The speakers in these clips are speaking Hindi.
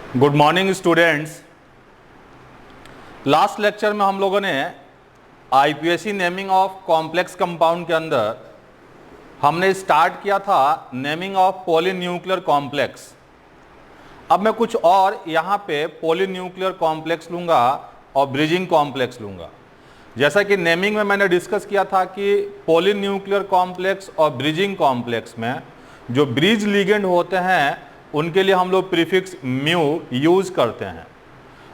Good morning students. Last lecture में हम लोगों ने IPSC naming of complex compound के अंदर हमने स्टार्ट किया था नेमिंग ऑफ पॉलीन्यूक्लियर कॉम्प्लेक्स। अब मैं कुछ और यहाँ पे पॉलीन्यूक्लियर कॉम्प्लेक्स लूँगा और ब्रिजिंग कॉम्प्लेक्स लूँगा। जैसा कि नेमिंग में मैंने डिस्कस किया था कि पॉलीन्यूक्लियर कॉम्प्लेक्स और ब्रिजिंग कॉम्प्लेक्स में जो ब्रिज लिगेंड होते हैं उनके लिए हम लोग प्रीफिक्स म्यू यूज करते हैं।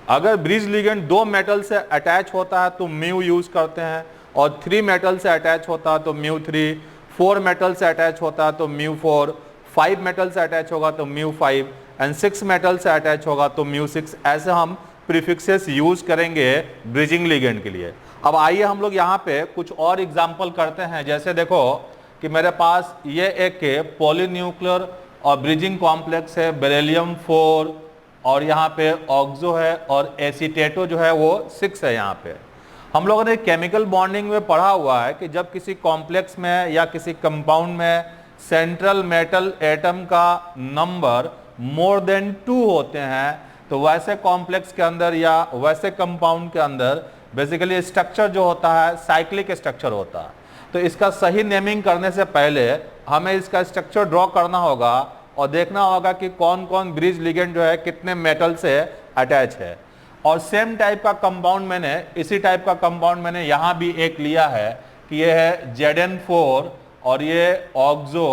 अगर ब्रिज लिगेंड 2 मेटल से अटैच होता है तो म्यू यूज करते हैं, और 3 मेटल से अटैच होता है तो म्यू 3, 4 मेटल से अटैच होता है तो म्यू 4, 5 मेटल से अटैच होगा तो म्यू 5 एंड 6 मेटल से अटैच होगा तो म्यू 6। ऐसे हम प्रीफिक्सेस यूज करेंगे ब्रिजिंग लिगेंड के लिए। अब आइए हम लोग यहाँ पे कुछ और एग्जाम्पल करते हैं। जैसे देखो कि मेरे पास ये एक पॉलीन्यूक्लियर और ब्रिजिंग कॉम्प्लेक्स है, बेरिलियम 4, और यहाँ पे ऑक्सो है, और एसीटेटो जो है वो 6 है। यहाँ पे हम लोगों ने केमिकल बॉन्डिंग में पढ़ा हुआ है कि जब किसी कॉम्प्लेक्स में या किसी कंपाउंड में सेंट्रल मेटल एटम का नंबर मोर देन 2 होते हैं तो वैसे कॉम्प्लेक्स के अंदर या वैसे कंपाउंड के अंदर बेसिकली स्ट्रक्चर जो होता है साइक्लिक स्ट्रक्चर होता है। तो इसका सही नेमिंग करने से पहले हमें इसका स्ट्रक्चर ड्रॉ करना होगा और देखना होगा कि कौन कौन ब्रिज लिगेंड जो है कितने मेटल से अटैच है। और सेम टाइप का कंपाउंड मैंने इसी टाइप का कंपाउंड मैंने यहाँ भी एक लिया है कि ये है Zn4 और ये ऑक्सो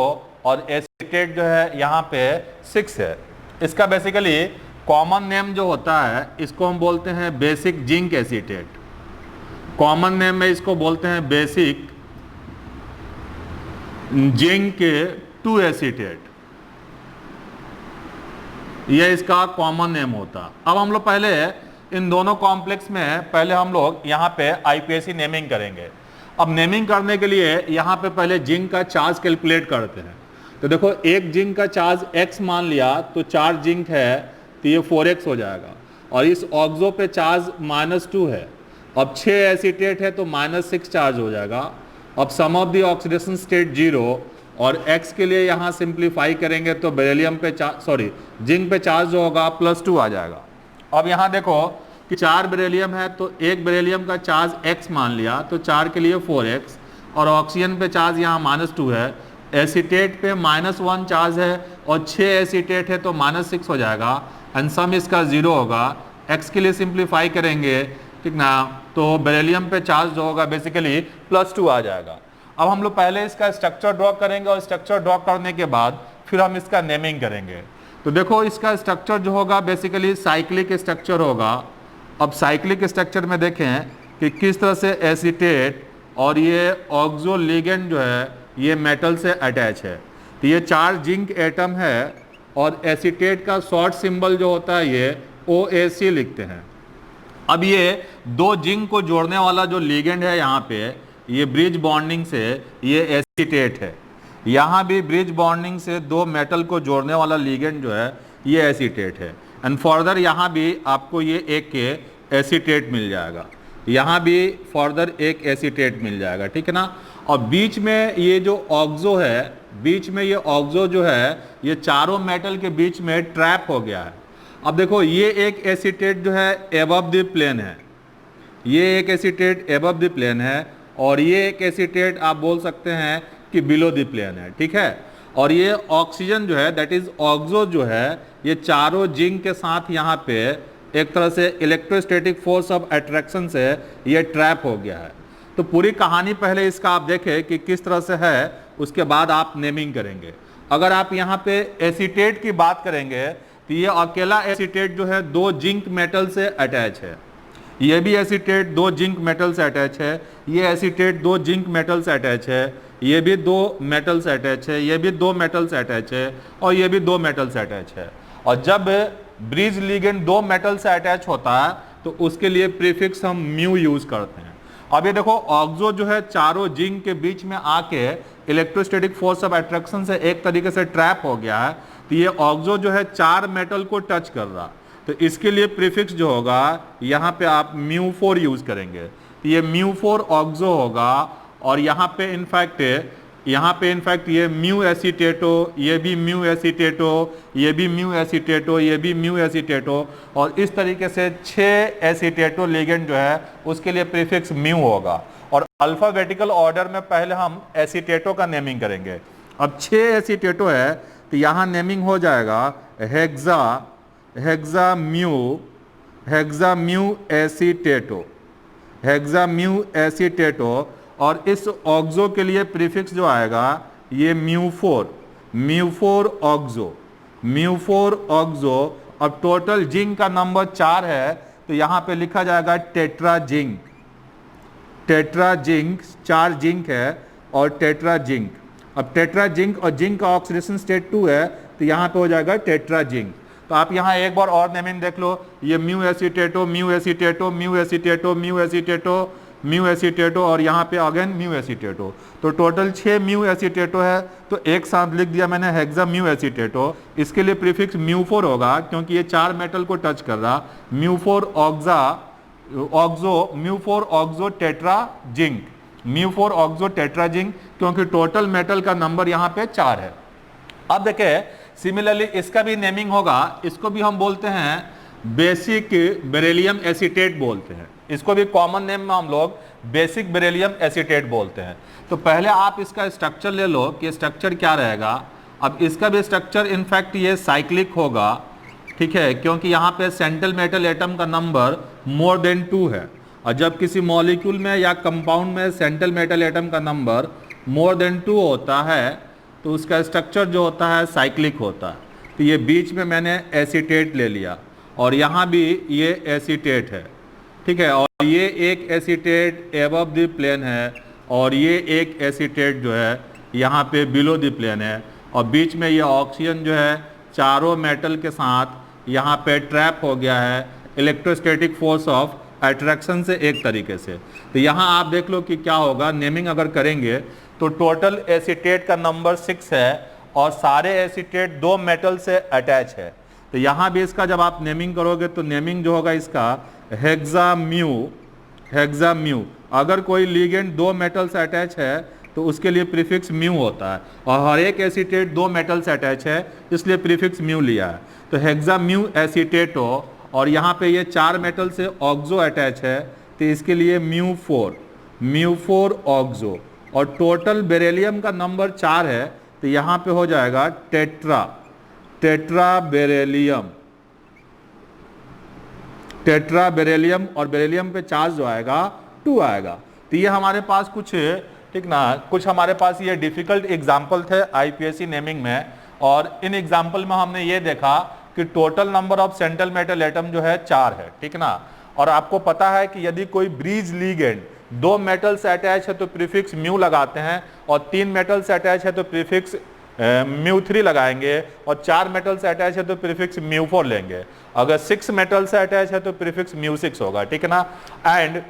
और एसीटेट जो है यहाँ पे 6 है। इसका बेसिकली कॉमन नेम जो होता है इसको हम बोलते हैं basic zinc acetate. Common name में इसको बोलते हैं बेसिक जिंक 2 एसीटेट, यह इसका कॉमन नेम होता। अब हम लोग पहले इन दोनों कॉम्प्लेक्स में पहले हम लोग यहाँ पे आईपीएससी नेमिंग करेंगे। अब नेमिंग करने के लिए यहाँ पे पहले जिंक का चार्ज कैलकुलेट करते हैं। तो देखो एक जिंक का चार्ज x मान लिया तो 4 जिंक है तो ये 4x हो जाएगा, और इस ऑक्सो पे चार्ज -2 है। अब 6 एसीटेट है तो -6 चार्ज हो जाएगा। अब सम ऑफ द ऑक्सीडेशन स्टेट 0, और x के लिए यहाँ सिंप्लीफाई करेंगे तो बेरिलियम पे जिंक पे चार्ज जो होगा +2 आ जाएगा। अब यहाँ देखो कि 4 बेरिलियम है तो एक बेरिलियम का चार्ज x मान लिया तो 4 के लिए 4x, और ऑक्सीजन पे चार्ज यहाँ -2 है, एसीटेट पे -1 चार्ज है, और 6 एसीटेट है तो -6 हो जाएगा, एंड सम इसका 0 होगा। x के लिए सिंप्लीफाई करेंगे, ठीक ना, तो बेरिलियम पे चार्ज जो होगा बेसिकली +2 आ जाएगा। अब हम लोग पहले इसका स्ट्रक्चर ड्रॉ करेंगे, और स्ट्रक्चर ड्रॉ करने के बाद फिर हम इसका नेमिंग करेंगे। तो देखो इसका स्ट्रक्चर जो होगा बेसिकली साइक्लिक स्ट्रक्चर होगा। अब साइक्लिक स्ट्रक्चर में देखें कि किस तरह से एसीटेट और ये ऑक्सो लिगेंड जो है ये मेटल से अटैच है। तो ये 4 जिंक एटम है, और एसीटेट का शॉर्ट सिंबल जो होता है ये OAC लिखते हैं। अब ये 2 जिंक को जोड़ने वाला जो लिगेंड है यहाँ पे ये ब्रिज बॉन्डिंग से ये एसीटेट है। यहाँ भी ब्रिज बॉन्डिंग से 2 मेटल को जोड़ने वाला लिगेंड जो है ये एसीटेट है, एंड फर्दर यहाँ भी आपको ये एक एसीटेट मिल जाएगा, यहाँ भी फर्दर एक एसीटेट मिल जाएगा, ठीक है ना। और बीच में ये जो ऑक्सो है, बीच में ये ऑक्सो जो है ये चारों मेटल के बीच में ट्रैप हो गया है। अब देखो ये एक एसीटेट जो है एबव द प्लेन है, ये एक एसीटेट एबव द प्लेन है, और ये एक एसीटेट आप बोल सकते हैं कि बिलो द प्लेन है, ठीक है। और ये ऑक्सीजन जो है दैट इज ऑक्सो जो है ये चारों जिंक के साथ यहाँ पे एक तरह से इलेक्ट्रोस्टैटिक फोर्स ऑफ अट्रैक्शन से ये ट्रैप हो गया है। तो पूरी कहानी पहले इसका आप देखें कि किस तरह से है, उसके बाद आप नेमिंग करेंगे। अगर आप यहाँ पे एसीटेट की बात करेंगे तो ये अकेला एसीटेट जो है 2 जिंक मेटल से अटैच है, ये भी एसीटेट 2 जिंक मेटल से अटैच है, ये एसीटेट 2 जिंक मेटल से अटैच है, ये भी 2 मेटल से अटैच है, ये भी 2 मेटल से अटैच है, और ये भी 2 मेटल से अटैच है। और जब ब्रिज लिगेंड 2 मेटल से अटैच होता है तो उसके लिए प्रीफिक्स हम म्यू यूज करते हैं। अब ये देखो ऑक्सो जो है चारों जिंक के बीच में आके इलेक्ट्रोस्टैटिक फोर्स ऑफ अट्रैक्शन से एक तरीके से ट्रैप हो गया है, तो ये ऑक्सो जो है 4 मेटल को टच कर रहा, तो इसके लिए प्रीफिक्स जो होगा यहाँ पे आप μ4 यूज करेंगे। तो ये μ4 ऑक्सो होगा, और यहाँ पे इनफैक्ट यहाँ पे इनफैक्ट ये म्यू एसीटेटो, ये भी म्यू एसीटेटो, ये भी म्यू एसीटेटो, ये भी म्यू एसीटेटो, और इस तरीके से 6 एसीटेटो लिगेंड जो है उसके लिए प्रीफिक्स म्यू होगा। और अल्फाबेटिकल ऑर्डर में पहले हम एसीटेटो का नेमिंग करेंगे। अब 6 एसीटेटो है तो यहाँ नेमिंग हो जाएगा hexa, hexa mu acetato, hexa mu acetato. और इस ऑक्सो के लिए प्रीफिक्स जो आएगा ये म्यू4 ऑक्सो। अब टोटल जिंक का नंबर 4 है तो यहाँ पे लिखा जाएगा टेट्रा जिंक, 4 जिंक है और टेट्रा जिंक। अब टेट्रा जिंक और जिंक का ऑक्सीडेशन स्टेट 2 है तो यहाँ पे हो जाएगा टेट्रा जिंक। तो आप यहाँ एक बार और नेमिंग देख लो, ये mu acetato, mu acetato, mu acetato, mu acetato, mu acetato, और यहाँ पे अगेन म्यू एसीटेटो। तो टोटल 6 म्यू एसीटेटो है तो एक साथ लिख दिया मैंने हेक्सा म्यू एसीटेटो। इसके लिए प्रीफिक्स म्यू4 होगा क्योंकि ये 4 मेटल को टच कर रहा। म्यू4 ऑक्सो टेट्रा जिंक, म्यू4 ऑक्सो टेट्रा जिंक, क्योंकि टोटल मेटल का नंबर यहाँ पे 4 है। अब देखें सिमिलरली इसका भी नेमिंग होगा, इसको भी हम बोलते हैं बेसिक बेरिलियम एसीटेट बोलते हैं। इसको भी कॉमन नेम में हम लोग बेसिक बेरिलियम एसीटेट बोलते हैं। तो पहले आप इसका स्ट्रक्चर ले लो कि स्ट्रक्चर क्या रहेगा। अब इसका भी स्ट्रक्चर इनफैक्ट ये साइक्लिक होगा, ठीक है, क्योंकि यहाँ पे सेंट्रल मेटल एटम का नंबर मोर देन 2 है। और जब किसी मॉलिक्यूल में या कंपाउंड में सेंट्रल मेटल एटम का नंबर मोर देन 2 होता है तो उसका स्ट्रक्चर जो होता है साइक्लिक होता है। तो ये बीच में मैंने एसीटेट ले लिया और यहाँ भी ये एसीटेट है, ठीक है, और ये एक एसीटेट एबव द प्लेन है और ये एक एसीटेट जो है यहाँ पे बिलो द प्लेन है। और बीच में ये ऑक्सीजन जो है चारों मेटल के साथ यहाँ पे ट्रैप हो गया है इलेक्ट्रोस्टैटिक फोर्स ऑफ अट्रैक्शन से एक तरीके से। तो यहाँ आप देख लो कि क्या होगा, नेमिंग अगर करेंगे तो टोटल एसीटेट का नंबर 6 है और सारे एसीटेट 2 मेटल से अटैच है। तो यहाँ भी इसका जब आप नेमिंग करोगे तो नेमिंग जो होगा इसका हेक्सा म्यू। अगर कोई लिगेंड 2 मेटल से अटैच है तो उसके लिए प्रीफिक्स म्यू होता है, और हर एक एसीटेट 2 मेटल से अटैच है इसलिए प्रीफिक्स म्यू लिया है। तो हेक्सा म्यू एसीटेटो, और यहाँ पे ये 4 मेटल से ऑक्सो अटैच है तो इसके लिए म्यू4 ऑक्सो। और टोटल बेरिलियम का नंबर 4 है तो यहाँ पे हो जाएगा टेट्रा बेरिलियम, और बेरिलियम पे चार्ज जो आएगा 2 आएगा। तो ये हमारे पास कुछ, ठीक ना, कुछ हमारे पास ये डिफिकल्ट एग्जाम्पल थे आईपीएससी नेमिंग में। और इन एग्जाम्पल में हमने ये देखा कि total number of central metal atom जो है 4 है, ठीक ना। और आपको पता है कि यदि कोई ब्रिज लिगेंड 2 मेटल से अटैच है तो प्रीफिक्स म्यू लगाते हैं, और 3 मेटल से अटैच है तो प्रीफिक्स म्यू3 लगाएंगे, और 4 मेटल से अटैच है तो प्रीफिक्स म्यू4 लेंगे। अगर 6 मेटल से अटैच है तो प्रीफिक्स म्यू6 होगा, ठीक है ना। एंड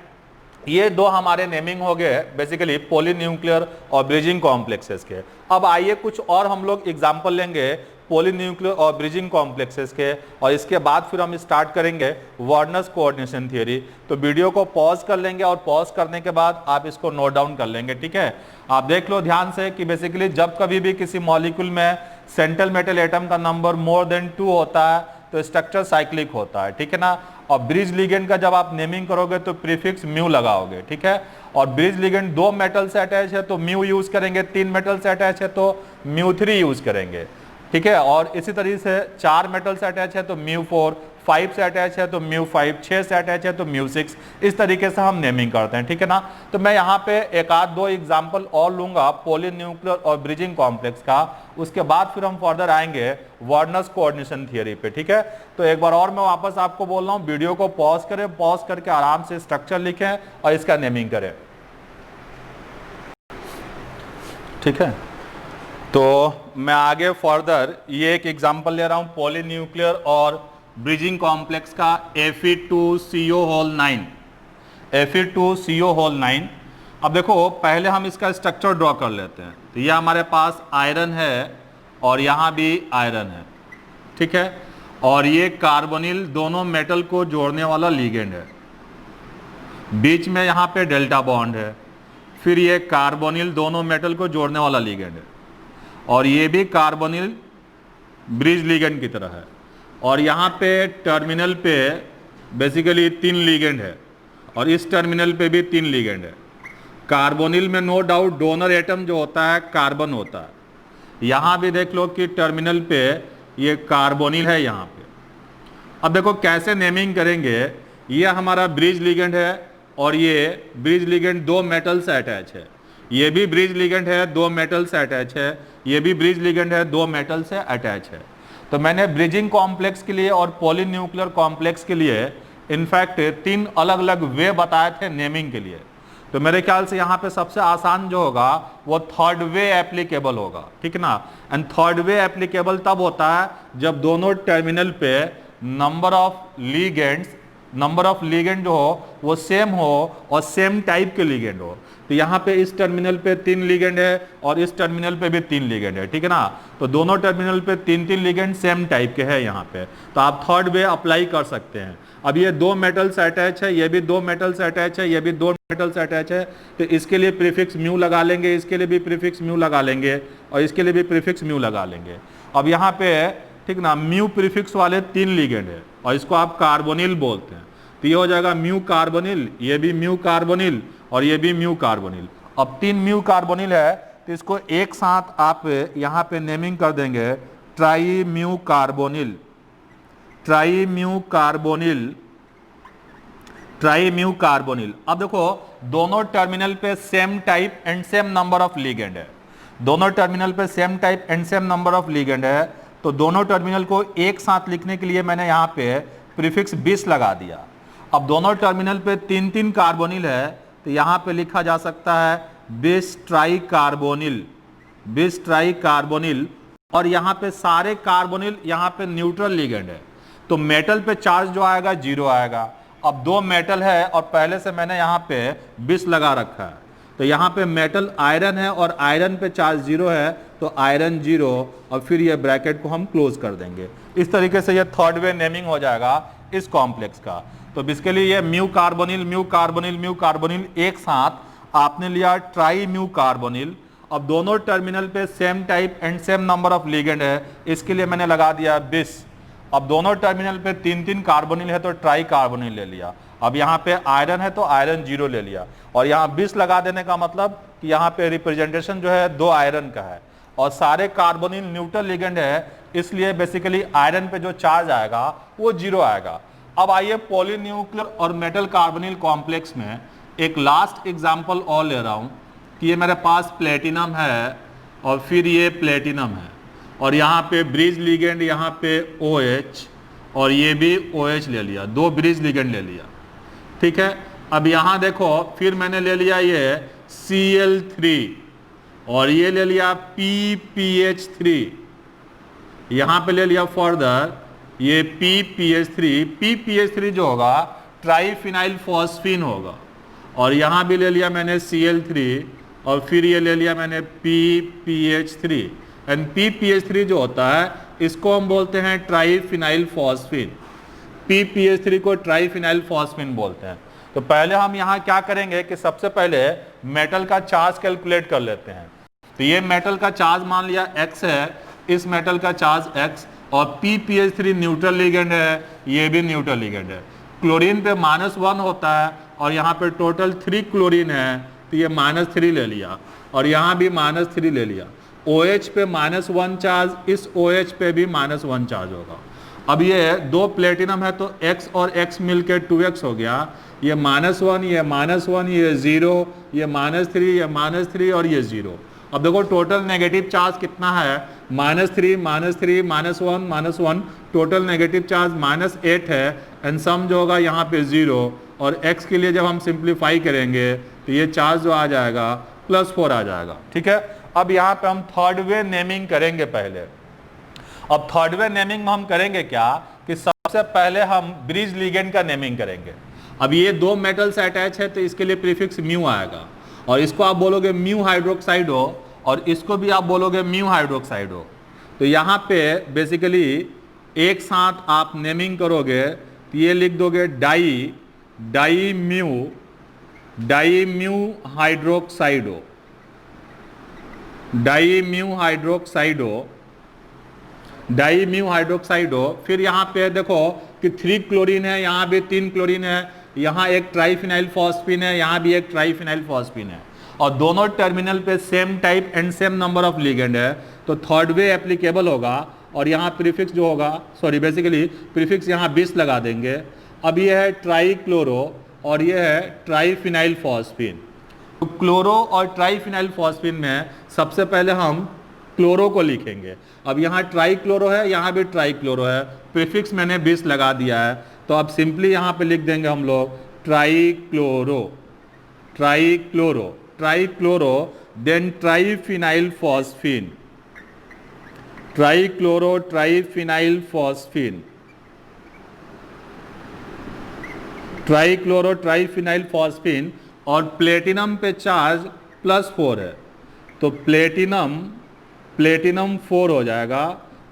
ये 2 हमारे नेमिंग हो गए बेसिकली पॉलीन्यूक्लियर और ब्रिजिंग कॉम्प्लेक्सेस के। अब आइए कुछ और हम लोग एग्जांपल लेंगे पॉलीन्यूक्लियर और ब्रिजिंग कॉम्प्लेक्सेस के, और इसके बाद फिर हम स्टार्ट करेंगे वार्नर्स कोऑर्डिनेशन थ्योरी। तो वीडियो को पॉज कर लेंगे और पॉज करने के बाद आप इसको नोट डाउन कर लेंगे, ठीक है। आप देख लो ध्यान से कि बेसिकली जब कभी भी किसी मॉलिक्यूल में सेंट्रल मेटल एटम का नंबर मोर देन 2 होता है तो स्ट्रक्चर साइक्लिक होता है, ठीक है ना। और ब्रिज लिगेंड का जब आप नेमिंग करोगे तो प्रीफिक्स म्यू लगाओगे, ठीक है। और ब्रिज लिगेंड 2 मेटल से अटैच है तो म्यू यूज करेंगे, 3 मेटल से अटैच है तो म्यू3 यूज करेंगे, ठीक है। और इसी तरीके से 4 मेटल से अटैच है तो म्यू4, 5 से अटैच है तो म्यू5, 6 से अटैच है तो म्यू6। इस तरीके से हम नेमिंग करते हैं, ठीक है ना। तो मैं यहाँ पे एक आध 2 एग्जांपल और लूंगा पॉलीन्यूक्लियर और ब्रिजिंग कॉम्प्लेक्स का, उसके बाद फिर हम फर्दर आएंगे वार्नर्स कोऑर्डिनेशन थ्योरी पे, ठीक है। तो एक बार और मैं वापस आपको बोल रहा हूँ, वीडियो को पॉज करें, पॉज करके आराम से स्ट्रक्चर लिखें और इसका नेमिंग करें, ठीक है। तो मैं आगे फर्दर ये एक एग्जांपल ले रहा हूं पॉलीन्यूक्लियर और ब्रिजिंग कॉम्प्लेक्स का Fe2CO9। Fe2CO9। अब देखो पहले हम इसका स्ट्रक्चर ड्रॉ कर लेते हैं। तो ये हमारे पास आयरन है और यहाँ भी आयरन है, ठीक है। और ये कार्बोनिल दोनों मेटल को जोड़ने वाला लिगेंड है। बीच में यहाँ पे डेल्टा बॉन्ड है। फिर ये कार्बोनिल दोनों मेटल को जोड़ने वाला लिगेंड है, और ये भी कार्बोनिल ब्रिज लिगेंड की तरह है। और यहाँ पे टर्मिनल पे बेसिकली 3 लिगेंड है, और इस टर्मिनल पे भी 3 लिगेंड है। कार्बोनिल में नो डाउट डोनर एटम जो होता है कार्बन होता है। यहाँ भी देख लो कि टर्मिनल पे ये कार्बोनिल है यहाँ पे। अब देखो कैसे नेमिंग करेंगे। ये हमारा ब्रिज लिगेंड है, और ये ब्रिज लिगेंड 2 मेटल से अटैच है। ये भी ब्रिज लिगेंड है, 2 मेटल से अटैच है। ये भी ब्रिज लिगेंड है, 2 मेटल से अटैच है। तो मैंने ब्रिजिंग कॉम्प्लेक्स के लिए और पॉलीन्यूक्लियर कॉम्प्लेक्स के लिए इनफैक्ट 3 अलग अलग वे बताए थे नेमिंग के लिए। तो मेरे ख्याल से यहाँ पे सबसे आसान जो होगा वो थर्ड वे एप्लीकेबल होगा, ठीक ना। एंड थर्ड वे एप्लीकेबल तब होता है जब दोनों टर्मिनल पे नंबर ऑफ लीगेंड जो हो वो सेम हो और सेम टाइप के लीगेंड हो। तो यहाँ पे इस टर्मिनल पे 3 लीगेंड है और इस टर्मिनल पे भी 3 लीगेंड है, ठीक है ना। तो दोनों टर्मिनल पे 3 लीगेंड सेम टाइप के हैं यहाँ पे। तो आप थर्ड वे अप्लाई कर सकते हैं। अब ये 2 मेटल से अटैच है, ये भी 2 मेटल से अटैच है, ये भी 2 मेटल से अटैच है। तो इसके लिए प्रीफिक्स म्यू लगा लेंगे, इसके लिए भी प्रीफिक्स म्यू लगा लेंगे, और इसके लिए भी प्रीफिक्स म्यू लगा लेंगे। अब यहाँ पे ठीक ना म्यू प्रीफिक्स वाले 3 लिगेंड है, और इसको आप कार्बोनिल बोलते हैं। तो ये हो जाएगा म्यू कार्बोनिल, ये भी म्यू कार्बोनिल, और ये भी म्यू कार्बोनिल। अब 3 म्यू कार्बोनिल है, तो इसको एक साथ आप यहाँ पे नेमिंग कर देंगे try mu carbonyl, try mu carbonyl, try mu carbonyl. अब देखो दोनों टर्मिनल पे same type and same number of ligand है, दोनों टर्मिनल पे same type and same number of ligand है। तो दोनों टर्मिनल को एक साथ लिखने के लिए मैंने यहाँ पे प्रीफिक्स बिस लगा दिया। अब दोनों टर्मिनल पे 3 कार्बोनिल है, तो यहाँ पे लिखा जा सकता है बिस ट्राई कार्बोनिल, बिस ट्राई कार्बोनिल। और यहाँ पे सारे कार्बोनिल यहाँ पे न्यूट्रल लिगेंड है, तो मेटल पे चार्ज जो आएगा 0 आएगा। अब 2 मेटल है और पहले से मैंने यहाँ पे बिस लगा रखा है, तो यहाँ पे मेटल आयरन है और आयरन पे चार्ज 0 है, तो आयरन 0, और फिर ये ब्रैकेट को हम क्लोज कर देंगे। इस तरीके से ये थर्ड वे नेमिंग हो जाएगा इस कॉम्प्लेक्स का। तो बेसिकली ये mu carbonyl mu carbonyl mu carbonyl एक साथ आपने लिया ट्राई म्यू कार्बोनिल। अब दोनों टर्मिनल पे same type and same number of ligand है, इसके लिए मैंने लगा दिया बिस। अब दोनों टर्मिनल पे 3 कार्बोनिल है, तो ट्राई कार्बोनिल ले लिया। अब यहाँ पे आयरन है तो आयरन 0 ले लिया, और यहाँ बिस लगा देने का मतलब कि यहाँ पे रिप्रेजेंटेशन जो है 2 आयरन का है, और सारे कार्बोनिल न्यूट्रल लिगेंड है, इसलिए बेसिकली आयरन पे जो चार्ज आएगा वो 0 आएगा। अब आइए पॉलीन्यूक्लियर और मेटल कार्बोनिल कॉम्प्लेक्स में एक लास्ट एग्जांपल और ले रहा हूं कि ये मेरे पास प्लेटिनम है और फिर ये प्लेटिनम है, और यहाँ पे ब्रिज लिगेंड यहाँ पे OH, और ये भी OH ले लिया, 2 ब्रिज लिगेंड ले लिया, ठीक है। अब यहाँ देखो फिर मैंने ले लिया ये Cl3, और ये ले लिया PPH3, यहाँ पे ले लिया फर्दर ये PPH3 जो होगा ट्राईफिनाइल फॉस्फीन होगा, और यहाँ भी ले लिया मैंने Cl3, और फिर ये ले लिया मैंने PPH3। एंड PPH3 जो होता है इसको हम बोलते हैं ट्राईफिनाइल फॉस्फीन, PPH3 को ट्राईफिनाइल फॉस्फीन बोलते हैं। तो पहले हम यहाँ क्या करेंगे कि सबसे पहले मेटल का चार्ज कैलकुलेट कर लेते हैं। तो ये मेटल का चार्ज मान लिया X है, इस मेटल का चार्ज X, और PPH3 न्यूट्रल लिगेंड है, ये भी न्यूट्रल लिगेंड है। क्लोरीन पे -1 होता है, और यहाँ पे टोटल 3 क्लोरीन है, तो ये -3 ले लिया, और यहाँ भी -3 ले लिया। OH पे -1 चार्ज, इस OH पे भी -1 चार्ज होगा। अब ये 2 प्लेटिनम है, तो X और X मिलके 2X हो गया। ये -1, ये -1, ये 0, ये -3, ये -3, और ये 0। अब देखो टोटल नेगेटिव चार्ज कितना है, -3, -3, -1, -1, टोटल नेगेटिव चार्ज -8 है, एंड सम जो होगा यहाँ पे 0, और x के लिए जब हम सिंप्लीफाई करेंगे तो ये चार्ज जो आ जाएगा +4 आ जाएगा, ठीक है। अब यहाँ पे हम थर्ड वे नेमिंग करेंगे पहले। अब थर्ड वे नेमिंग में हम करेंगे क्या कि सबसे पहले हम ब्रिज लिगेंड का नेमिंग करेंगे। अब ये 2 मेटल से अटैच है, तो इसके लिए प्रीफिक्स म्यू आएगा, और इसको आप बोलोगे म्यू हाइड्रोक्साइड हो, और इसको भी आप बोलोगे म्यू हाइड्रोक्साइड हो। तो यहाँ पे बेसिकली एक साथ आप नेमिंग करोगे, तो ये लिख दोगे डाई म्यू डाईम्यू हाइड्रोक्साइडो, डाईम्यू हाइड्रोक्साइडो, डाईम्यू हाइड्रोक्साइडो। फिर यहाँ पे देखो कि 3 क्लोरीन है, यहाँ भी 3 क्लोरीन है, यहाँ एक ट्राइफिनाइल फॉस्फीन है, यहाँ भी एक ट्राइफिनाइल फॉस्फीन है, और दोनों टर्मिनल पे same type and same number of ligand है, तो थर्ड वे एप्लीकेबल होगा। और यहाँ प्रीफिक्स जो होगा, सॉरी बेसिकली प्रीफिक्स यहाँ 20 लगा देंगे। अब ये है ट्राईक्लोरो और ये है ट्राइफिनाइल फॉस्फीन। तो क्लोरो और ट्राइफिनाइल फॉस्फीन में सबसे पहले हम क्लोरो को लिखेंगे। अब यहाँ ट्राईक्लोरो है, यहाँ भी ट्राईक्लोरो है, प्रीफिक्स मैंने 20 लगा दिया है, तो अब सिंपली यहाँ पे लिख देंगे हम लोग trichloro, trichloro, trichloro, then triphenyl phosphine, trichloro triphenyl phosphine, trichloro triphenyl phosphine. और प्लेटिनम पे चार्ज +4 है, तो प्लेटिनम, प्लेटिनम 4 हो जाएगा।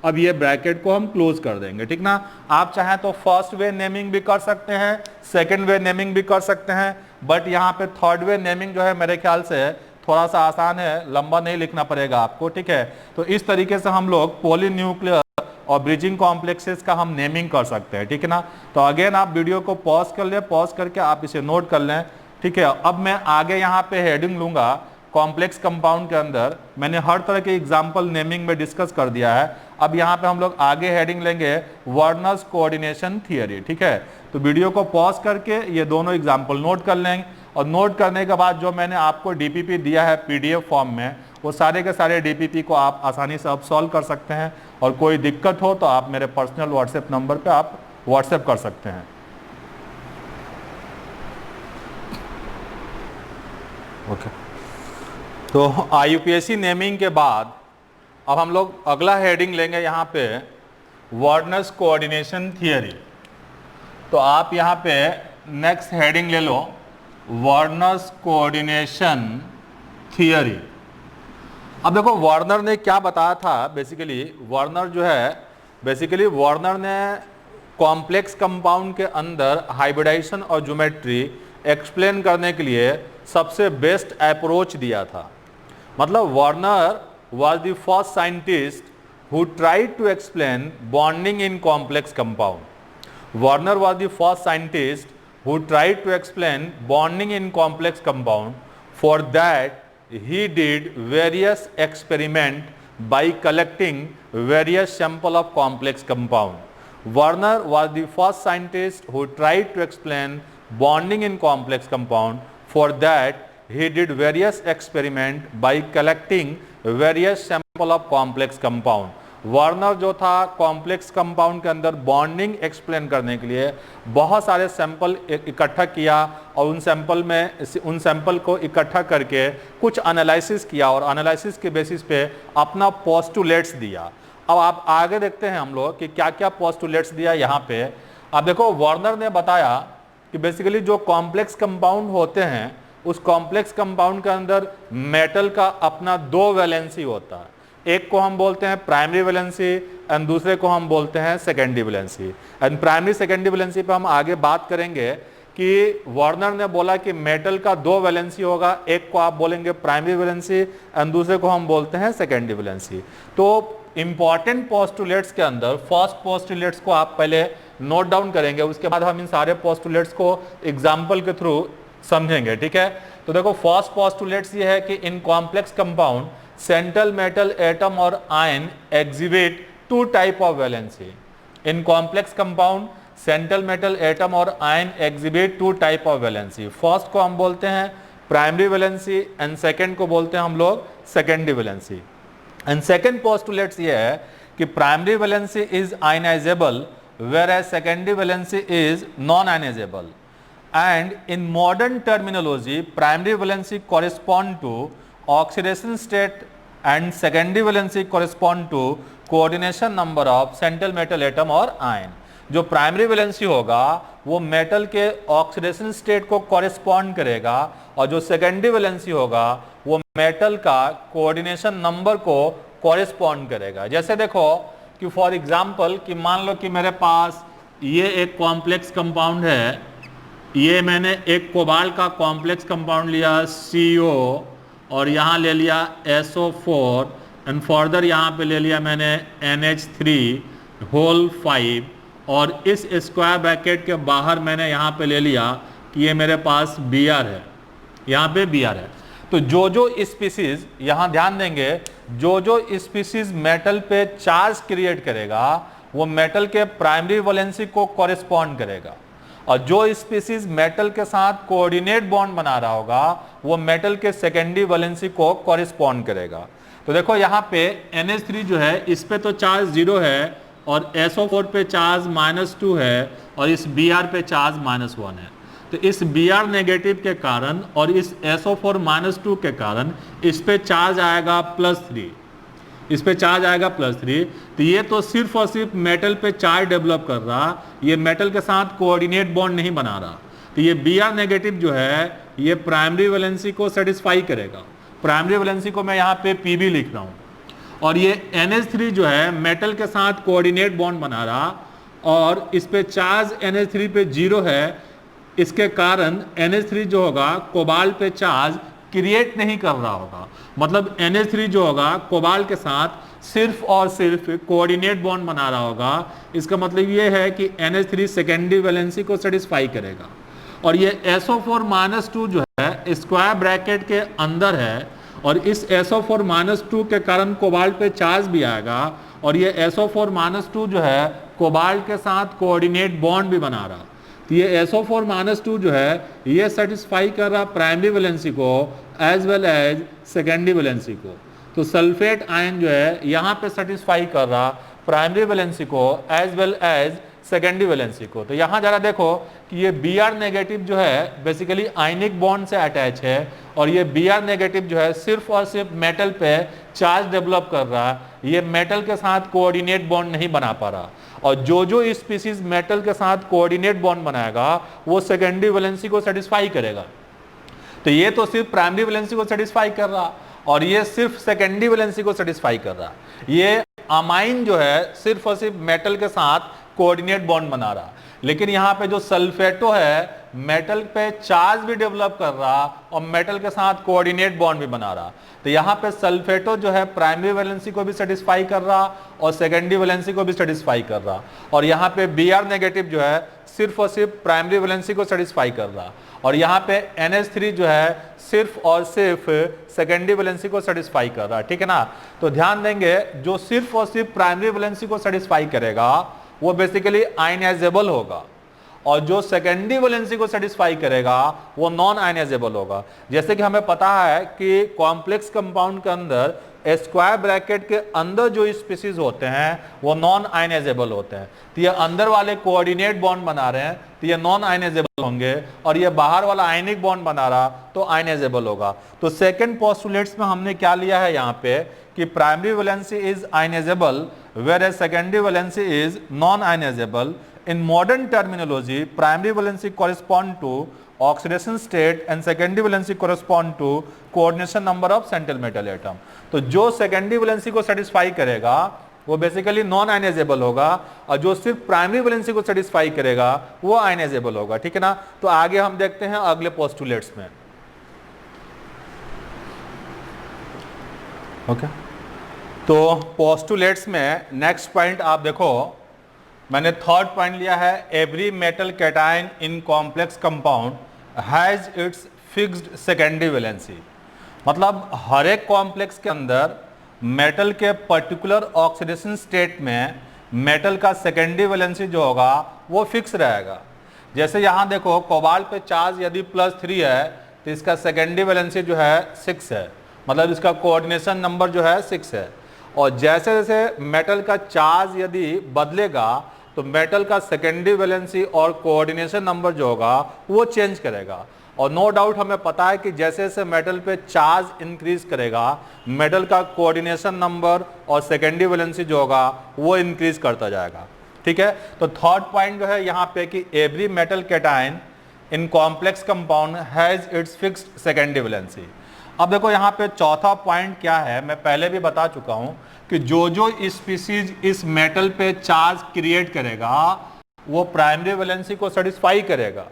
अब ये ब्रैकेट को हम क्लोज कर देंगे, ठीक ना। आप चाहें तो फर्स्ट वे नेमिंग भी कर सकते हैं, सेकंड वे नेमिंग भी कर सकते हैं, बट यहाँ पे थर्ड वे नेमिंग जो है मेरे ख्याल से थोड़ा सा आसान है, लंबा नहीं लिखना पड़ेगा आपको, ठीक है। तो इस तरीके से हम लोग पॉलीन्यूक्लियर और ब्रिजिंग कॉम्प्लेक्सेस का हम नेमिंग कर सकते हैं, ठीक है ना। तो अगेन आप वीडियो को पॉज कर लें, पॉज करके आप इसे नोट कर लें, ठीक है। अब मैं आगे यहाँ पे हेडिंग लूंगा कॉम्प्लेक्स कंपाउंड के अंदर, मैंने हर तरह के एग्जाम्पल नेमिंग में डिस्कस कर दिया है। अब यहाँ पे हम लोग आगे हेडिंग लेंगे वर्नर्स कोऑर्डिनेशन थियरी, ठीक है। तो वीडियो को पॉज करके ये दोनों एग्जाम्पल नोट कर लेंगे, और नोट करने के बाद जो मैंने आपको डीपीपी दिया है पीडीएफ फॉर्म में, वो सारे के सारे डीपीपी को आप आसानी से अब सॉल्व कर सकते हैं। और कोई दिक्कत हो तो आप मेरे पर्सनल व्हाट्सएप नंबर पे आप व्हाट्सएप कर सकते हैं। ओके, तो आईयूपीएसी नेमिंग के बाद अब हम लोग अगला हेडिंग लेंगे यहाँ पे वर्नर्स कोऑर्डिनेशन थियरी। तो आप यहाँ पे नेक्स्ट हेडिंग ले लो वर्नर्स कोऑर्डिनेशन थियरी। अब देखो वार्नर ने क्या बताया था, बेसिकली वार्नर जो है, बेसिकली वार्नर ने कॉम्प्लेक्स कंपाउंड के अंदर हाइब्रिडाइजेशन और ज्योमेट्री एक्सप्लेन करने के लिए सबसे बेस्ट अप्रोच दिया था। मतलब Warner was the first scientist who tried to explain bonding in complex compound. Warner was the first scientist who tried to explain bonding in complex compound. For that, he did various experiments by collecting various samples of complex compound. Warner was the first scientist who tried to explain bonding in complex compound. For that, he did various experiments by collecting various sample of complex compound. Warner जो था कॉम्प्लेक्स कंपाउंड के अंदर बॉन्डिंग एक्सप्लेन करने के लिए बहुत सारे सैंपल इकट्ठा किया, और उन सैंपल को इकट्ठा करके कुछ एनालिसिस किया, और एनालिसिस के बेसिस पे अपना पोस्टुलेट्स दिया। अब आप आगे देखते हैं हम लोग कि क्या क्या पोस्टुलेट्स दिया यहाँ पे। अब देखो वार्नर ने बताया कि बेसिकली जो कॉम्प्लेक्स कंपाउंड होते हैं, उस कॉम्प्लेक्स कंपाउंड के अंदर मेटल का अपना 2 वैलेंसी होता है। एक को हम बोलते हैं प्राइमरी वैलेंसी एंड दूसरे को हम बोलते हैं secondary valency. And primary secondary valency पे हम आगे बात करेंगे कि वार्नर ने बोला कि मेटल का 2 वैलेंसी होगा, एक को आप बोलेंगे प्राइमरी वैलेंसी एंड दूसरे को हम बोलते हैं सेकेंडरी वैलेंसी। तो इंपॉर्टेंट पोस्टुलेट्स के अंदर फर्स्ट पोस्टुलेट्स को आप पहले नोट डाउन करेंगे, उसके बाद हम इन सारे पोस्टुलेट्स को एग्जाम्पल के थ्रू समझेंगे, ठीक है। तो देखो फर्स्ट पोस्टुलेट्स ये है कि in complex compound central metal atom और ion exhibit 2 type of valency. In complex compound central metal atom और ion exhibit 2 type of valency. First को हम बोलते हैं प्राइमरी वैलेंसी एंड सेकेंड को बोलते हैं हम लोग secondary valency. And second postulates ये है कि primary valency is ionizable whereas secondary valency is non ionizable. And in modern terminology, primary valency correspond to oxidation state and secondary valency correspond to coordination number of central metal atom और ion। जो प्राइमरी वैलेंसी होगा वो मेटल के ऑक्सीडेशन स्टेट को कॉरेस्पॉन्ड करेगा, और जो सेकेंडरी वैलेंसी होगा वो मेटल का कोऑर्डिनेशन नंबर को कॉरेस्पॉन्ड करेगा। जैसे देखो कि फॉर एग्जांपल कि मान लो कि मेरे पास ये एक कॉम्प्लेक्स कंपाउंड है, ये मैंने एक कोबाल्ट का कॉम्प्लेक्स कंपाउंड लिया CO और यहाँ ले लिया SO4 एंड फर्दर यहाँ पे ले लिया मैंने NH3 होल 5 और इस स्क्वायर ब्रैकेट के बाहर मैंने यहाँ पे ले लिया कि ये मेरे पास Br है, यहाँ पे Br है। तो जो जो स्पीसीज, यहाँ ध्यान देंगे, जो जो स्पीसीज मेटल पे चार्ज क्रिएट करेगा वो मेटल के प्राइमरी वैलेंसी को कॉरेस्पॉन्ड करेगा, और जो स्पीसीज मेटल के साथ कोऑर्डिनेट बॉन्ड बना रहा होगा वो मेटल के सेकेंडरी वैलेंसी को कॉरेस्पॉन्ड करेगा। तो देखो यहाँ पे NH3 जो है इस पे तो चार्ज 0 है और SO4 पे चार्ज -2 है और इस Br पे चार्ज -1 है। तो इस Br नेगेटिव के कारण और इस SO4 -2 के कारण इस पे चार्ज आएगा +3, इस पे चार्ज आएगा +3। तो ये तो सिर्फ और सिर्फ मेटल पे चार्ज डेवलप कर रहा, ये मेटल के साथ कोऑर्डिनेट बॉन्ड नहीं बना रहा। तो ये Br नेगेटिव जो है ये प्राइमरी वैलेंसी को सेटिस्फाई करेगा। प्राइमरी वैलेंसी को मैं यहाँ पे Pb लिख रहा हूँ, और ये NH3 जो है मेटल के साथ कोऑर्डिनेट बॉन्ड बना रहा और इस पे चार्ज NH3 पे 0 है, इसके कारण NH3 जो होगा कोबाल्ट पे चार्ज क्रिएट नहीं कर रहा होगा। मतलब NH3 जो होगा कोबाल्ट के साथ सिर्फ और सिर्फ कोऑर्डिनेट बॉन्ड बना रहा होगा। इसका मतलब ये है कि NH3 सेकेंडरी वैलेंसी को सेटिस्फाई करेगा। और ये SO4 -2 जो है स्क्वायर ब्रैकेट के अंदर है और इस SO4 -2 के कारण कोबाल्ट पे चार्ज भी आएगा और ये SO4 -2 जो है कोबाल्ट के साथ कोऑर्डिनेट बॉन्ड भी बना रहा। तो ये SO4 -2 जो है ये सेटिस्फाई कर रहा प्राइमरी वैलेंसी को as well as secondary valency को। तो सल्फेट आयन जो है यहाँ पे सेटिस्फाई कर रहा प्राइमरी वैलेंसी को as well as secondary valency को। तो यहाँ जरा देखो कि ये Br नेगेटिव जो है बेसिकली आयनिक बॉन्ड से अटैच है और ये Br नेगेटिव जो है सिर्फ और सिर्फ मेटल पे चार्ज डेवलप कर रहा है, ये मेटल के साथ कोऑर्डिनेट बॉन्ड नहीं बना पा रहा। और जो जो स्पीसीज मेटल के साथ कोऑर्डिनेट बॉन्ड बनाएगा वो सेकेंडरी वैलेंसी को सेटिस्फाई करेगा। तो ये तो सिर्फ प्राइमरी वैलेंसी को सेटिस्फाई कर रहा और ये सिर्फ सेकेंडरी वैलेंसी को सेटिस्फाई कर रहा। ये अमाइन जो है सिर्फ और सिर्फ मेटल के साथ कोऑर्डिनेट बॉन्ड बना रहा, लेकिन यहाँ पे जो सल्फेटो है मेटल पे चार्ज भी डेवलप कर रहा और मेटल के साथ कोऑर्डिनेट बॉन्ड भी बना रहा। तो यहाँ पे सल्फेटो जो है प्राइमरी वैलेंसी को भी सेटिस्फाई कर रहा और सेकेंडरी वैलेंसी को भी सेटिस्फाई कर रहा, और यहाँ पे Br नेगेटिव जो है सिर्फ और सिर्फ प्राइमरी वैलेंसी को सेटिस्फाई कर रहा, और यहाँ पे NH3 जो है सिर्फ और सिर्फ सेकेंडरी वैलेंसी को सेटिस्फाई कर रहा। ठीक है ना। तो ध्यान देंगे जो सिर्फ और सिर्फ प्राइमरी वैलेंसी को सेटिस्फाई करेगा वो बेसिकली आयनाइजेबल होगा, और जो सेकेंडरी वैलेंसी को सेटिस्फाई करेगा वो नॉन आयनाइजेबल होगा। जैसे कि हमें पता है कि कॉम्प्लेक्स कंपाउंड के अंदर स्क्वायर ब्रैकेट के अंदर जो स्पीसीज होते हैं वो नॉन आयनाइजेबल होते हैं। तो ये अंदर वाले कोऑर्डिनेट बॉन्ड बना रहे हैं तो ये नॉन आयनाइजेबल होंगे, और ये बाहर वाला आयनिक बॉन्ड बना रहा तो आयनाइजेबल होगा। तो सेकंड पोस्टुलेट्स में हमने क्या लिया है यहाँ पे कि primary valency is ionizable whereas secondary valency is non-ionizable. In modern terminology, primary valency correspond to oxidation state and secondary valency correspond to coordination number of central metal atom. तो जो secondary valency को satisfy करेगा वो बेसिकली नॉन आयनाइजेबल होगा, और जो सिर्फ प्राइमरी वैलेंसी को सेटिस्फाई करेगा वो आयनाइजेबल होगा। ठीक है ना। तो आगे हम देखते हैं अगले पोस्टुलेट्स में। ओके तो पोस्टुलेट्स में नेक्स्ट पॉइंट आप देखो, मैंने थर्ड पॉइंट लिया है every metal cation in complex compound has its fixed secondary valency. मतलब हर एक कॉम्प्लेक्स के अंदर मेटल के पर्टिकुलर ऑक्सीडेशन स्टेट में मेटल का सेकेंडरी वैलेंसी जो होगा वो फिक्स रहेगा। जैसे यहाँ देखो कोबाल्ट पे चार्ज यदि +3 है तो इसका सेकेंडरी वैलेंसी जो है 6 है, मतलब इसका कोऑर्डिनेशन नंबर जो है 6 है। और जैसे जैसे मेटल का चार्ज यदि बदलेगा तो मेटल का सेकेंडरी वैलेंसी और कोऑर्डिनेशन नंबर जो होगा वो चेंज करेगा। और नो डाउट हमें पता है कि जैसे जैसे मेटल पे चार्ज इंक्रीज करेगा मेटल का कोऑर्डिनेशन नंबर और सेकेंडरी वैलेंसी जो होगा वो इंक्रीज करता जाएगा। ठीक है। तो थर्ड पॉइंट जो है यहाँ पे कि every metal cation in complex compound has its fixed secondary valency. अब देखो यहाँ पे चौथा पॉइंट क्या है, मैं पहले भी बता चुका हूँ कि जो जो स्पीसीज इस मेटल पे चार्ज क्रिएट करेगा वो प्राइमरी वैलेंसी को सेटिस्फाई करेगा,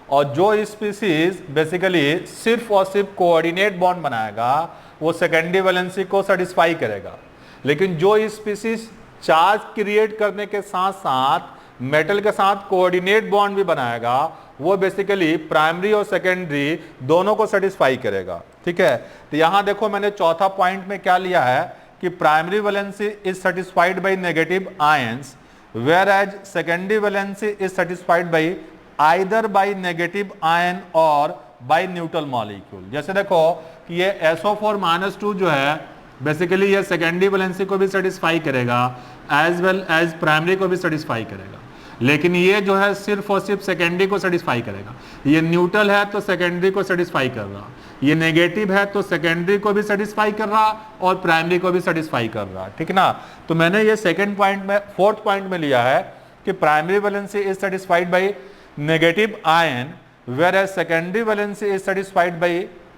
और जो स्पीसीज बेसिकली सिर्फ और सिर्फ कोऑर्डिनेट बॉन्ड बनाएगा वो सेकेंडरी वैलेंसी को सेटिस्फाई करेगा। लेकिन जो स्पीसीज चार्ज क्रिएट करने के साथ साथ मेटल के साथ कोऑर्डिनेट बॉन्ड भी बनाएगा वो बेसिकली प्राइमरी और सेकेंडरी दोनों को सेटिस्फाई करेगा। ठीक है, तो यहां देखो मैंने चौथा पॉइंट में क्या लिया है कि primary valency is satisfied by negative ions whereas secondary valency is satisfied by either by negative ion और बाय न्यूट्रल मॉलिक्यूल। जैसे देखो कि ये SO4-2 जो है बेसिकली ये सेकेंडरी वैलेंसी को भी सेटिस्फाई करेगा एज वेल एज प्राइमरी को भी सेटिस्फाई करेगा, लेकिन ये जो है सिर्फ और सिर्फ सेकेंडरी को सेटिस्फाई करेगा। ये न्यूट्रल है तो सेकेंडरी को सेटिस्फाई कर रहा, ये नेगेटिव है तो सेकेंडरी को भी सेटिस्फाई कर रहा और प्राइमरी को भी सेटिस्फाई कर रहा। ठीक ना, तो मैंने ये सेकंड पॉइंट में फोर्थ पॉइंट में लिया है कि primary valency is satisfied by negative ion whereas secondary valency is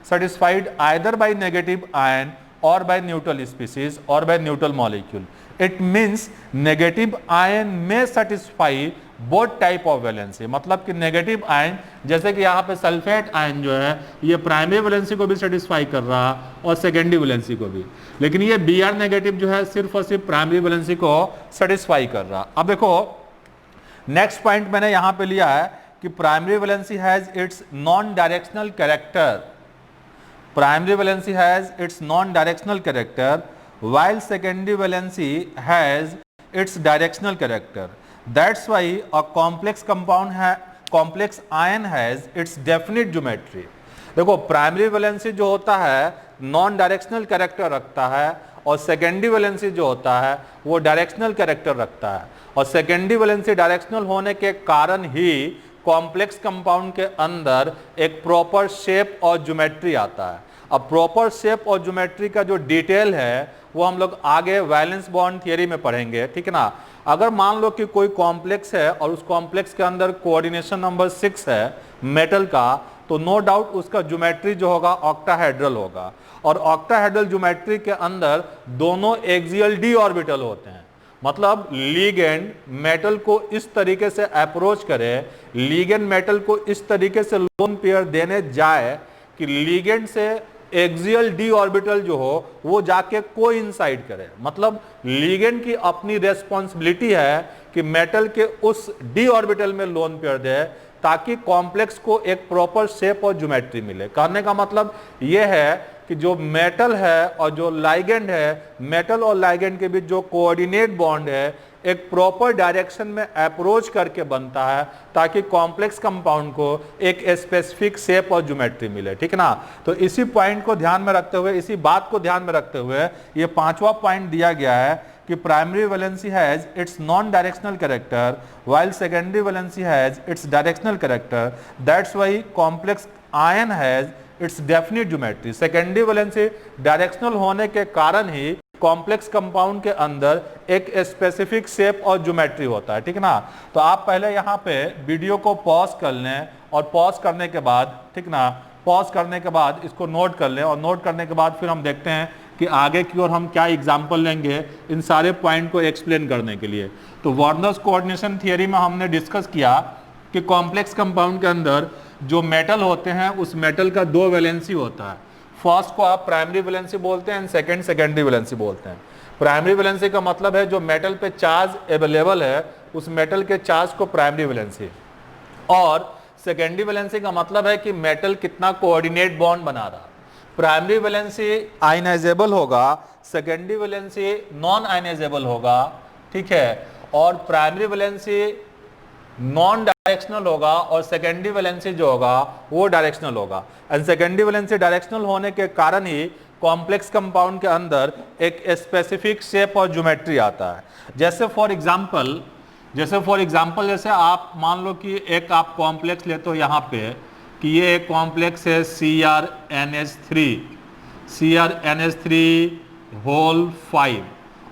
satisfied either by negative ion or by neutral species or by neutral molecule. It means negative ion may satisfy both type of valency। मतलब कि नेगेटिव आयन जैसे कि यहाँ पे सल्फेट आयन जो है ये प्राइमरी वैलेंसी को भी सेटिस्फाई कर रहा और सेकेंडरी वैलेंसी को भी, लेकिन ये Br नेगेटिव जो है सिर्फ और सिर्फ प्राइमरी वैलेंसी को सेटिस्फाई कर रहा। अब देखो नेक्स्ट पॉइंट मैंने यहाँ पे लिया है कि primary valency has its non directional character. Primary valency has its non-directional character while secondary valency has its directional character. That's why a complex ion has its definite geometry। देखो प्राइमरी वैलेंसी जो होता है नॉन डायरेक्शनल कैरेक्टर रखता है और सेकेंडरी वैलेंसी जो होता है वो डायरेक्शनल कैरेक्टर रखता है, और सेकेंडरी वैलेंसी डायरेक्शनल होने के कारण ही कॉम्प्लेक्स कंपाउंड के अंदर एक प्रॉपर शेप और ज्योमेट्री आता है। अब प्रॉपर शेप और ज्योमेट्री का जो डिटेल है वो हम लोग आगे वैलेंस बॉन्ड थियरी में पढ़ेंगे। ठीक है ना, अगर मान लो कि कोई कॉम्प्लेक्स है और उस कॉम्प्लेक्स के अंदर कोऑर्डिनेशन नंबर 6 है मेटल का, तो नो डाउट उसका ज्योमेट्री जो होगा ऑक्टाहेड्रल होगा, और ऑक्टाहेड्रल ज्योमेट्री के अंदर दोनों एक्सियल डी ऑर्बिटल होते हैं। मतलब लिगेंड मेटल को इस तरीके से अप्रोच करे, लिगेंड मेटल को इस तरीके से लोन पेयर देने जाए कि लिगेंड से एक्सियल डी ऑर्बिटल जो हो वो जाके कोइंसाइड करे। मतलब लिगेंड की अपनी रेस्पॉन्सिबिलिटी है कि मेटल के उस डी ऑर्बिटल में लोन पेयर दे ताकि कॉम्प्लेक्स को एक प्रॉपर शेप और ज्योमेट्री मिले। कहने का मतलब यह है कि जो मेटल है और जो लाइगेंड है, मेटल और लाइगेंड के बीच जो कोऑर्डिनेट बॉन्ड है एक प्रॉपर डायरेक्शन में अप्रोच करके बनता है ताकि कॉम्प्लेक्स कंपाउंड को एक स्पेसिफिक शेप और ज्योमेट्री मिले। ठीक है ना, तो इसी पॉइंट को ध्यान में रखते हुए, इसी बात को ध्यान में रखते हुए ये पांचवा पॉइंट दिया गया है कि primary valency has its non directional character while secondary valency has its directional character. That's why complex ion has its definite geometry. Secondary valency directional होने के कारण ही कॉम्प्लेक्स कंपाउंड के अंदर एक स्पेसिफिक शेप और ज्योमेट्री होता है। ठीक है ना, तो आप पहले यहाँ पे वीडियो को पॉज कर लें और पॉज करने के बाद, ठीक ना, पॉज करने के बाद इसको नोट कर लें, और नोट करने के बाद फिर हम देखते हैं कि आगे की ओर हम क्या एग्जाम्पल लेंगे इन सारे पॉइंट को एक्सप्लेन करने के लिए। तो वार्नर्स कोऑर्डिनेशन थियरी में हमने डिस्कस किया कि कॉम्प्लेक्स कंपाउंड के अंदर जो मेटल होते हैं उस मेटल का दो वैलेंसी होता है। फर्स्ट को आप प्राइमरी वैलेंसी बोलते हैं, सेकंड सेकेंडरी वैलेंसी बोलते हैं। प्राइमरी वैलेंसी का मतलब है जो मेटल पे चार्ज अवेलेबल है उस मेटल के चार्ज को प्राइमरी वैलेंसी, और सेकेंडरी वैलेंसी का मतलब है कि मेटल कितना कोऑर्डिनेट बॉन्ड बना रहा। प्राइमरी वैलेंसी आयनाइजेबल होगा, सेकेंडरी वैलेंसी नॉन आयनाइजेबल होगा। ठीक है, और प्राइमरी वैलेंसी नॉन डायरेक्शनल होगा और सेकेंडरी वैलेंसी जो होगा वो डायरेक्शनल होगा। एंड सेकेंडरी वैलेंसी डायरेक्शनल होने के कारण ही कॉम्प्लेक्स कंपाउंड के अंदर एक स्पेसिफिक शेप और ज्योमेट्री आता है। जैसे फॉर एग्जांपल जैसे आप मान लो कि एक आप कॉम्प्लेक्स लेते हो यहाँ पे कि ये एक कॉम्प्लेक्स है CrNH3 होल 5,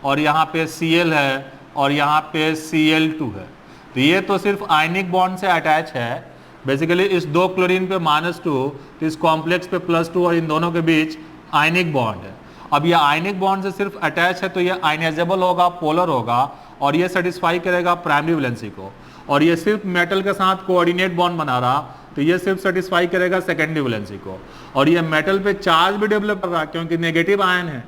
और यहाँ पे Cl है और यहाँ पे Cl2 है। तो ये तो सिर्फ आयनिक बॉन्ड से अटैच है। बेसिकली इस दो क्लोरीन पे -2, तो इस कॉम्प्लेक्स पे +2, और इन दोनों के बीच आयनिक बॉन्ड है। अब ये आयनिक बॉन्ड से सिर्फ अटैच है तो ये आयनाइजेबल होगा, पोलर होगा, और ये सेटिस्फाई करेगा प्राइमरी वैलेंसी को। और ये सिर्फ मेटल के साथ कोऑर्डिनेट बॉन्ड बना रहा तो ये सिर्फ सेटिस्फाई करेगा सेकेंडरी वैलेंसी को। और ये मेटल पे चार्ज भी डेवलप कर रहा है क्योंकि नेगेटिव आयन है,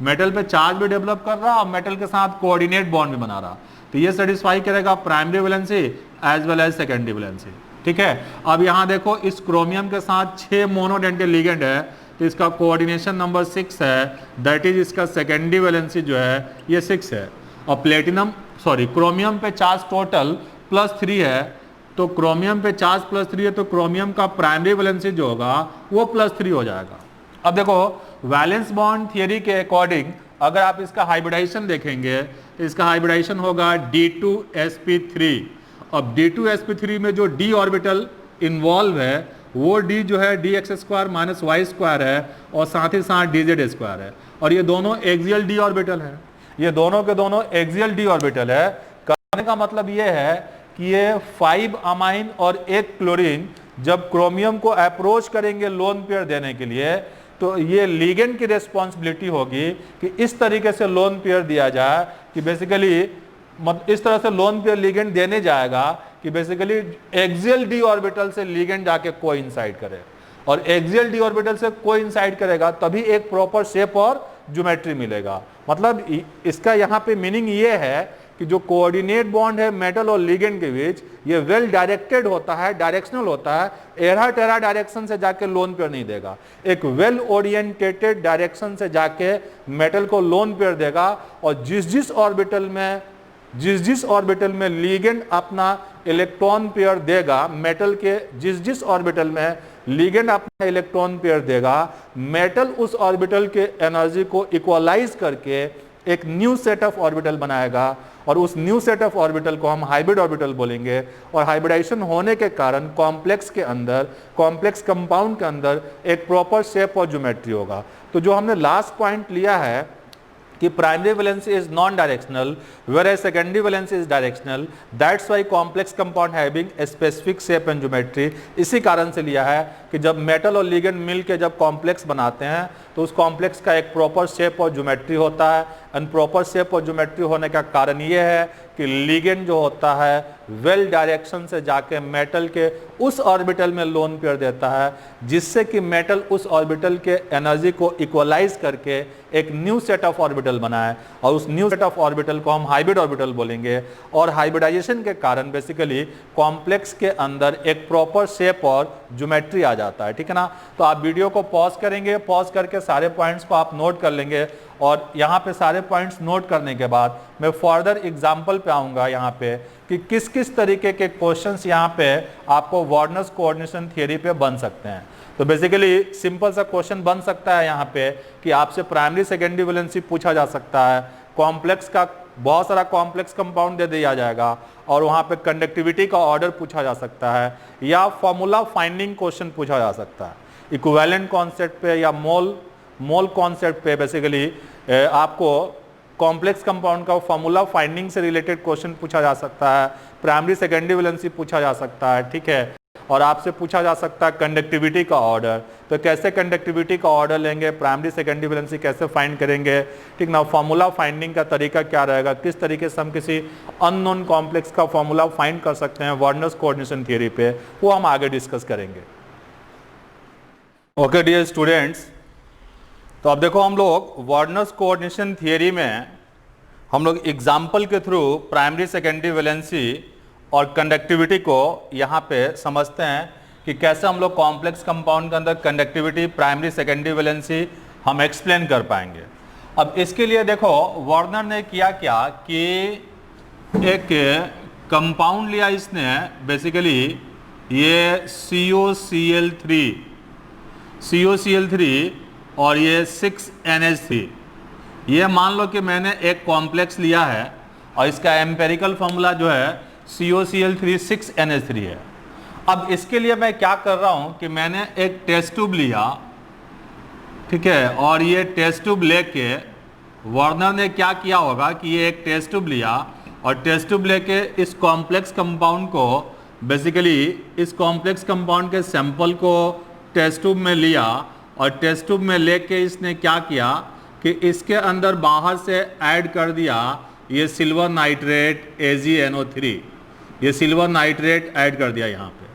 मेटल पे चार्ज भी डेवलप कर रहा और मेटल के साथ कोऑर्डिनेट बॉन्ड भी बना रहा, तो ये सेटिस्फाई करेगा primary valency as well as secondary valency. ठीक है, अब यहाँ देखो इस क्रोमियम के साथ 6 मोनोडेंटेड लिगेंड है, तो इसका कोऑर्डिनेशन नंबर 6 है, दैट इज इसका सेकेंडरी वैलेंसी जो है ये 6 है। और प्लेटिनम क्रोमियम पे चार्ज टोटल +3 है, तो क्रोमियम पे चार्ज +3 है, तो क्रोमियम का प्राइमरी वैलेंसी जो होगा वो +3 हो जाएगा। अब देखो वैलेंस बॉन्ड थियरी के अकॉर्डिंग अगर आप इसका हाइब्रिडाइजेशन देखेंगे तो इसका हाइब्रिडाइजेशन होगा D2sp3। अब D2sp3 में जो d ऑर्बिटल इन्वॉल्व है वो d जो है dx² - y² है और साथ ही साथ dz² है, और ये दोनों एक्सियल d ऑर्बिटल है, ये दोनों के दोनों एक्सियल d ऑर्बिटल है। कहने का मतलब ये है कि ये 5 अमाइन और 1 क्लोरीन जब क्रोमियम को अप्रोच करेंगे लोन पेयर देने के लिए, तो ये लिगेंड की रिस्पॉन्सिबिलिटी होगी कि इस तरीके से लोन पेयर दिया जाए कि बेसिकली इस तरह से लोन पेयर लिगेंड देने जाएगा कि बेसिकली एक्सियल डी ऑर्बिटल से लिगेंड जाके कोइंसाइड करे, और एक्सियल डी ऑर्बिटल से कोइंसाइड करेगा तभी एक प्रॉपर शेप और ज्योमेट्री मिलेगा। मतलब इसका यहाँ पे मीनिंग ये है कि जो कोऑर्डिनेट बॉन्ड है मेटल और लिगेंड के बीच, ये वेल डायरेक्टेड होता है, डायरेक्शनल होता है, एरा टेरा डायरेक्शन से जाके लोन पेयर नहीं देगा, एक वेल ओरिएंटेटेड डायरेक्शन से जाके मेटल को लोन पेयर देगा। और जिस जिस ऑर्बिटल में लिगेंड अपना इलेक्ट्रॉन पेयर देगा, मेटल के जिस ऑर्बिटल में लिगेंड अपना इलेक्ट्रॉन पेयर देगा, मेटल उस ऑर्बिटल के एनर्जी को इक्वलाइज करके एक न्यू सेट ऑफ ऑर्बिटल बनाएगा, और उस न्यू सेट ऑफ ऑर्बिटल को हम हाइब्रिड ऑर्बिटल बोलेंगे। और हाइब्रिडाइजेशन होने के कारण कॉम्प्लेक्स कंपाउंड के अंदर एक प्रॉपर शेप और ज्योमेट्री होगा। तो जो हमने लास्ट पॉइंट लिया है कि primary valency is non directional whereas secondary valence is directional, that's why complex compound having a specific shape and geometry। इसी कारण से लिया है कि जब मेटल और लिगेंड मिल के जब कॉम्प्लेक्स बनाते हैं तो उस कॉम्प्लेक्स का एक प्रॉपर शेप और ज्योमेट्री होता है। एंड प्रॉपर शेप और ज्योमेट्री होने का कारण ये है कि लिगेंड जो होता है वेल डायरेक्शन से जाके मेटल के उस ऑर्बिटल में लोन पेयर देता है, जिससे कि मेटल उस ऑर्बिटल के एनर्जी को इक्वलाइज करके एक न्यू सेट ऑफ ऑर्बिटल बनाए, और उस न्यू सेट ऑफ ऑर्बिटल को हम हाइब्रिड ऑर्बिटल बोलेंगे। और हाइब्रिडाइजेशन के कारण बेसिकली कॉम्प्लेक्स के अंदर एक प्रॉपर शेप और ज्योमेट्री आ जाता है। ठीक है ना, तो आप वीडियो को पॉज करेंगे, पॉज करके सारे पॉइंट्स को आप नोट कर लेंगे, और यहाँ पे सारे पॉइंट्स नोट करने के बाद मैं फर्दर एग्जाम्पल पे आऊँगा यहाँ पे कि किस किस तरीके के क्वेश्चंस यहाँ पे आपको वार्नर्स कोऑर्डिनेशन थियरी पे बन सकते हैं। तो बेसिकली सिंपल सा क्वेश्चन बन सकता है यहाँ पे कि आपसे प्राइमरी सेकेंडरी वैलेंसी पूछा जा सकता है, कॉम्प्लेक्स का बहुत सारा कॉम्प्लेक्स कंपाउंड दे दिया जाएगा और वहाँ पे कंडक्टिविटी का ऑर्डर पूछा जा सकता है, या फॉर्मूला फाइंडिंग क्वेश्चन पूछा जा सकता है, इक्विवेलेंट कॉन्सेप्ट पे या मोल कॉन्सेप्ट पे बेसिकली आपको कॉम्प्लेक्स कंपाउंड का फॉर्मूला फाइंडिंग से रिलेटेड क्वेश्चन पूछा जा सकता है, प्राइमरी सेकेंडरी वैलेंसी पूछा जा सकता है। ठीक है, और आपसे पूछा जा सकता है कंडक्टिविटी का ऑर्डर, तो कैसे कंडक्टिविटी का ऑर्डर लेंगे, प्राइमरी सेकेंडरी वैलेंसी कैसे फाइंड करेंगे, ठीक ना, फॉर्मूला फाइंडिंग का तरीका क्या रहेगा, किस तरीके से हम किसी अननोन कॉम्प्लेक्स का फॉर्मूला फाइंड कर सकते हैं वार्नर्स कोऑर्डिनेशन थियरी पे, वो हम आगे डिस्कस करेंगे। ओके डियर स्टूडेंट्स, तो अब देखो हम लोग वार्नर्स कोऑर्डिनेशन थियरी में हम लोग एग्जाम्पल के थ्रू प्राइमरी सेकेंडरी वैलेंसी और कंडक्टिविटी को यहाँ पे समझते हैं कि कैसे हम लोग कॉम्प्लेक्स कंपाउंड के अंदर कंडक्टिविटी, प्राइमरी सेकेंडरी वैलेंसी हम एक्सप्लेन कर पाएंगे। अब इसके लिए देखो वार्नर ने किया क्या कि एक कंपाउंड लिया इसने, बेसिकली ये COCl3 और ये 6NH3, ये मान लो कि मैंने एक कॉम्प्लेक्स लिया है और इसका एम्पेरिकल फॉर्मूला जो है COCl3 6NH3 है। अब इसके लिए मैं क्या कर रहा हूं कि मैंने एक टेस्ट ट्यूब लिया, ठीक है, और ये टेस्ट ट्यूब लेके वार्नर ने क्या किया होगा कि ये एक टेस्ट ट्यूब लिया और टेस्ट ट्यूब लेके इस कॉम्प्लेक्स कंपाउंड को, बेसिकली इस कॉम्प्लेक्स कंपाउंड के सैंपल को टेस्ट ट्यूब में लिया और टेस्ट ट्यूब में लेके इसने क्या किया कि इसके अंदर बाहर से ऐड कर दिया ये सिल्वर नाइट्रेट AgNO3, ये सिल्वर नाइट्रेट ऐड कर दिया यहाँ पे।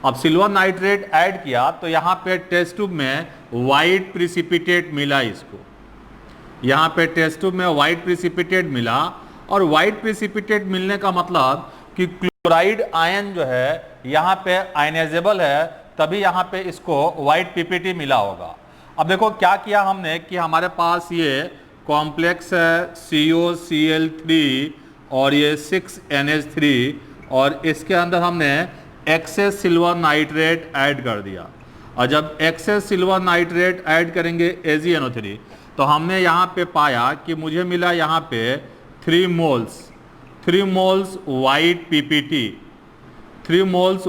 अब सिल्वर नाइट्रेट ऐड किया तो यहाँ पे टेस्ट ट्यूब में वाइट प्रिसिपिटेट मिला इसको, यहाँ पे टेस्ट ट्यूब में वाइट प्रिसिपिटेट मिला। और वाइट प्रिसिपिटेट मिलने का मतलब कि क्लोराइड आयन जो है यहाँ पे आयनाइजेबल है, तभी यहाँ पे इसको वाइट पीपीटी मिला होगा। अब देखो क्या किया हमने कि हमारे पास ये कॉम्प्लेक्स है COCl3 और ये 6NH3 और इसके अंदर हमने एक्सेस सिल्वर नाइट्रेट ऐड कर दिया। और जब एक्सेस सिल्वर नाइट्रेट ऐड करेंगे AgNO3 तो हमने यहाँ पे पाया कि मुझे मिला यहाँ पे 3 moles white PPT, 3 moles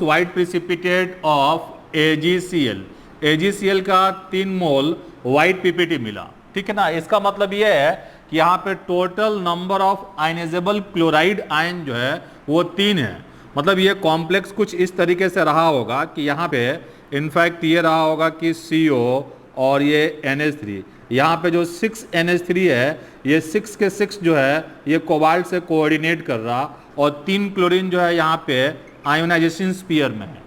white precipitate of AgCl का 3 मोल वाइट PPT मिला, ठीक है ना। इसका मतलब ये है कि यहाँ पे total number of ionizable chloride ion जो है वो 3 है। मतलब ये कॉम्प्लेक्स कुछ इस तरीके से रहा होगा कि यहाँ पे इनफैक्ट ये रहा होगा कि CO और ये NH3, यहाँ पे जो 6NH3 है ये 6 के 6 जो है ये कोबाल्ट से कोऑर्डिनेट कर रहा और 3 क्लोरीन जो है यहाँ पे आयोनाइजेशन स्फीयर में है।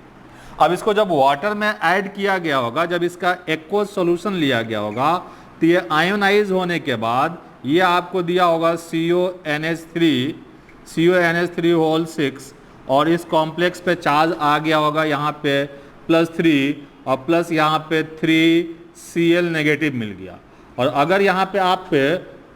अब इसको जब वाटर में ऐड किया गया होगा, जब इसका एक्वस सॉल्यूशन लिया गया होगा तो ये आयोनाइज होने के बाद ये आपको दिया होगा CONH3 होल 6 और इस कॉम्प्लेक्स पे चार्ज आ गया होगा यहाँ पे +3 और प्लस यहाँ पे 3Cl नेगेटिव मिल गया। और अगर यहाँ पे आप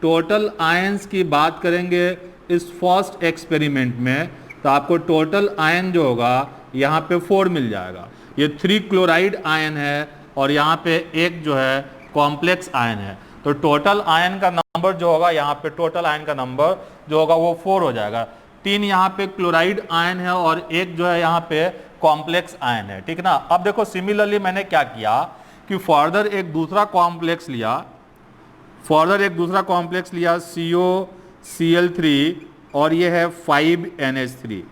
टोटल आयंस की बात करेंगे इस फर्स्ट एक्सपेरिमेंट में तो आपको टोटल आयन जो होगा यहाँ पे 4 मिल जाएगा। ये 3 क्लोराइड आयन है और यहाँ पे एक जो है कॉम्प्लेक्स आयन है, तो टोटल आयन का नंबर जो होगा यहाँ पे टोटल आयन का नंबर जो होगा वो 4 हो जाएगा। 3 यहाँ पे क्लोराइड आयन है और एक जो है यहाँ पे कॉम्प्लेक्स आयन है, ठीक ना। अब देखो सिमिलरली मैंने क्या किया कि फर्दर एक दूसरा कॉम्प्लेक्स लिया COCl3 और ये है 5NH3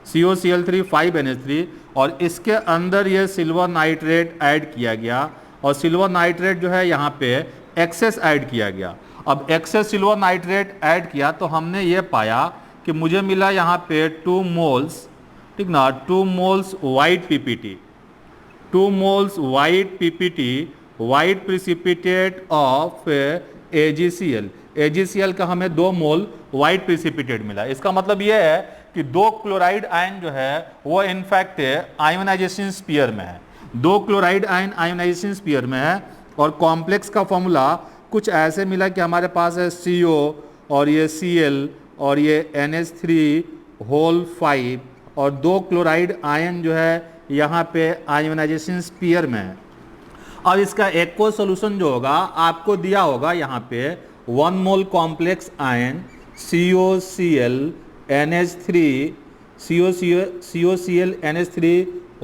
COCl3 5NH3 और इसके अंदर ये सिल्वर नाइट्रेट ऐड किया गया और सिल्वर नाइट्रेट जो है यहाँ पे एक्सेस ऐड किया गया। अब एक्सेस सिल्वर नाइट्रेट ऐड किया तो हमने ये पाया कि मुझे मिला यहाँ पे 2 मोल्स, ठीक ना, 2 moles white PPT, 2 moles white PPT white precipitate of AgCl का हमें 2 मोल वाइट प्रिसिपिटेट मिला। इसका मतलब ये है कि 2 क्लोराइड आयन जो है वो इनफैक्ट आयोनाइजेशन स्फीयर में है, 2 क्लोराइड आयन आयोनाइजेशन स्फीयर में है। और कॉम्प्लेक्स का फॉर्मूला कुछ ऐसे मिला कि हमारे पास है CO और ये Cl और ये NH3 होल 5 और 2 क्लोराइड आयन जो है यहाँ पे आयोनाइजेशन स्फीयर में है। अब इसका एक्व सॉल्यूशन जो होगा आपको दिया होगा यहाँ पे 1 mole complex ion COCl NH3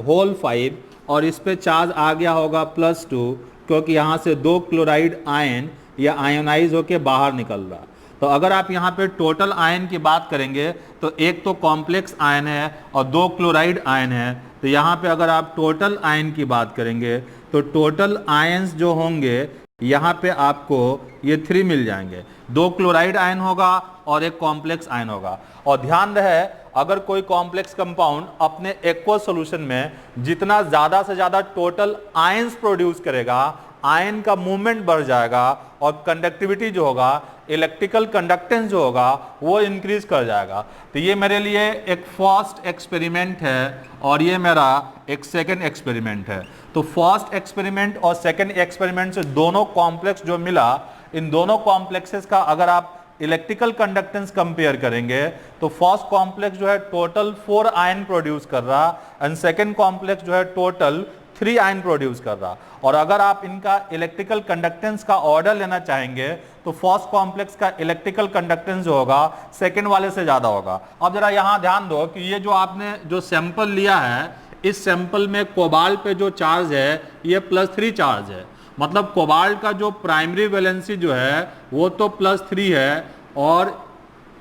whole 5 और इस पे चार्ज आ गया होगा +2 क्योंकि यहाँ से 2 क्लोराइड आयन या आयोनाइज होके बाहर निकल रहा। तो अगर आप यहाँ पे टोटल आयन की बात करेंगे तो एक तो कॉम्प्लेक्स आयन है और 2 क्लोराइड आयन है, तो यहाँ पे अगर आप टोटल आयन की बात करेंगे तो टोटल आयंस जो होंगे यहाँ पे आपको ये 3 मिल जाएंगे, 2 क्लोराइड आयन होगा और एक कॉम्प्लेक्स आयन होगा। और ध्यान रहे अगर कोई कॉम्प्लेक्स कंपाउंड अपने एक्वस सॉल्यूशन में जितना ज़्यादा से ज़्यादा टोटल आयंस प्रोड्यूस करेगा, आयन का मूवमेंट बढ़ जाएगा और कंडक्टिविटी जो होगा, इलेक्ट्रिकल कंडक्टेंस जो होगा वो इंक्रीज कर जाएगा। तो ये मेरे लिए एक फर्स्ट एक्सपेरिमेंट है और ये मेरा एक सेकंड एक्सपेरिमेंट है। तो फर्स्ट एक्सपेरिमेंट और सेकंड एक्सपेरिमेंट से दोनों कॉम्प्लेक्स जो मिला, इन दोनों कॉम्प्लेक्सेस का अगर आप इलेक्ट्रिकल कंडक्टेंस कंपेयर करेंगे तो फर्स्ट कॉम्प्लेक्स जो है टोटल 4 आयन प्रोड्यूस कर रहा एंड सेकंड कॉम्प्लेक्स जो है टोटल 3 आयन प्रोड्यूस कर रहा। और अगर आप इनका इलेक्ट्रिकल कंडक्टेंस का ऑर्डर लेना चाहेंगे तो फर्स्ट कॉम्प्लेक्स का इलेक्ट्रिकल कंडक्टेंस जो होगा सेकंड वाले से ज्यादा होगा। अब जरा यहां ध्यान दो कि ये जो आपने जो सैंपल लिया है, इस सैंपल में कोबाल्ट पे जो चार्ज है ये +3 चार्ज है। मतलब कोबाल्ट का जो प्राइमरी वैलेंसी जो है वो तो +3 है और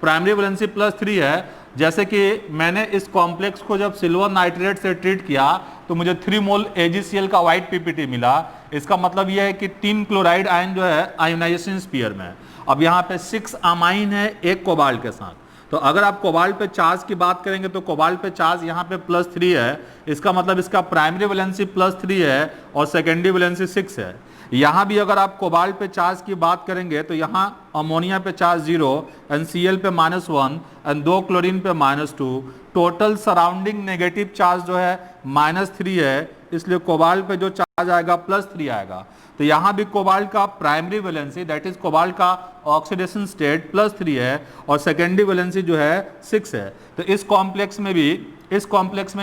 प्राइमरी वैलेंसी +3 है। जैसे कि मैंने इस कॉम्प्लेक्स को जब सिल्वर नाइट्रेट से ट्रीट किया तो मुझे 3 मोल AgCl का वाइट PPT मिला। इसका मतलब यह है कि 3 क्लोराइड आयन जो है आयोनाइजेशन स्फीयर में है। अब यहाँ पे 6 अमाइन है एक कोबाल्ट के साथ, तो अगर आप कोबाल्ट पे चार्ज की बात करेंगे तो कोबाल्ट पे चार्ज यहाँ पे +3 है, इसका मतलब इसका प्राइमरी वैलेंसी +3 है और सेकेंडरी वैलेंसी 6 है। यहाँ भी अगर आप कोबाल्ट पे चार्ज की बात करेंगे तो यहाँ अमोनिया पे चार्ज 0, NCl पे -1 एंड 2 क्लोरीन पे -2, टोटल सराउंडिंग नेगेटिव चार्ज जो है -3 है, इसलिए कोबाल्ट पे जो चार्ज आएगा +3 आएगा। तो यहाँ भी कोबाल्ट का primary valency that is cobalt का ऑक्सीडेशन स्टेट +3 है और सेकेंडरी वैलेंसी जो है 6 है। तो इस कॉम्प्लेक्स में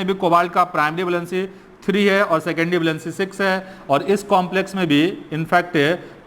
भी कोबाल्ट का प्राइमरी वैलेंसी 3 है और सेकेंडरी वैलेंसी 6 है, और इस कॉम्प्लेक्स में भी इनफैक्ट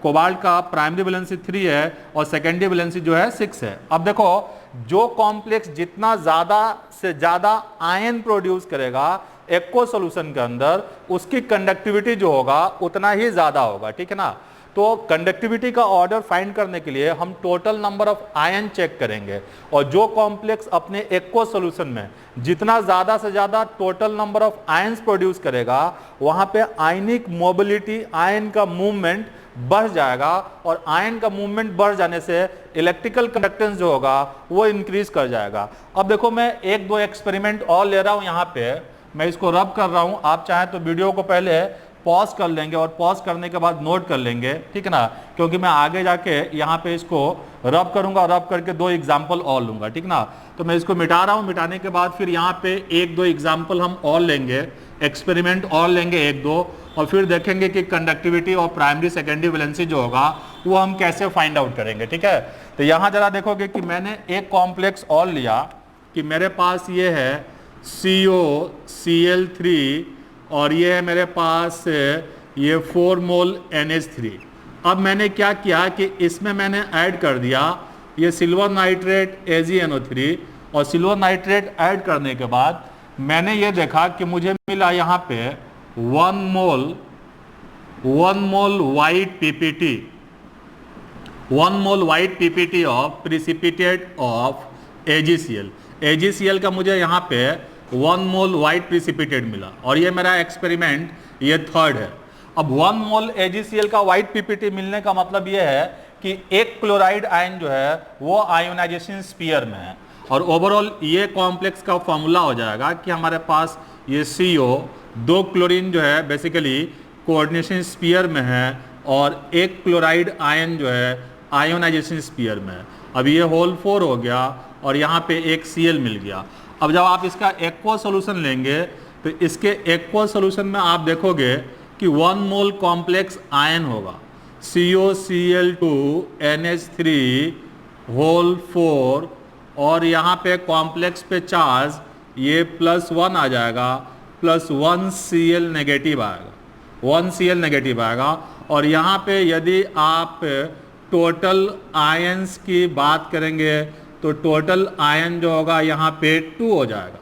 कोबाल्ट का प्राइमरी वैलेंसी 3 है और सेकेंडरी वैलेंसी जो है 6 है। अब देखो, जो कॉम्प्लेक्स जितना ज्यादा से ज्यादा आयन प्रोड्यूस करेगा एक्वो सॉल्यूशन के अंदर, उसकी कंडक्टिविटी जो होगा उतना ही ज्यादा होगा, ठीक है ना। तो कंडक्टिविटी का ऑर्डर फाइंड करने के लिए हम total number of ion check करेंगे, और जो कॉम्प्लेक्स अपने एक्वो सॉल्यूशन में जितना ज्यादा से ज्यादा total number of ions produce करेगा, वहां पे आयनिक मोबिलिटी, आयन का मूवमेंट बढ़ जाएगा, और आयन का मूवमेंट बढ़ जाने से इलेक्ट्रिकल कंडक्टेंस जो होगा वो इंक्रीज कर जाएगा। अब देखो, मैं 1-2 एक्सपेरिमेंट और ले रहा हूं, यहाँ पे मैं इसको रब कर रहा हूं। आप चाहें तो वीडियो को पहले पॉज कर लेंगे और पॉज करने के बाद नोट कर लेंगे, ठीक है ना, क्योंकि मैं आगे जाके यहाँ पे इसको रब करूंगा, रब करके 2 एग्जाम्पल और लूंगा, ठीक ना। तो मैं इसको मिटा रहा हूँ, मिटाने के बाद फिर यहाँ पे 1-2 एग्जाम्पल हम और लेंगे, एक्सपेरिमेंट और लेंगे 1-2, और फिर देखेंगे कि कंडक्टिविटी और प्राइमरी सेकेंडरी वैलेंसी जो होगा वो हम कैसे फाइंड आउट करेंगे, ठीक है। तो यहाँ जरा देखोगे कि मैंने एक कॉम्प्लेक्स और लिया कि मेरे पास ये है COCl3 और ये है मेरे पास ये 4 मोल NH3। अब मैंने क्या किया कि इसमें मैंने ऐड कर दिया ये सिल्वर नाइट्रेट AgNO3, और सिल्वर नाइट्रेट ऐड करने के बाद मैंने ये देखा कि मुझे मिला यहाँ पे 1 mole white PPT, 1 mole white PPT of precipitate of AgCl। AgCl का मुझे यहाँ पे 1 मोल वाइट प्रिसिपिटेट मिला, और ये मेरा एक्सपेरिमेंट ये 3rd है। अब 1 मोल AgCl का वाइट PPT मिलने का मतलब ये है कि एक क्लोराइड आयन जो है वो आयोनाइजेशन स्फीयर में है, और ओवरऑल ये कॉम्प्लेक्स का फॉर्मूला हो जाएगा कि हमारे पास ये CO 2 क्लोरीन जो है बेसिकली कोऑर्डिनेशन स्फीयर में है, और एक क्लोराइड आयन जो है आयोनाइजेशन स्फीयर में है। अब ये होल 4 हो गया और यहाँ पे एक Cl मिल गया। अब जब आप इसका एक्वा सॉल्यूशन लेंगे तो इसके एक्वा सॉल्यूशन में आप देखोगे कि 1 मोल कॉम्प्लेक्स आयन होगा COCl2 NH3 होल 4, और यहाँ पे कॉम्प्लेक्स पे चार्ज ये +1 आ जाएगा, +1 Cl नेगेटिव आएगा, 1 Cl नेगेटिव आएगा। और यहाँ पे यदि आप टोटल आयंस की बात करेंगे तो टोटल आयन जो होगा यहाँ पे 2 हो जाएगा,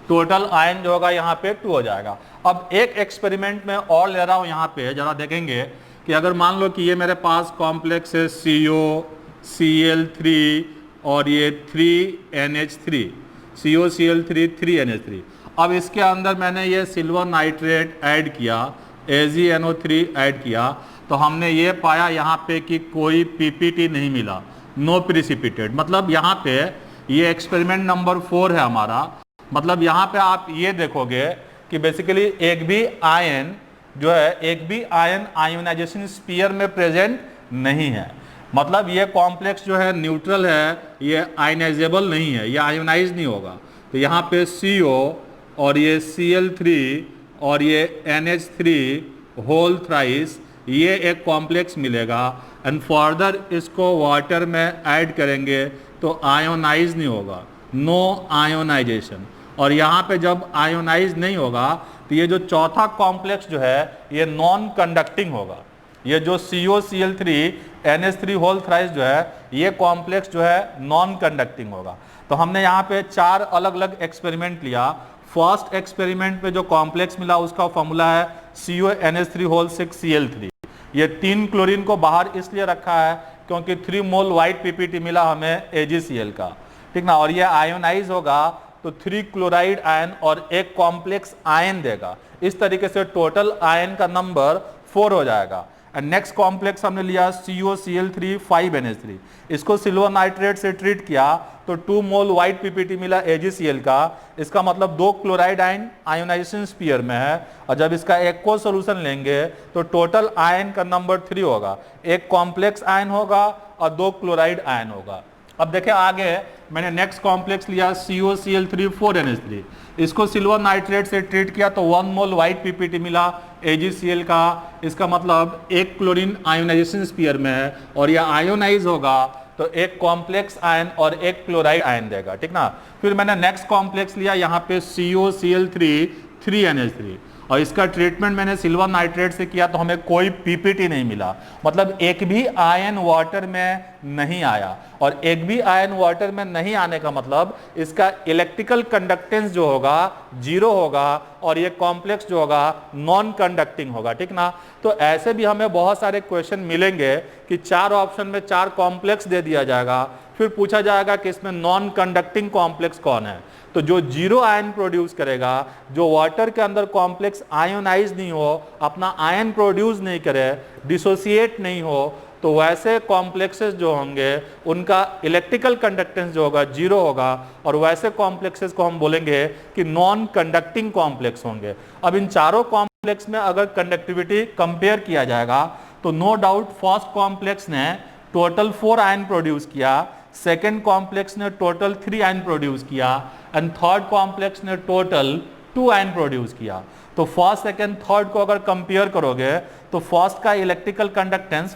टोटल आयन जो होगा यहाँ पे 2 हो जाएगा। अब एक एक्सपेरिमेंट में और ले रहा हूँ, यहाँ पे जरा देखेंगे कि अगर मान लो कि ये मेरे पास कॉम्प्लेक्स है COCl3 और ये 3NH3, COCl3 3NH3। अब इसके अंदर मैंने ये सिल्वर नाइट्रेट ऐड किया, AgNO3 ऐड किया, तो हमने ये पाया यहाँ पे कि कोई PPT नहीं मिला, नो प्रिसिपिटेट। मतलब यहाँ पे ये एक्सपेरिमेंट नंबर 4 है हमारा। मतलब यहाँ पे आप ये देखोगे कि बेसिकली एक भी आयन जो है, एक भी आयन आयोनाइजेशन स्फीयर में प्रेजेंट नहीं है। मतलब ये कॉम्प्लेक्स जो है न्यूट्रल है, ये आयनाइजेबल नहीं है, ये आयोनाइज नहीं होगा। तो यहाँ पे CO और ये Cl3 और ये NH3 होल थ्राइस, ये एक कॉम्प्लेक्स मिलेगा, एंड फर्दर इसको वाटर में ऐड करेंगे तो आयोनाइज नहीं होगा, नो आयोनाइजेशन। और यहाँ पे जब आयोनाइज नहीं होगा तो ये जो चौथा कॉम्प्लेक्स जो है ये नॉन कंडक्टिंग होगा। ये जो COCl3 NH3 होल थ्राइस जो है ये कॉम्प्लेक्स जो है नॉन कंडक्टिंग होगा। तो हमने यहाँ पे 4 अलग अलग एक्सपेरिमेंट लिया। फर्स्ट एक्सपेरिमेंट पे जो कॉम्प्लेक्स मिला उसका फॉर्मूला है CONH3 होल 6 Cl3। ये 3 क्लोरीन को बाहर इसलिए रखा है क्योंकि 3 मोल वाइट PPT मिला हमें AgCl का, ठीक ना। और ये आयोनाइज होगा तो 3 क्लोराइड आयन और एक कॉम्प्लेक्स आयन देगा। इस तरीके से टोटल आयन का नंबर 4 हो जाएगा। एंड नेक्स्ट कॉम्प्लेक्स हमने लिया COCl3 5NH3। इसको सिल्वर नाइट्रेट से ट्रीट किया तो 2 मोल व्हाइट पीपीटी मिला AgCl का। इसका मतलब 2 क्लोराइड आयन आयोनाइजेशन स्फीयर में है, और जब इसका एक्वस सॉल्यूशन लेंगे तो टोटल आयन का नंबर 3 होगा। एक कॉम्प्लेक्स आयन होगा और 2 क्लोराइड आयन होगा। अब देखें आगे, मैंने नेक्स्ट कॉम्प्लेक्स लिया COCl3 4NH3, इसको सिल्वर नाइट्रेट से ट्रीट किया तो 1 मोल व्हाइट पीपीटी मिला AgCl का। इसका मतलब एक क्लोरीन आयोनाइजेशन स्फीयर में है, और यह आयोनाइज होगा तो एक कॉम्प्लेक्स आयन और एक क्लोराइड आयन देगा, ठीक ना। फिर मैंने नेक्स्ट कॉम्प्लेक्स लिया यहाँ पे COCl3 3NH3, और इसका ट्रीटमेंट मैंने सिल्वर नाइट्रेट से किया तो हमें कोई पीपीटी नहीं मिला, मतलब एक भी आयन वाटर में नहीं आया। और एक भी आयन वाटर में नहीं आने का मतलब इसका इलेक्ट्रिकल कंडक्टेंस जो होगा 0 होगा, और ये कॉम्प्लेक्स जो होगा नॉन कंडक्टिंग होगा, ठीक ना। तो ऐसे भी हमें बहुत सारे क्वेश्चन मिलेंगे कि 4 ऑप्शन में 4 कॉम्प्लेक्स दे दिया जाएगा, फिर पूछा जाएगा कि इसमें नॉन कंडक्टिंग कॉम्प्लेक्स कौन है। तो जो 0 आयन प्रोड्यूस करेगा, जो वाटर के अंदर कॉम्प्लेक्स आयोनाइज नहीं हो, अपना आयन प्रोड्यूस नहीं करे, डिसोसिएट नहीं हो, तो वैसे कॉम्प्लेक्सेस जो होंगे उनका इलेक्ट्रिकल कंडक्टेंस जो होगा 0 होगा, और वैसे कॉम्प्लेक्सेस को हम बोलेंगे कि नॉन कंडक्टिंग कॉम्प्लेक्स होंगे। अब इन चारों कॉम्प्लेक्स में अगर कंडक्टिविटी कंपेयर किया जाएगा तो नो डाउट फर्स्ट कॉम्प्लेक्स ने टोटल 4 आयन प्रोड्यूस किया, सेकेंड कॉम्प्लेक्स ने टोटल 3 आयन प्रोड्यूस किया, एंड थर्ड कॉम्प्लेक्स ने टोटल 2 आयन प्रोड्यूस किया। तो फर्स्ट सेकेंड थर्ड को अगर कंपेयर करोगे तो फर्स्ट का इलेक्ट्रिकल कंडक्टेंस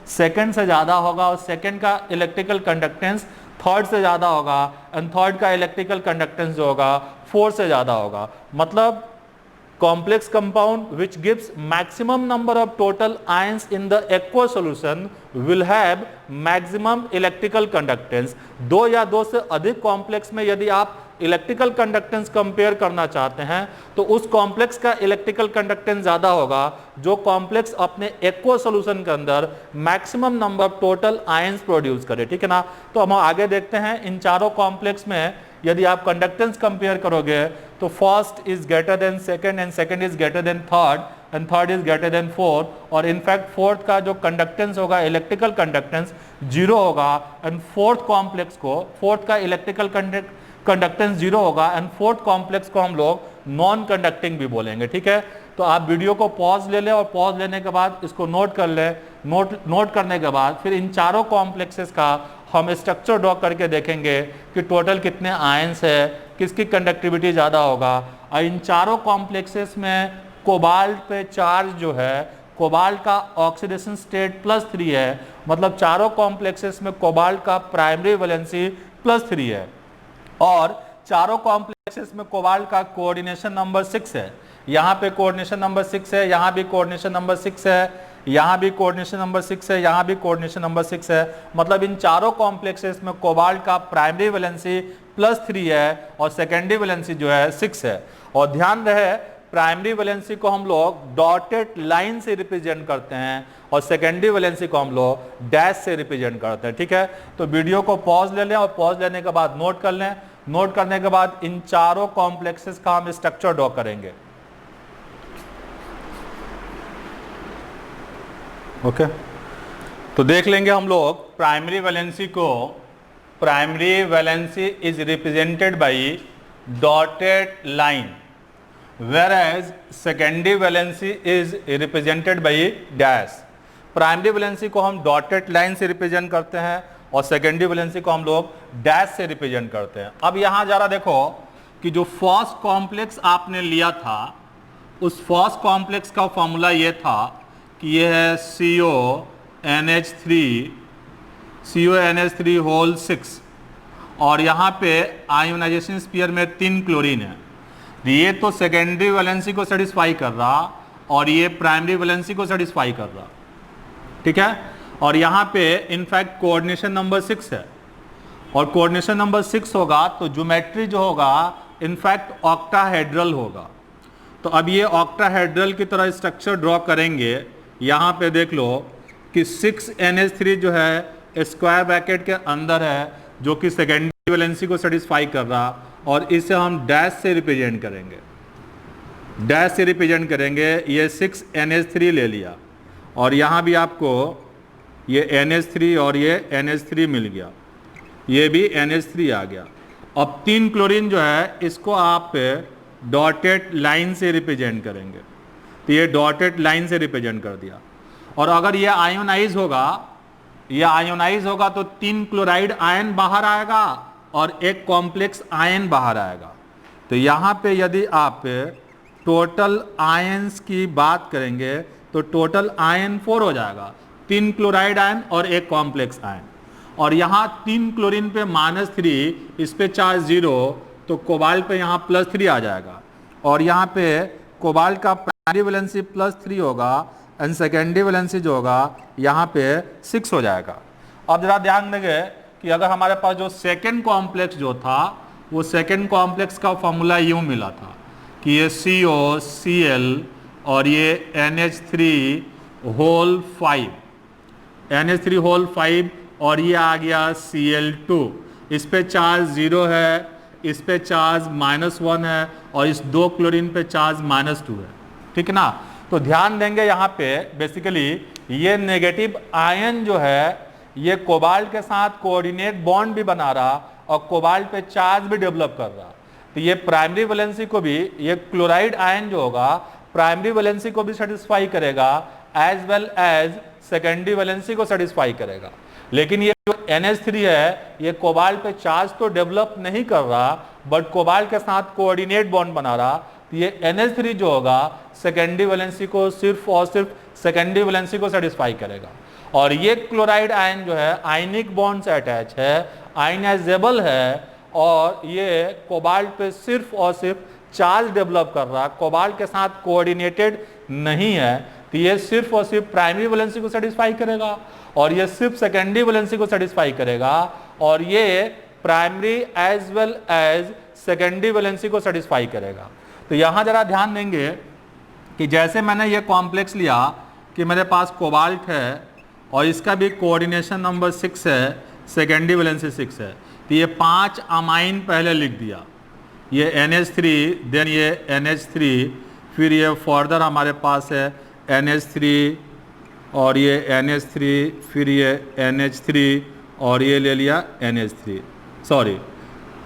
सेकेंड से ज्यादा होगा, और सेकेंड का इलेक्ट्रिकल कंडक्टेंस थर्ड से ज्यादा होगा, एंड थर्ड का इलेक्ट्रिकल कंडक्टेंस जो होगा 4 से ज्यादा होगा। मतलब complex compound which gives maximum number of total ions in the aqueous solution will have maximum electrical conductance। 2 या 2 से अधिक कॉम्प्लेक्स में यदि आप इलेक्ट्रिकल कंडक्टेंस कंपेयर करना चाहते हैं तो उस कॉम्प्लेक्स का इलेक्ट्रिकल कंडक्टेंस ज्यादा होगा जो कॉम्प्लेक्स अपने एक्वस सॉल्यूशन के अंदर maximum number of total ions produce करे, ठीक है ना। तो हम आगे देखते हैं इन चारों कॉम्प्लेक्स में यदि आप कंडक्टेंस कंपेयर करोगे तो first is greater than second, and second is greater than third, and third is greater than fourth, और इनफैक्ट फोर्थ का जो कंडक्टेंस होगा इलेक्ट्रिकल कंडक्टेंस 0 होगा, एंड फोर्थ का इलेक्ट्रिकल कंडक्टेंस 0 होगा, एंड फोर्थ कॉम्प्लेक्स को हम लोग नॉन कंडक्टिंग भी बोलेंगे, ठीक है। तो आप वीडियो को पॉज ले लें, और पॉज लेने के बाद इसको नोट कर लें। नोट करने के बाद फिर इन चारों कॉम्प्लेक्सेस का हम स्ट्रक्चर ड्रॉ करके देखेंगे कि टोटल कितने आयंस है, किसकी कंडक्टिविटी ज़्यादा होगा। और इन चारों कॉम्प्लेक्सेस में कोबाल्ट पे चार्ज जो है, कोबाल्ट का ऑक्सीडेशन स्टेट +3 है, मतलब चारों कॉम्प्लेक्सेस में कोबाल्ट का प्राइमरी वैलेंसी +3 है, और चारों कॉम्प्लेक्सेस में कोबाल्ट का कोऑर्डिनेशन नंबर 6 है। यहाँ पे कोऑर्डिनेशन नंबर 6 है, यहाँ भी कोऑर्डिनेशन नंबर 6 है, यहाँ भी कोऑर्डिनेशन नंबर 6 है, यहाँ भी कोऑर्डिनेशन नंबर 6 है। मतलब इन चारों कॉम्प्लेक्सेस में कोबाल्ट का प्राइमरी वैलेंसी +3 है और सेकेंडरी वैलेंसी जो है 6 है। और ध्यान रहे प्राइमरी वैलेंसी को हम लोग डॉटेड लाइन से रिप्रेजेंट करते हैं और सेकेंडरी वैलेंसी को हम लोग डैश से रिप्रेजेंट करते हैं, ठीक है। तो वीडियो को पॉज ले लें और पॉज लेने के बाद नोट कर लें। नोट करने के बाद इन चारों कॉम्प्लेक्सेस का हम स्ट्रक्चर ड्रॉ करेंगे, ओके। तो देख लेंगे हम लोग प्राइमरी वैलेंसी को। Primary valency is represented by dotted line, whereas secondary valency is represented by dash। Primary valency को हम डॉटेड लाइन से रिप्रेजेंट करते हैं और सेकेंडरी वैलेंसी को हम लोग डैश से रिप्रेजेंट करते हैं। अब यहां जरा देखो कि जो फर्स्ट कॉम्प्लेक्स आपने लिया था उस फर्स्ट कॉम्प्लेक्स का फॉर्मूला ये था कि ये है CONH3 होल 6, और यहाँ पे आयोनाइजेशन स्फीयर में 3 क्लोरीन है। ये तो सेकेंडरी वैलेंसी को सेटिस्फाई कर रहा और ये प्राइमरी वैलेंसी को सेटिस्फाई कर रहा, ठीक है। और यहाँ पे इनफैक्ट कोऑर्डिनेशन नंबर 6 है, और कोऑर्डिनेशन नंबर 6 होगा तो ज्योमेट्री जो होगा इनफैक्ट ऑक्टाहेड्रल होगा। तो अब ये ऑक्टाहेड्रल की तरह स्ट्रक्चर ड्रॉ करेंगे। यहाँ पे देख लो कि 6NH3 जो है स्क्वायर ब्रैकेट के अंदर है जो कि सेकेंडरी वैलेंसी को सेटिस्फाई कर रहा, और इसे हम डैश से रिप्रेजेंट करेंगे, डैश से रिप्रेजेंट करेंगे। ये 6NH3 ले लिया और यहाँ भी आपको ये NH3 और ये NH3 मिल गया, ये भी NH3 आ गया। अब 3 क्लोरीन जो है इसको आप डॉटेड लाइन से रिप्रेजेंट करेंगे, तो ये डॉटेड लाइन से रिप्रेजेंट कर दिया। और अगर ये आयोनाइज होगा तो 3 क्लोराइड आयन बाहर आएगा और एक कॉम्प्लेक्स आयन बाहर आएगा। तो यहां पे यदि आप टोटल आयंस की बात करेंगे तो टोटल आयन 4 हो जाएगा, 3 क्लोराइड आयन और एक कॉम्प्लेक्स आयन। और यहाँ 3 क्लोरीन पे -3, इस पे चार्ज 0, तो कोबाल्ट पे यहाँ +3 आ जाएगा। और यहाँ पे कोबाल्ट का प्राइमरी वैलेंसी +3 होगा एंड सेकेंडरी वैलेंसी जो होगा यहाँ पे 6 हो जाएगा। अब जरा ध्यान देंगे कि अगर हमारे पास जो सेकेंड कॉम्प्लेक्स जो था, वो सेकेंड कॉम्प्लेक्स का फॉर्मूला यूँ मिला था कि ये COCl और ये NH3 होल 5 और ये आ गया Cl2। इस पे चार्ज 0 है, इस पे चार्ज -1 है और इस 2 क्लोरीन पे चार्ज -2 है, ठीक है ना। तो ध्यान देंगे यहाँ पे बेसिकली ये नेगेटिव आयन जो है ये कोबाल्ट के साथ कोऑर्डिनेट बॉन्ड भी बना रहा और कोबाल्ट पे चार्ज भी डेवलप कर रहा। तो ये प्राइमरी वैलेंसी को भी, ये क्लोराइड आयन जो होगा प्राइमरी वैलेंसी को भी सेटिस्फाई करेगा as well as secondary valency को सेटिस्फाई करेगा। लेकिन ये जो NH3 है ये कोबाल्ट पे चार्ज तो डेवलप नहीं कर रहा बट कोबाल्ट के साथ कोऑर्डिनेट बॉन्ड बना रहा। तो ये NH3 जो होगा सेकेंडरी वैलेंसी को सिर्फ और सिर्फ सेकेंडरी वैलेंसी को सेटिस्फाई करेगा। और ये क्लोराइड आयन जो है आयनिक बॉन्ड से अटैच है, आयनाइजेबल है और ये कोबाल्ट पे सिर्फ और सिर्फ चार्ज डेवलप कर रहा, कोबाल्ट के साथ कोऑर्डिनेटेड नहीं है। तो ये सिर्फ और सिर्फ प्राइमरी वैलेंसी को सेटिस्फाई करेगा और ये सिर्फ सेकेंडरी वैलेंसी को सेटिस्फाई करेगा और ये primary as well as secondary valency को सेटिस्फाई करेगा। तो यहाँ जरा ध्यान देंगे कि जैसे मैंने ये कॉम्प्लेक्स लिया कि मेरे पास कोबाल्ट है और इसका भी कोऑर्डिनेशन नंबर 6 है, सेकेंडरी वैलेंसी 6 है। तो ये 5 अमाइन पहले लिख दिया, ये NH3, देन ये NH3, फिर ये फर्दर हमारे पास है NH3 और ये NH3, फिर ये NH3 और ये ले लिया NH3, सॉरी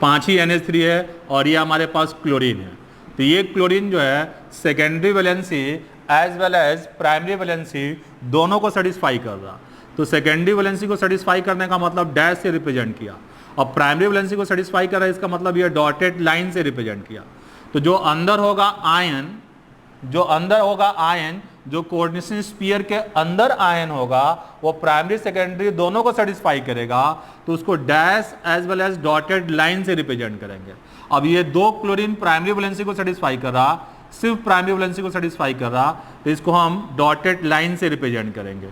5 ही NH3 है और ये हमारे पास क्लोरीन है। तो ये क्लोरीन जो है secondary valency as well as primary valency दोनों को सेटिस्फाई कर रहा। तो सेकेंडरी वैलेंसी को सेटिस्फाई करने का मतलब डैश से रिप्रेजेंट किया और प्राइमरी वैलेंसी को सेटिस्फाई कर रहा है इसका मतलब ये डॉटेड लाइन से रिप्रेजेंट किया। तो जो अंदर होगा आयन, जो कोऑर्डिनेशन स्फीयर के अंदर आयन होगा वो प्राइमरी सेकेंडरी दोनों को सेटिस्फाई करेगा, तो उसको dash as well as dotted line से रिप्रेजेंट करेंगे। अब ये 2 क्लोरीन प्राइमरी वैलेंसी को सेटिस्फाई कर रहा, सिर्फ प्राइमरी वैलेंसी को सेटिस्फाई कर रहा, तो इसको हम डॉटेड लाइन से रिप्रेजेंट करेंगे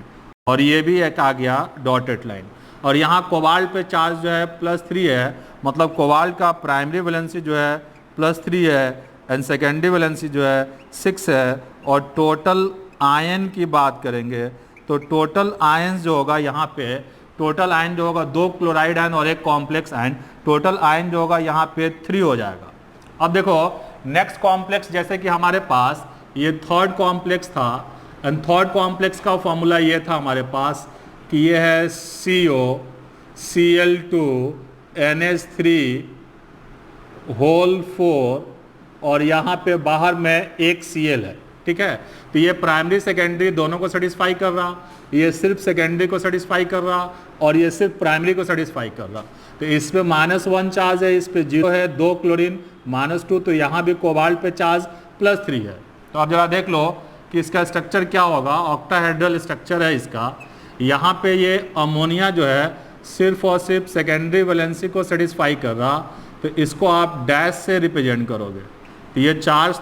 और ये भी एक आ गया डॉटेड लाइन। और यहाँ कोबाल्ट पे चार्ज जो है +3 है, मतलब कोबाल्ट का प्राइमरी वैलेंसी जो है +3 है एंड सेकेंडरी वैलेंसी जो है 6 है। और टोटल आयन की बात करेंगे तो टोटल आयन जो होगा यहाँ पे, टोटल आयन जो होगा 2 क्लोराइड आयन और एक कॉम्प्लेक्स आयन, टोटल आयन जो होगा यहाँ पे 3 हो जाएगा। अब देखो नेक्स्ट कॉम्प्लेक्स, जैसे कि हमारे पास ये थर्ड कॉम्प्लेक्स था एंड थर्ड कॉम्प्लेक्स का फॉर्मूला ये था हमारे पास कि ये है COCl2 NH3 होल 4 और यहाँ पे बाहर में एक Cl है, ठीक है। तो ये प्राइमरी सेकेंडरी दोनों को सेटिस्फाई कर रहा, ये सिर्फ सेकेंडरी को सेटिस्फाई कर रहा और ये सिर्फ प्राइमरी को सेटिस्फाई कर रहा। तो इस पे -1 चार्ज है, इस पे 0 है, 2 क्लोरीन -2, तो यहाँ भी कोबाल्ट पे चार्ज +3 है। तो आप जरा देख लो कि इसका स्ट्रक्चर क्या होगा, ऑक्टाहेड्रल स्ट्रक्चर है इसका। यहाँ पे ये अमोनिया जो है सिर्फ और सिर्फ सेकेंडरी वैलेंसी को सेटिस्फाई कर रहा, तो इसको आप डैश से रिप्रेजेंट करोगे। तो ये चार्ज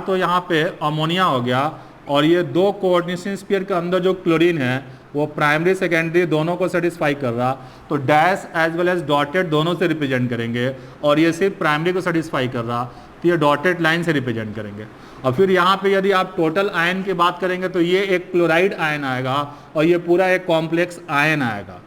तो यहाँ पे अमोनिया हो गया और ये 2 कोऑर्डिनेशन स्फीयर के अंदर जो क्लोरीन है वो प्राइमरी सेकेंडरी दोनों को सेटिस्फाई कर रहा, तो dash as well as dotted दोनों से रिप्रेजेंट करेंगे और ये सिर्फ प्राइमरी को सेटिस्फाई कर रहा, तो ये डॉटेड लाइन से रिप्रेजेंट करेंगे। और फिर यहाँ पे यदि आप टोटल आयन की बात करेंगे तो ये एक क्लोराइड आयन आएगा और ये पूरा एक कॉम्प्लेक्स आयन आएगा।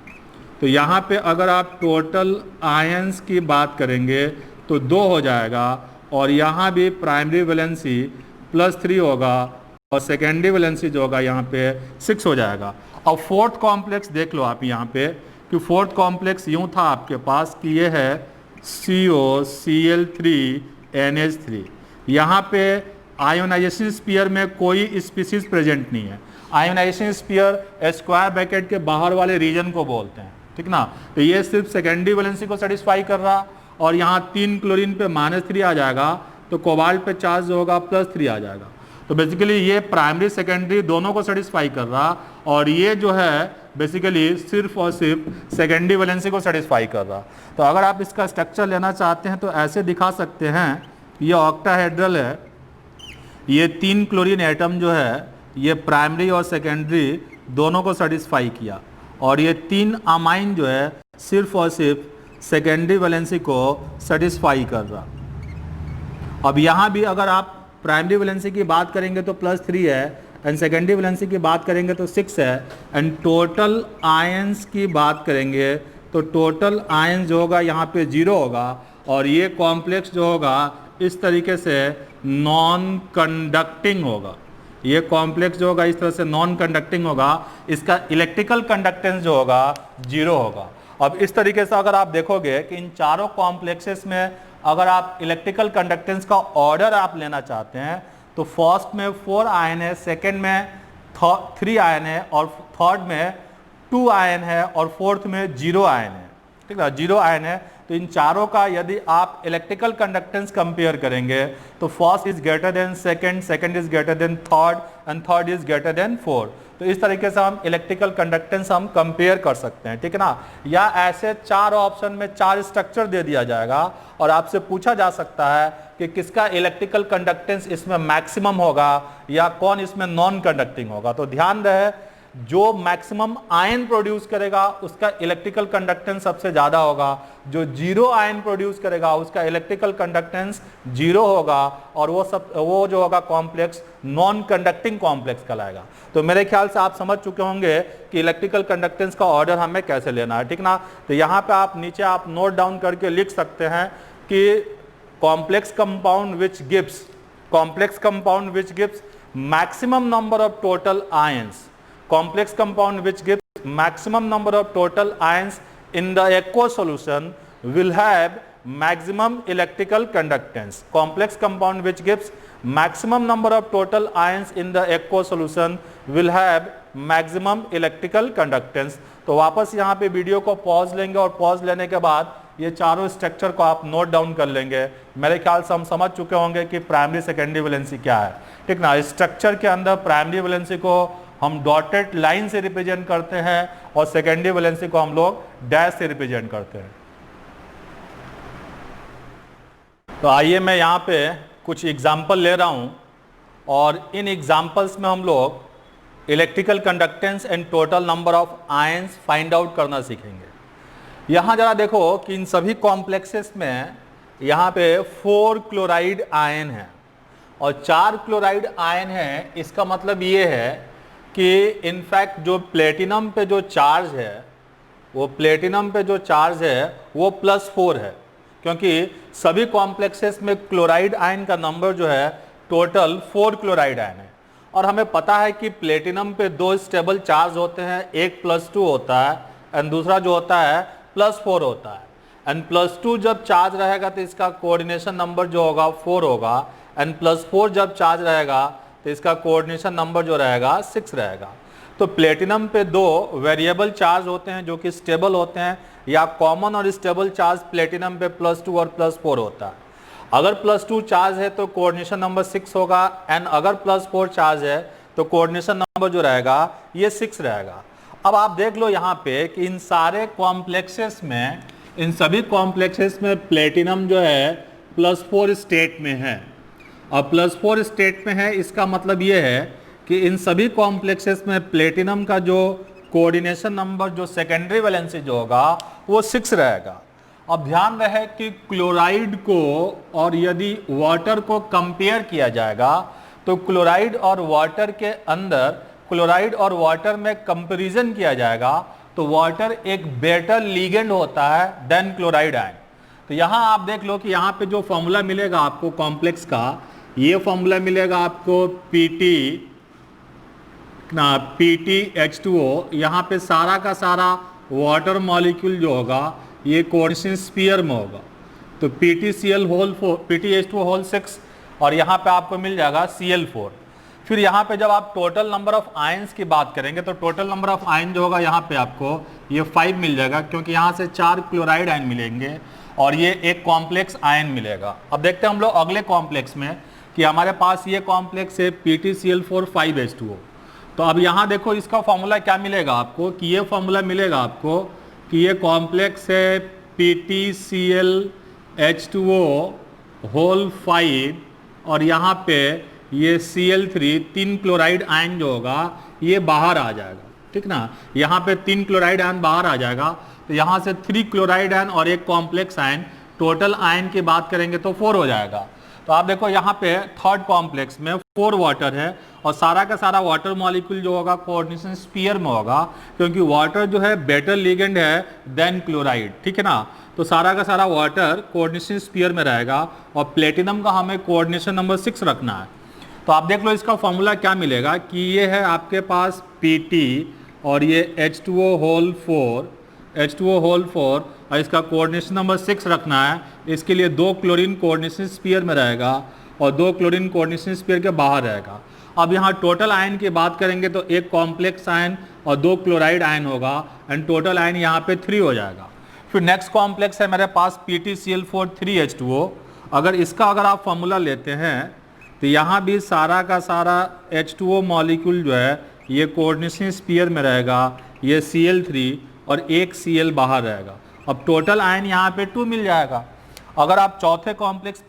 तो यहाँ पे अगर आप टोटल आयंस की बात करेंगे तो 2 हो जाएगा और यहाँ भी प्राइमरी वैलेंसी +3 होगा और सेकेंडरी वैलेंसी जो होगा यहाँ पे 6 हो जाएगा। और फोर्थ कॉम्प्लेक्स देख लो आप यहाँ पे कि फोर्थ कॉम्प्लेक्स यूं था आपके पास कि ये है COCl3NH3। यहाँ पे आयोनाइजेशन स्पीयर में कोई स्पीसीज प्रेजेंट नहीं है। आयोनाइजेशन स्पीयर स्क्वायर ब्रैकेट के बाहर वाले रीजन को बोलते हैं, ठीक ना। तो ये सिर्फ सेकेंडरी वैलेंसी को सेटिस्फाई कर रहा, और यहाँ 3 क्लोरीन पे -3 आ जाएगा, तो कोबाल्ट पे चार्ज जो होगा +3 आ जाएगा। तो बेसिकली ये प्राइमरी सेकेंडरी दोनों को सेटिस्फाई कर रहा, और ये जो है बेसिकली सिर्फ और सिर्फ सेकेंडरी वैलेंसी को सेटिस्फाई कर रहा। तो अगर आप इसका स्ट्रक्चर लेना चाहते हैं तो ऐसे दिखा सकते हैं, ये ऑक्टाहेड्रल है, ये 3 क्लोरीन एटम जो है ये प्राइमरी और सेकेंडरी दोनों को सेटिस्फाई किया, और ये 3 अमाइन जो है सिर्फ और सिर्फ सेकेंडरी वैलेंसी को सेटिस्फाई कर रहा। अब यहाँ भी अगर आप प्राइमरी वैलेंसी की बात करेंगे तो +3 है, एंड सेकेंडरी वैलेंसी की बात करेंगे तो 6 है, एंड टोटल आयंस की बात करेंगे तो टोटल आयंस जो होगा यहाँ पे 0 होगा, और ये कॉम्प्लेक्स जो होगा इस तरीके से नॉन कंडक्टिंग होगा। ये कॉम्प्लेक्स जो होगा इस तरह से नॉन कंडक्टिंग होगा, इसका इलेक्ट्रिकल कंडक्टेंस जो होगा 0 होगा। अब इस तरीके से अगर आप देखोगे कि इन चारों कॉम्प्लेक्सेस में अगर आप इलेक्ट्रिकल कंडक्टेंस का ऑर्डर आप लेना चाहते हैं तो फर्स्ट में 4 आयन है, सेकंड में 3 आयन है, और थर्ड में 2 आयन है, और फोर्थ में 0 आयन है, ठीक है, 0 आयन है। तो इन चारों का यदि आप इलेक्ट्रिकल कंडक्टेंस कंपेयर करेंगे तो first is greater than second, second is greater than third, and third is greater than fourth. तो इस तरीके से हम इलेक्ट्रिकल कंडक्टेंस हम कंपेयर कर सकते हैं, ठीक है ना। या ऐसे 4 ऑप्शन में 4 स्ट्रक्चर दे दिया जाएगा, और आपसे पूछा जा सकता है कि किसका इलेक्ट्रिकल कंडक्टेंस इसमें मैक्सिमम होगा या कौन इसमें नॉन कंडक्टिंग होगा। तो ध्यान रहे, जो मैक्सिमम आयन प्रोड्यूस करेगा उसका इलेक्ट्रिकल कंडक्टेंस सबसे ज्यादा होगा, जो 0 आयन प्रोड्यूस करेगा उसका इलेक्ट्रिकल कंडक्टेंस 0 होगा, और वो जो होगा कॉम्प्लेक्स नॉन कंडक्टिंग कॉम्प्लेक्स कहलाएगा। तो मेरे ख्याल से आप समझ चुके होंगे कि इलेक्ट्रिकल कंडक्टेंस का ऑर्डर हमें कैसे लेना है, ठीक ना। तो यहाँ पे आप नीचे आप नोट डाउन करके लिख सकते हैं कि complex compound which gives maximum number of total ions, complex compound which gives maximum number of total ions in the aqueous solution will have maximum electrical conductance. Complex compound which gives maximum number of total ions in the aqueous solution will have maximum electrical conductance. तो वापस यहाँ पे वीडियो को पॉज लेंगे, और पॉज लेने के बाद ये चारों स्ट्रक्चर को आप नोट डाउन कर लेंगे। मेरे ख्याल से हम समझ चुके होंगे कि प्राइमरी सेकेंडरी वैलेंसी क्या है, ठीक ना। स्ट्रक्चर के अंदर प्राइमरी वैलेंसी को हम डॉटेड लाइन से रिप्रेजेंट करते हैं, और सेकेंडरी वैलेंसी को हम लोग डैश से रिप्रेजेंट करते हैं। तो आइए मैं यहाँ पे कुछ एग्जाम्पल ले रहा हूँ, और इन एग्जाम्पल्स में हम लोग electrical conductance and total number of ions find out करना सीखेंगे। यहाँ जरा देखो कि इन सभी कॉम्प्लेक्सेस में यहाँ पे 4 क्लोराइड आयन है और 4 क्लोराइड आयन है। इसका मतलब ये है कि इनफैक्ट जो प्लेटिनम पे जो चार्ज है वो +4 है, क्योंकि सभी कॉम्प्लेक्सेस में क्लोराइड आयन का नंबर जो है टोटल 4 क्लोराइड आयन है। और हमें पता है कि प्लेटिनम पे 2 स्टेबल चार्ज होते हैं, एक +2 होता है एंड दूसरा जो होता है +4 होता है। एंड +2 जब चार्ज रहेगा तो इसका कोऑर्डिनेशन नंबर जो होगा 4 होगा, एंड +4 जब चार्ज रहेगा तो इसका कोऑर्डिनेशन नंबर जो रहेगा 6 रहेगा। तो प्लेटिनम पे 2 वेरिएबल चार्ज होते हैं जो कि स्टेबल होते हैं, या कॉमन और स्टेबल चार्ज प्लेटिनम पे +2 और +4 होता है। अगर +2 चार्ज है तो कोऑर्डिनेशन नंबर 6 होगा, एंड अगर +4 चार्ज है तो कोऑर्डिनेशन नंबर जो रहेगा ये 6 रहेगा। अब आप देख लो यहाँ पे कि इन सारे कॉम्प्लेक्सेस में, इन सभी कॉम्प्लेक्सेस में प्लेटिनम जो है +4 स्टेट में है, और +4 स्टेट में है। इसका मतलब ये है कि इन सभी कॉम्प्लेक्सेस में प्लेटिनम का जो कोऑर्डिनेशन नंबर जो सेकेंडरी वैलेंसी जो होगा वो 6 रहेगा। अब ध्यान रहे कि क्लोराइड को और यदि वाटर को कंपेयर किया जाएगा तो क्लोराइड और वाटर के अंदर, क्लोराइड और वाटर में कंपैरिजन किया जाएगा तो वाटर एक बेटर लिगेंड होता है देन क्लोराइड आयन। तो यहाँ आप देख लो कि यहाँ पे जो फॉर्मूला मिलेगा आपको कॉम्प्लेक्स का, ये फॉर्मूला मिलेगा आपको PTH2O। यहाँ पे सारा का सारा वाटर मॉलिक्यूल जो होगा ये कोऑर्डिनेशन स्फीयर में होगा। तो PtCl होल 4, PtH2 होल 6 और यहाँ पे आपको मिल जाएगा Cl4। फिर यहाँ पे जब आप टोटल नंबर ऑफ आयंस की बात करेंगे तो टोटल नंबर ऑफ आयन जो होगा यहाँ पे आपको ये 5 मिल जाएगा, क्योंकि यहाँ से 4 क्लोराइड आयन मिलेंगे और ये एक कॉम्प्लेक्स आयन मिलेगा। अब देखते हैं हम लोग अगले कॉम्प्लेक्स में कि हमारे पास ये कॉम्प्लेक्स है PtCl4 5H2O। तो अब यहाँ देखो इसका फॉर्मूला क्या मिलेगा आपको, कि ये फॉर्मूला मिलेगा आपको कि ये कॉम्प्लेक्स है PtClH2O होल 5 और यहाँ पे ये Cl3 3 क्लोराइड आयन जो होगा ये बाहर आ जाएगा, ठीक ना। यहाँ पे 3 क्लोराइड आयन बाहर आ जाएगा, तो यहाँ से 3 क्लोराइड आयन और एक कॉम्प्लेक्स आयन, टोटल आयन की बात करेंगे तो 4 हो जाएगा। तो आप देखो यहाँ पे थर्ड कॉम्प्लेक्स में 4 वाटर है और सारा का सारा वाटर मॉलिक्यूल जो होगा कोऑर्डिनेशन स्फीयर में होगा, क्योंकि वाटर जो है बेटर लिगेंड है देन क्लोराइड, ठीक है ना। तो सारा का सारा वाटर कोऑर्डिनेशन स्फीयर में रहेगा और प्लेटिनम का हमें कोऑर्डिनेशन नंबर 6 रखना है। तो आप देख लो इसका फॉर्मूला क्या मिलेगा कि ये है आपके पास Pt और ये H2O होल 4 और इसका कोऑर्डिनेशन नंबर 6 रखना है। इसके लिए 2 क्लोरीन कोऑर्डिनेशन स्फीयर में रहेगा और 2 क्लोरीन कोऑर्डिनेशन स्फीयर के बाहर रहेगा। अब यहाँ टोटल आयन की बात करेंगे तो एक कॉम्प्लेक्स आयन और 2 क्लोराइड आयन होगा एंड टोटल आयन यहाँ पे 3 हो जाएगा। फिर नेक्स्ट कॉम्प्लेक्स है मेरे पास PtCl4 3H2O। अगर आप फॉर्मूला लेते हैं तो यहाँ भी सारा का सारा H2O मॉलिक्यूल जो है ये कोऑर्डिनेशन स्फीयर में रहेगा, ये Cl3 और एक Cl बाहर रहेगा। अब टोटल आयन यहाँ पे 2 मिल जाएगा। अगर आप चौथे कॉम्प्लेक्स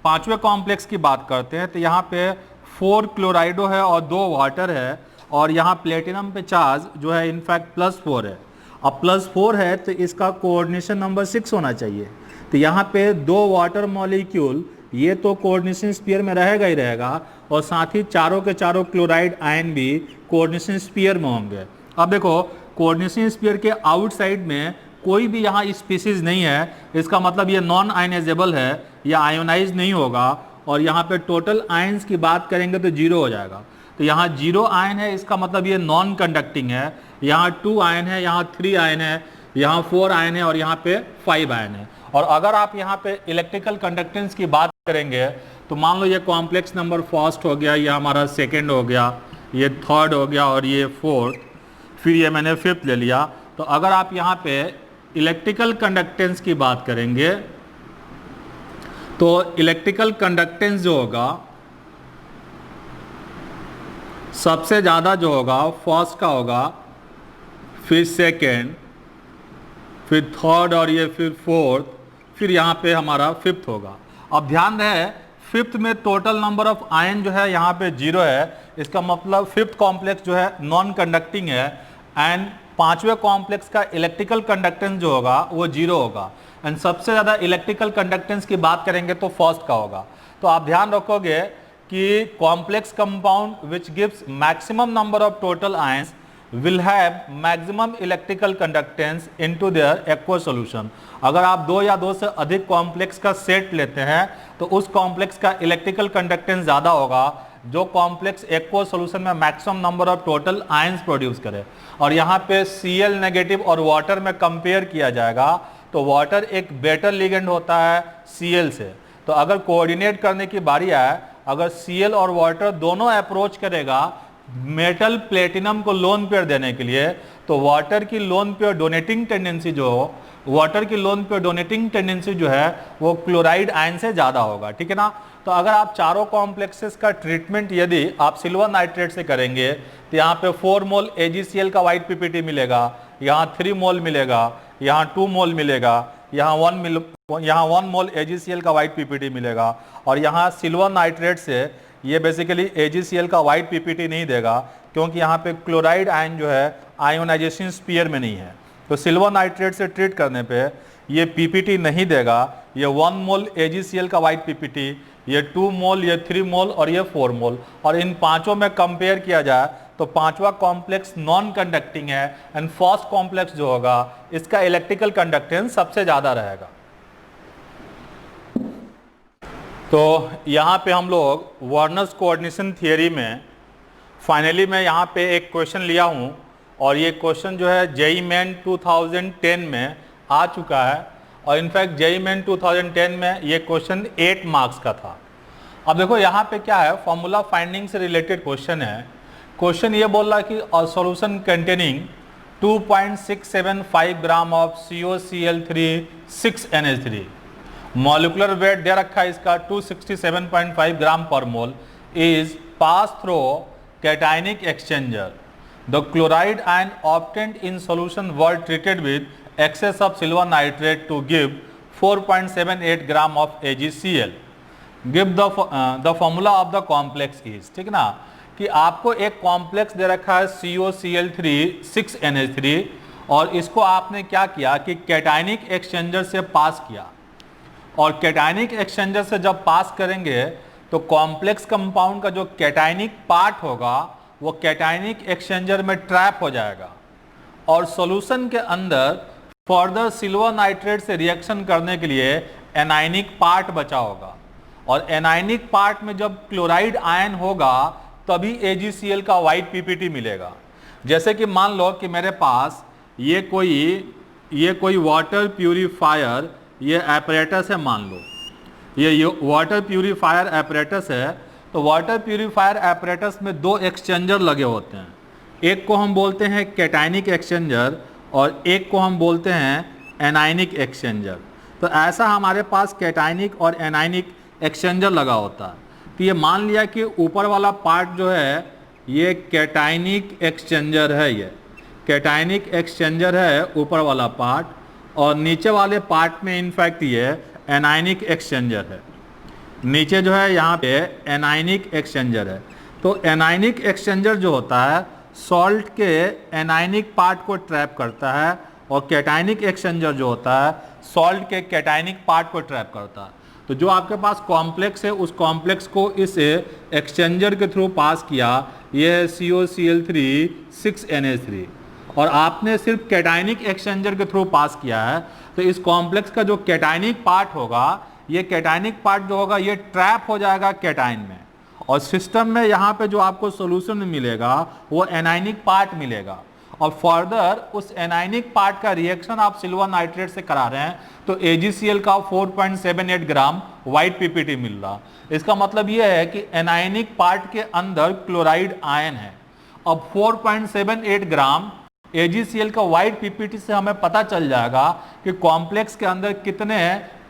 पांचवें कॉम्प्लेक्स की बात करते हैं तो यहाँ पे 4 क्लोराइडो है और 2 वाटर है और यहाँ प्लेटिनम पे चार्ज जो है इनफैक्ट +4 है। अब +4 है तो इसका कोऑर्डिनेशन नंबर 6 होना चाहिए। तो यहाँ पे 2 वाटर मॉलिक्यूल ये तो कोऑर्डिनेशन स्फीयर में रहेगा ही रहेगा और साथ ही चारों के चारों क्लोराइड आयन भी कोऑर्डिनेशन स्फीयर में होंगे। अब देखो कोऑर्डिनेशन स्फीयर के आउटसाइड में कोई भी यहाँ स्पीसीज नहीं है, इसका मतलब ये नॉन आयनाइजेबल है या आयोनाइज नहीं होगा और यहाँ पे टोटल आयंस की बात करेंगे तो 0 हो जाएगा। तो यहाँ 0 आयन है, इसका मतलब ये नॉन कंडक्टिंग है। यहाँ 2 आयन है, यहाँ 3 आयन है, यहाँ 4 आयन है और यहाँ पे 5 आयन है। और अगर आप यहाँ पे इलेक्ट्रिकल कंडक्टेंस की बात करेंगे तो मान लो ये कॉम्प्लेक्स नंबर फर्स्ट हो गया, ये हमारा सेकेंड हो गया, ये थर्ड हो गया और ये फोर्थ, फिर ये मैंने फिफ्थ ले लिया। तो अगर आप यहाँ पे इलेक्ट्रिकल कंडक्टेंस की बात करेंगे तो इलेक्ट्रिकल कंडक्टेंस जो होगा सबसे ज़्यादा जो होगा फर्स्ट का होगा, फिर सेकेंड, फिर थर्ड और ये फिर फोर्थ, फिर यहाँ पे हमारा फिफ्थ होगा। अब ध्यान रहे फिफ्थ में टोटल नंबर ऑफ आयन जो है यहाँ पे 0 है, इसका मतलब फिफ्थ कॉम्प्लेक्स जो है नॉन कंडक्टिंग है एंड पांचवें कॉम्प्लेक्स का इलेक्ट्रिकल कंडक्टेंस जो होगा वो 0 होगा एंड सबसे ज़्यादा इलेक्ट्रिकल कंडक्टेंस की बात करेंगे तो फर्स्ट का होगा। तो आप ध्यान रखोगे कि complex compound which gives maximum number of total ions will have maximum electrical conductance into their aqueous solution। अगर आप 2 या 2 से अधिक कॉम्प्लेक्स का सेट लेते हैं तो उस कॉम्प्लेक्स का इलेक्ट्रिकल कंडक्टेंस ज़्यादा होगा जो कॉम्प्लेक्स एक्वस सोल्यूशन में maximum number of total ions produce करे। और यहाँ पे Cl नेगेटिव और वाटर में कंपेयर किया जाएगा तो वाटर एक बेटर लिगेंड होता है Cl से। तो अगर कोऑर्डिनेट करने की बारी आए, अगर Cl और वाटर दोनों अप्रोच करेगा मेटल प्लेटिनम को लोन पेयर देने के लिए, तो वाटर की लोन पेयर डोनेटिंग टेंडेंसी जो है वो क्लोराइड आयन से ज़्यादा होगा, ठीक है ना। तो अगर आप चारों कॉम्प्लेक्सेस का ट्रीटमेंट यदि आप सिल्वर नाइट्रेट से करेंगे तो यहाँ पे 4 मोल AgCl का वाइट PPT मिलेगा, यहाँ 3 मोल मिलेगा, यहाँ 2 मोल मिलेगा, यहाँ 1 मोल AgCl का वाइट PPT मिलेगा और यहाँ सिल्वर नाइट्रेट से ये बेसिकली AgCl का वाइट PPT नहीं देगा क्योंकि यहाँ पे क्लोराइड आयन जो है आयोनाइजेशन स्फीयर में नहीं है। तो सिल्वर नाइट्रेट से ट्रीट करने पे ये PPT नहीं देगा, ये 1 मोल AgCl का वाइट PPT, ये 2 मोल, ये 3 मोल और ये 4 मोल। और इन पांचों में कंपेयर किया जाए तो पांचवा कॉम्प्लेक्स नॉन कंडक्टिंग है एंड फर्स्ट कॉम्प्लेक्स जो होगा इसका इलेक्ट्रिकल कंडक्टेंस सबसे ज़्यादा रहेगा। तो यहाँ पे हम लोग वर्नर्स कोऑर्डिनेशन थियरी में फाइनली मैं यहाँ पे एक क्वेश्चन लिया हूँ और ये क्वेश्चन जो है जेईई मेन 2010 में आ चुका है, और इनफैक्ट जेईई मेन 2010 में ये क्वेश्चन 8 मार्क्स का था। अब देखो यहाँ पे क्या है, फॉर्मूला फाइंडिंग से रिलेटेड क्वेश्चन है। क्वेश्चन ये बोल रहा है कि a solution containing 2.675 gram of COCl3 6NH3, molecular weight दे रखा है इसका 267.5 gram per mole, is pass through cationic exchanger. The chloride ion obtained in solution were treated with excess of silver nitrate to give 4.78 gram of AgCl। Give the formula of the complex is, ठीक ना, कि आपको एक कॉम्प्लेक्स दे रखा है COCl3 6NH3, और इसको आपने क्या किया कि कैटायनिक एक्सचेंजर से पास किया, और कैटायनिक एक्सचेंजर से जब पास करेंगे तो कॉम्प्लेक्स कंपाउंड का जो कैटायनिक पार्ट होगा वो कैटायनिक एक्सचेंजर में ट्रैप हो जाएगा, और सॉल्यूशन के अंदर फर्दर सिल्वर नाइट्रेट से रिएक्शन करने के लिए एनायनिक पार्ट बचा होगा, और एनायनिक पार्ट में जब क्लोराइड आयन होगा तभी AgCl का वाइट पीपीटी मिलेगा। जैसे कि मान लो कि मेरे पास ये कोई वाटर प्यूरिफायर ये एपरेटस है, मान लो ये वाटर प्यूरिफायर एपरेटस है। तो वाटर प्यूरिफायर एपरेटस में दो एक्सचेंजर लगे होते हैं, एक को हम बोलते हैं कैटायनिक एक्सचेंजर और एक को हम बोलते हैं एनायनिक एक्सचेंजर। तो ऐसा हमारे पास कैटायनिक और एनायनिक एक्सचेंजर लगा होता है। तो ये मान लिया कि ऊपर वाला पार्ट जो है ये कैटायनिक एक्सचेंजर है, ये कैटायनिक एक्सचेंजर है ऊपर वाला पार्ट, और नीचे वाले पार्ट में इनफैक्ट ये एनायनिक एक्सचेंजर है। नीचे जो है यहाँ पे एनायनिक एक्सचेंजर है। तो एनायनिक एक्सचेंजर जो होता है सॉल्ट के एनायनिक पार्ट को ट्रैप करता है, और कैटायनिक एक्सचेंजर जो होता है सॉल्ट के कैटायनिक पार्ट को ट्रैप करता है। तो जो आपके पास कॉम्प्लेक्स है उस कॉम्प्लेक्स को इस एक्सचेंजर के थ्रू पास किया, ये है COCl3 6NH3, और आपने सिर्फ कैटायनिक एक्सचेंजर के थ्रू पास किया है। तो इस कॉम्प्लेक्स का जो कैटायनिक पार्ट होगा, ये कैटायनिक पार्ट जो होगा ये ट्रैप हो जाएगा कैटायन में, और सिस्टम में यहाँ पे जो आपको सॉल्यूशन मिलेगा वो एनायनिक पार्ट मिलेगा, और फर्दर उस एनायनिक पार्ट का रिएक्शन आप सिल्वर नाइट्रेट से करा रहे हैं तो AgCl का 4.78 ग्राम वाइट पीपीटी मिल रहा। इसका मतलब यह है कि एनायनिक पार्ट के अंदर क्लोराइड आयन है। अब 4.78 ग्राम AgCl का वाइट पीपीटी से हमें पता चल जाएगा कि कॉम्प्लेक्स के अंदर कितने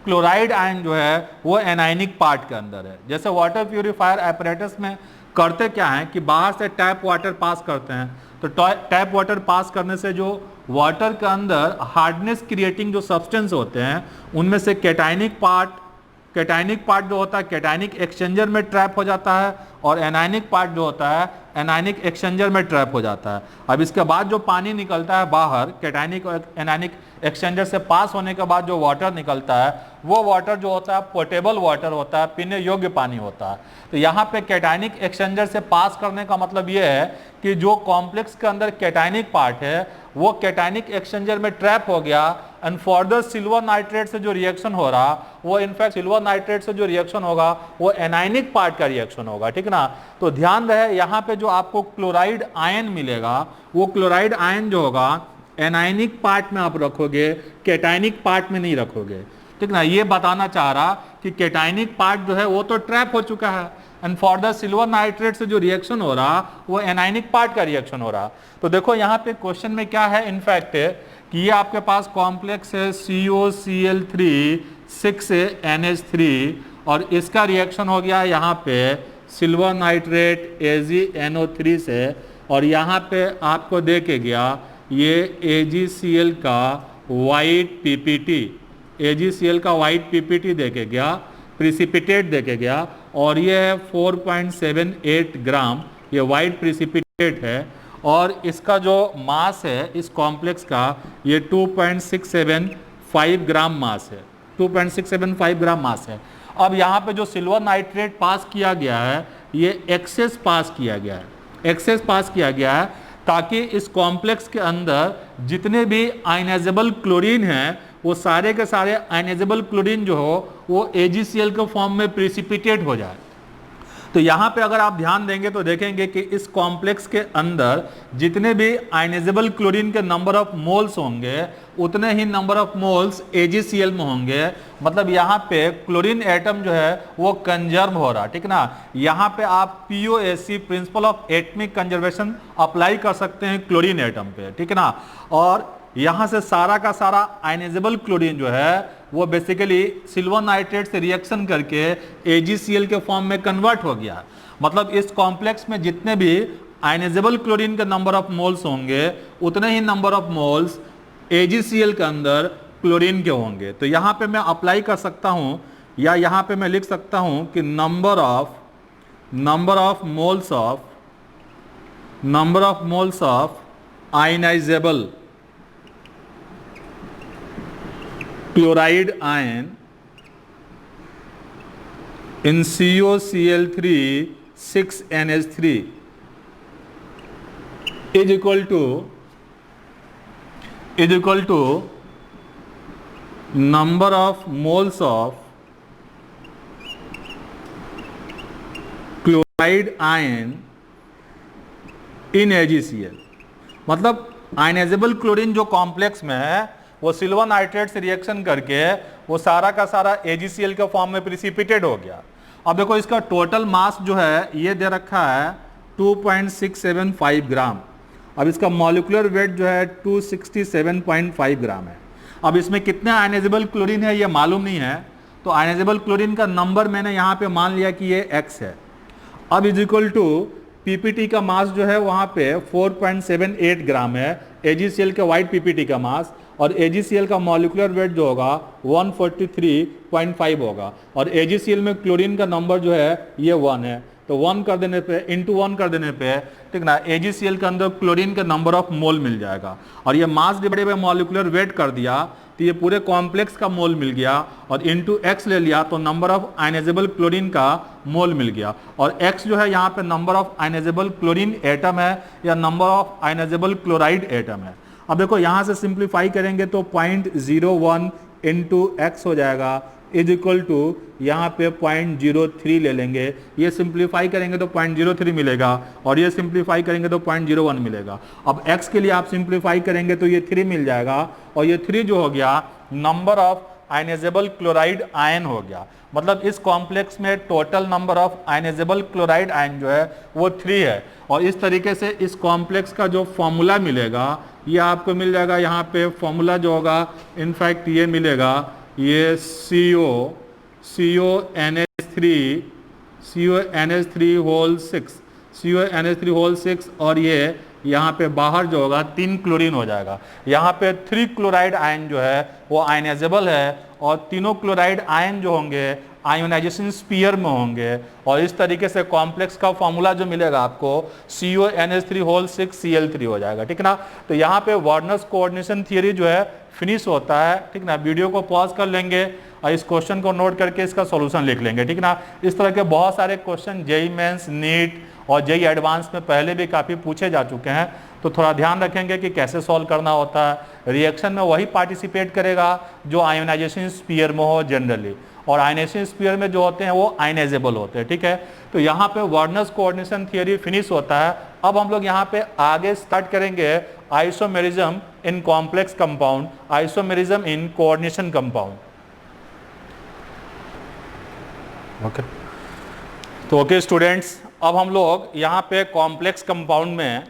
क्लोराइड आयन जो है वो एनायनिक पार्ट के अंदर है। जैसे वाटर प्यूरिफायर एपरेटस में करते क्या है कि बाहर से टैप वाटर पास करते हैं, तो टैप वाटर पास करने से जो वाटर के अंदर हार्डनेस क्रिएटिंग जो सब्सटेंस होते हैं उनमें से कैटायनिक पार्ट जो होता है कैटायनिक एक्सचेंजर में ट्रैप हो जाता है, और एनायनिक पार्ट जो होता है एनायनिक एक्सचेंजर में ट्रैप हो जाता है। अब इसके बाद जो पानी निकलता है बाहर कैटायनिक और एनायनिक एक्सचेंजर से पास होने के बाद जो वाटर निकलता है वो वाटर जो होता है पोर्टेबल वाटर होता है, पीने योग्य पानी होता है। तो यहाँ पे कैटायनिक एक्सचेंजर से पास करने का मतलब ये है कि जो कॉम्प्लेक्स के अंदर कैटायनिक पार्ट है वो कैटायनिक एक्सचेंजर में ट्रैप हो गया, एंड फर्दर सिल्वर नाइट्रेट से जो रिएक्शन हो रहा वो इनफैक्ट सिल्वर नाइट्रेट से जो रिएक्शन होगा वो एनायनिक पार्ट का रिएक्शन होगा, ठीक ना। तो ध्यान रहे यहाँ पे जो आपको क्लोराइड आयन मिलेगा वो क्लोराइड आयन जो होगा एनायनिक पार्ट में आप रखोगे, कैटायनिक पार्ट में नहीं रखोगे, ठीक ना। ये बताना चाह रहा कि कैटायनिक पार्ट जो है वो तो ट्रैप हो चुका है, and for the silver nitrate से जो रिएक्शन हो रहा वो एनायनिक पार्ट का रिएक्शन हो रहा। तो देखो यहाँ पे क्वेश्चन में क्या है इनफैक्ट कि ये आपके पास कॉम्प्लेक्स है COCl3 6NH3, और इसका रिएक्शन हो गया यहाँ पे सिल्वर नाइट्रेट AgNO3 से, और यहाँ पे आपको दे के गया ये AgCl का वाइट पीपीटी, AgCl का वाइट पीपीटी दे के गया, प्रिसिपिटेट दे के गया, और ये है 4.78 ग्राम ये वाइट प्रिसिपिटेट है, और इसका जो मास है इस कॉम्प्लेक्स का ये 2.675 ग्राम मास है, 2.675 ग्राम मास है। अब यहाँ पे जो सिल्वर नाइट्रेट पास किया गया है ये एक्सेस पास किया गया है, एक्सेस पास किया गया है ताकि इस कॉम्प्लेक्स के अंदर जितने भी आयनाइजेबल क्लोरीन हैं वो सारे के सारे आयनाइजेबल क्लोरीन जो हो वो AgCl के फॉर्म में प्रिसिपिटेट हो जाए। तो यहाँ पे अगर आप ध्यान देंगे तो देखेंगे कि इस कॉम्प्लेक्स के अंदर जितने भी आयनाइजेबल क्लोरीन के नंबर ऑफ मोल्स होंगे उतने ही नंबर ऑफ मोल्स AgCl में होंगे। मतलब यहाँ पे क्लोरीन एटम जो है वो कंजर्व हो रहा है, ठीक ना। यहाँ पे आप POAC principle of atomic conservation apply कर सकते हैं क्लोरीन एटम पे, ठीक है ना। और यहां से सारा का सारा आयनाइजेबल क्लोरीन जो है वो बेसिकली सिल्वर नाइट्रेट से रिएक्शन करके AgCl के फॉर्म में कन्वर्ट हो गया। मतलब इस कॉम्प्लेक्स में जितने भी आयनाइजेबल क्लोरीन के नंबर ऑफ मोल्स होंगे उतने ही नंबर ऑफ मोल्स AgCl के अंदर क्लोरीन के होंगे। तो यहां पे मैं अप्लाई कर सकता हूं या यहां पे मैं लिख सकता हूं कि number of moles of ionizable chloride ion in COCl3 6NH3 is equal to number of moles of chloride ion in AgCl। मतलब आयनाइजेबल क्लोरीन जो कॉम्प्लेक्स में है वो सिल्वर नाइट्रेट से रिएक्शन करके वो सारा का सारा AgCl के फॉर्म में प्रिसिपिटेट हो गया। अब देखो इसका टोटल मास जो है ये दे रखा है 2.675 ग्राम। अब इसका मॉलिक्यूलर वेट जो है 267.5 ग्राम है। अब इसमें कितने आयनाइजेबल क्लोरीन है ये मालूम नहीं है, तो आयनाइजेबल क्लोरीन का नंबर मैंने यहाँ पे मान लिया कि ये X है। अब इज इक्वल टू PPT का मास जो है वहाँ पे 4.78 ग्राम है, AgCl के वाइट PPT का मास, और AgCl का मॉलिक्यूलर वेट जो होगा 143.5 होगा, और AgCl में क्लोरीन का नंबर जो है ये 1 है। तो 1 कर देने पे इंटू 1 कर देने पे, ठीक ना, AgCl के अंदर क्लोरीन का नंबर ऑफ मोल मिल जाएगा। और ये mass divided by molecular weight कर दिया तो ये पूरे कॉम्प्लेक्स का मोल मिल गया, और इंटू X ले लिया तो नंबर ऑफ आयनाइजेबल क्लोरीन का मोल मिल गया। और X जो है यहाँ पे number of ionizable chlorine atom है या number of ionizable chloride atom है। अब देखो यहाँ से सिंप्लीफाई करेंगे तो 0.01 इंटू X हो जाएगा इज इक्वल टू यहाँ पे 0.03 ले लेंगे। ये सिंप्लीफाई करेंगे तो 0.03 मिलेगा, और ये सिंप्लीफाई करेंगे तो 0.01 मिलेगा। अब X के लिए आप सिंप्लीफाई करेंगे तो ये 3 मिल जाएगा, और ये 3 जो हो गया number of ionizable chloride ion हो गया। मतलब इस कॉम्प्लेक्स में total number of ionizable chloride ion जो है वो 3 है। और इस तरीके से इस कॉम्प्लेक्स का जो फॉर्मूला मिलेगा ये आपको मिल जाएगा। यहाँ पे फॉर्मूला जो होगा इनफैक्ट ये मिलेगा, ये CONH3 होल 6 और ये यहाँ पे बाहर जो होगा 3 क्लोरीन हो जाएगा। यहाँ पे 3 क्लोराइड आयन जो है वो आयनाइजेबल है, और तीनों क्लोराइड आयन जो होंगे आयोनाइजेशन स्पीयर में होंगे। और इस तरीके से कॉम्प्लेक्स का फॉर्मूला जो मिलेगा आपको CONH3 होल 6 Cl3 हो जाएगा, ठीक ना। तो यहाँ पे वार्नर्स कोऑर्डिनेशन थियरी जो है फिनिश होता है, ठीक ना। वीडियो को पॉज कर लेंगे और इस क्वेश्चन को नोट करके इसका सॉल्यूशन लिख लेंगे, ठीक ना। इस तरह के बहुत सारे क्वेश्चन जेईई मेंस, नीट और जेईई एडवांस में पहले भी काफ़ी पूछे जा चुके हैं। तो थोड़ा ध्यान रखेंगे कि कैसे सॉल्व करना होता है। रिएक्शन में वही पार्टिसिपेट करेगा जो आयोनाइजेशन स्पीयर में हो जनरली, और आयनाइजेशन स्पीयर में जो होते हैं वो आयनाइजेबल होते हैं, ठीक है। तो यहाँ पे वार्नर्स कोऑर्डिनेशन थियरी फिनिश होता है। अब हम लोग यहाँ पे आगे स्टार्ट करेंगे isomerism in complex compound, isomerism in coordination compound. Okay, तो ओके स्टूडेंट्स, अब हम लोग यहाँ पे कॉम्प्लेक्स कंपाउंड में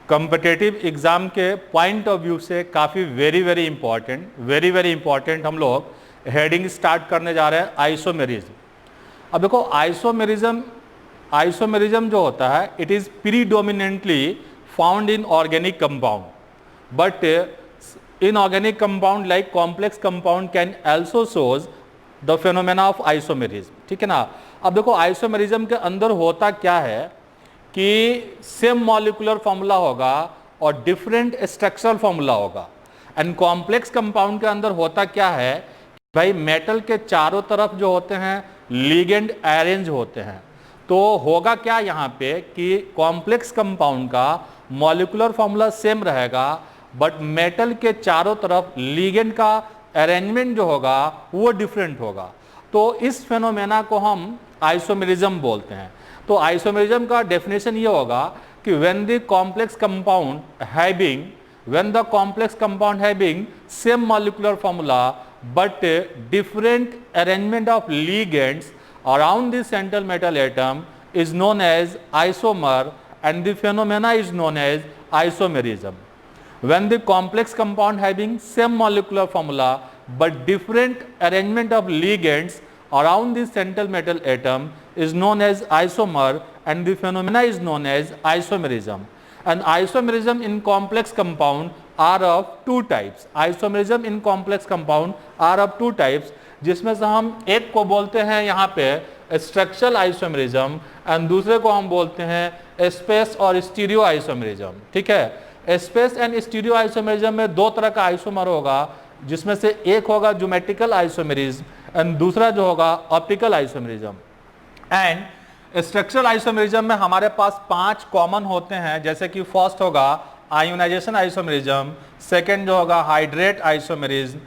कॉम्पिटिटिव एग्जाम के पॉइंट ऑफ व्यू से काफ़ी वेरी वेरी इंपॉर्टेंट हम लोग हेडिंग स्टार्ट करने जा रहे हैं आइसोमेरिज्म। अब देखो आइसोमेरिज्म जो होता है it is predominantly found in organic compound, but inorganic compound like complex compound can also shows the phenomena of isomerism, ठीक है ना। अब देखो आइसोमेरिज्म के अंदर होता क्या है कि सेम मॉलिक्यूलर फॉर्मूला होगा और डिफरेंट स्ट्रक्चरल फॉर्मूला होगा। एंड कॉम्प्लेक्स कंपाउंड के अंदर होता क्या है भाई, मेटल के चारों तरफ जो होते हैं लिगेंड अरेंज होते हैं। तो होगा क्या यहाँ पे कि कॉम्प्लेक्स कंपाउंड का मॉलिक्यूलर फॉर्मूला सेम रहेगा, बट मेटल के चारों तरफ लिगेंड का अरेंजमेंट जो होगा वो डिफरेंट होगा। तो इस फेनोमेना को हम आइसोमेरिज्म बोलते हैं। तो आइसोमेरिज्म का डेफिनेशन ये होगा कि when the complex compound having same molecular formula but different arrangement of ligands around the central metal atom is known as isomer, and the phenomena is known as isomerism. When the complex compound having same molecular formula but different arrangement of ligands around the central metal atom is known as isomer, and the phenomena is known as isomerism. And isomerism in complex compound are of two types. Isomerism in complex compound are of two types, जिसमें से हम एक को बोलते हैं यहाँ पे स्ट्रक्चरल आइसोमेरिज्म एंड दूसरे को हम बोलते हैं स्पेस और स्टीरियो आइसोमेरिज्म। ठीक है, स्पेस एंड स्टीरियो आइसोमेरिज्म में दो तरह का आइसोमर होगा, जिसमें से एक होगा ज्योमेट्रिकल आइसोमेरिज्म एंड दूसरा जो होगा optical isomerism. And structural isomerism में हमारे पास 5 कॉमन होते हैं, जैसे कि फर्स्ट होगा आयोनाइजेशन आइसोमेरिज्म, सेकंड जो होगा हाइड्रेट आइसोमेरिज्म,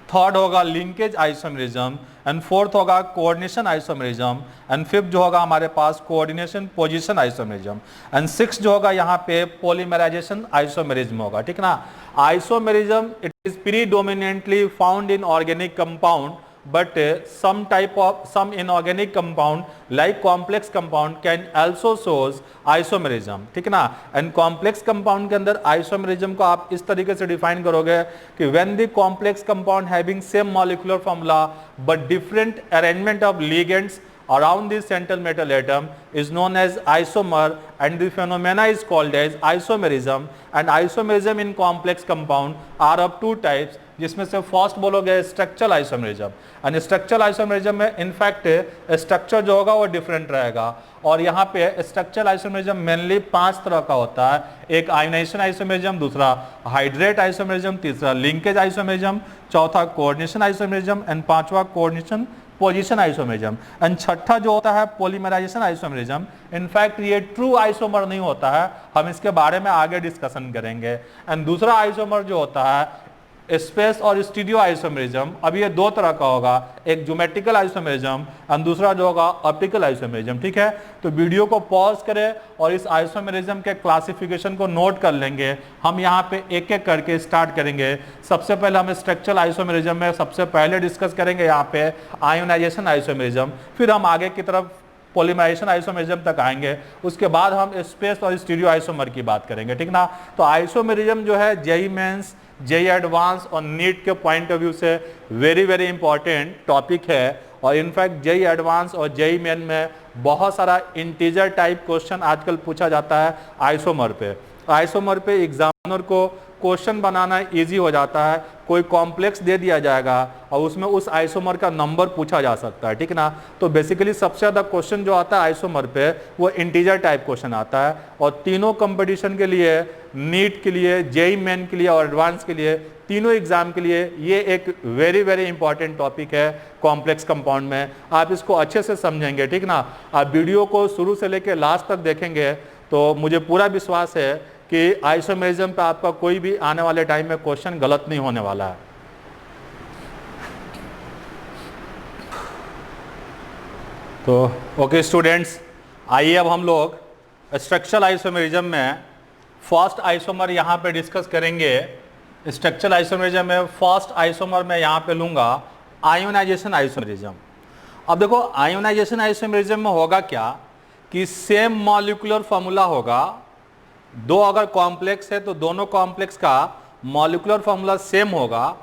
थर्ड होगा लिंकेज आइसोमेरिज्म एंड फोर्थ होगा कोऑर्डिनेशन आइसोमेरिज्म एंड फिफ्थ जो होगा हमारे पास coordination position isomerism and six जो होगा यहाँ पे पॉलीमराइजेशन आइसोमेरिज्म होगा। ठीक ना। Isomerism it is predominantly found in organic compound, but some inorganic compound like complex compound can also shows isomerism। ठीक ना। एंड कॉम्प्लेक्स कंपाउंड के अंदर आइसोमेरिज्म को आप इस तरीके से डिफाइन करोगे कि when the complex compound having same molecular formula but different arrangement of ligands around the central metal atom is known as isomer, and the phenomena is called as isomerism। and isomerism in complex compound are of two types, जिसमें से फर्स्ट बोलोगे structural isomerism. And structural isomerism में इनफैक्ट स्ट्रक्चर जो होगा वो डिफरेंट रहेगा, और यहाँ पे स्ट्रक्चरल आइसोमेरिज्म मेनली 5 तरह का होता है। एक आयोनाइजेशन आइसोमेरिज्म, दूसरा हाइड्रेट आइसोमेरिज्म, तीसरा लिंकेज आइसोमेरिज्म, चौथा कोऑर्डिनेशन आइसोमेरिज्म एंड पांचवा कोऑर्डिनेशन पोजीशन आइसोमेरिज्म एंड छठा जो होता है पॉलीमराइजेशन आइसोमेरिज्म। इनफैक्ट ये ट्रू आइसोमर नहीं होता है, हम इसके बारे में आगे डिस्कशन करेंगे। एंड दूसरा आइसोमर जो होता है स्पेस और स्टीरियो आइसोमेरिज्म, अब ये 2 तरह का होगा, एक ज्योमेट्रिकल आइसोमेरिज्म और दूसरा जो होगा ऑप्टिकल आइसोमेरिज्म। ठीक है, तो वीडियो को पॉज करें और इस आइसोमेरिज्म के क्लासिफिकेशन को नोट कर लेंगे। हम यहाँ पे एक एक करके स्टार्ट करेंगे। सबसे पहले हम स्ट्रक्चरल आइसोमेरिज्म में सबसे पहले डिस्कस करेंगे यहाँ पे आयोनाइजेशन आइसोमेरिज्म, फिर हम आगे की तरफ पॉलीमराइजेशन आइसोमेरिज्म तक आएंगे, उसके बाद हम स्पेस और स्टीरियो आइसोमर की बात करेंगे। ठीक ना। तो आइसोमेरिज्म जो है जेईई मेंस, जेईई एडवांस और नीट के पॉइंट ऑफ व्यू से वेरी इंपॉर्टेंट टॉपिक है, और इनफैक्ट जेईई एडवांस और जेईई मेन में बहुत सारा इंटीजर टाइप क्वेश्चन आजकल पूछा जाता है आइसोमर पे। आइसोमर पे एग्जामिनर को क्वेश्चन बनाना इजी हो जाता है, कोई कॉम्प्लेक्स दे दिया जाएगा और उसमें उस आइसोमर का नंबर पूछा जा सकता है। ठीक ना। तो बेसिकली सबसे ज़्यादा क्वेश्चन जो आता है आइसोमर पे वो इंटीजर टाइप क्वेश्चन आता है, और तीनों कंपटीशन के लिए, नीट के लिए, जेईई मेन के लिए और एडवांस के लिए, तीनों एग्जाम के लिए ये एक वेरी इंपॉर्टेंट टॉपिक है कॉम्प्लेक्स कंपाउंड में। आप इसको अच्छे से समझेंगे। ठीक ना। आप वीडियो को शुरू से लेकर लास्ट तक देखेंगे तो मुझे पूरा विश्वास है कि आइसोमेरिज्म पे आपका कोई भी आने वाले टाइम में क्वेश्चन गलत नहीं होने वाला है। तो ओके स्टूडेंट्स, आइए अब हम लोग स्ट्रक्चरल आइसोमेरिज्म में फर्स्ट आइसोमर यहाँ पे डिस्कस करेंगे। स्ट्रक्चरल आइसोमेरिज्म में फर्स्ट आइसोमर मैं यहाँ पे लूँगा आयोनाइजेशन आइसोमेरिज्म। अब देखो आयोनाइजेशन आइसोमेरिज्म में होगा क्या कि सेम मॉलिक्यूलर फॉर्मूला होगा, दो अगर कॉम्प्लेक्स है तो दोनों कॉम्प्लेक्स का मॉलिक्यूलर फॉर्मूला सेम होगा,